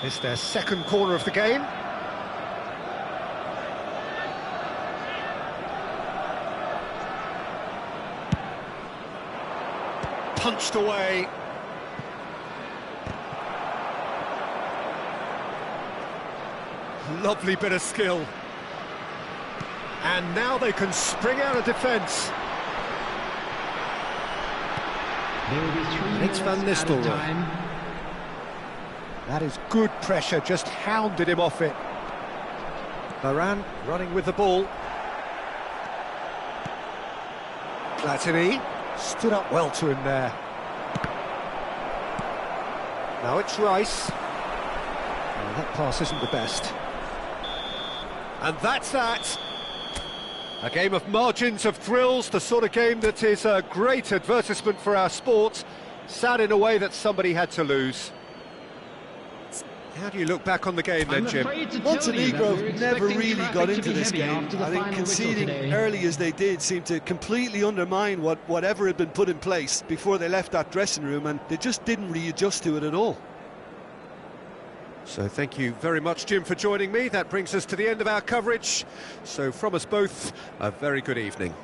It's their second corner of the game. Punched away. Lovely bit of skill. And now they can spring out of defence. There will be 3 And it's minutes Van added Nistelrooy. time. That is good pressure, just hounded him off it. Varane running with the ball. Platini stood up well to him there. Now it's Rice. Oh, that pass isn't the best. And that's that. A game of margins, of thrills, the sort of game that is a great advertisement for our sport. Sad in a way that somebody had to lose. How do you look back on the game then, Jim? Montenegro never really got into this game. I think conceding early as they did seemed to completely undermine whatever had been put in place before they left that dressing room, and they just didn't readjust to it at all. So thank you very much, Jim, for joining me. That brings us to the end of our coverage. So from us both, a very good evening.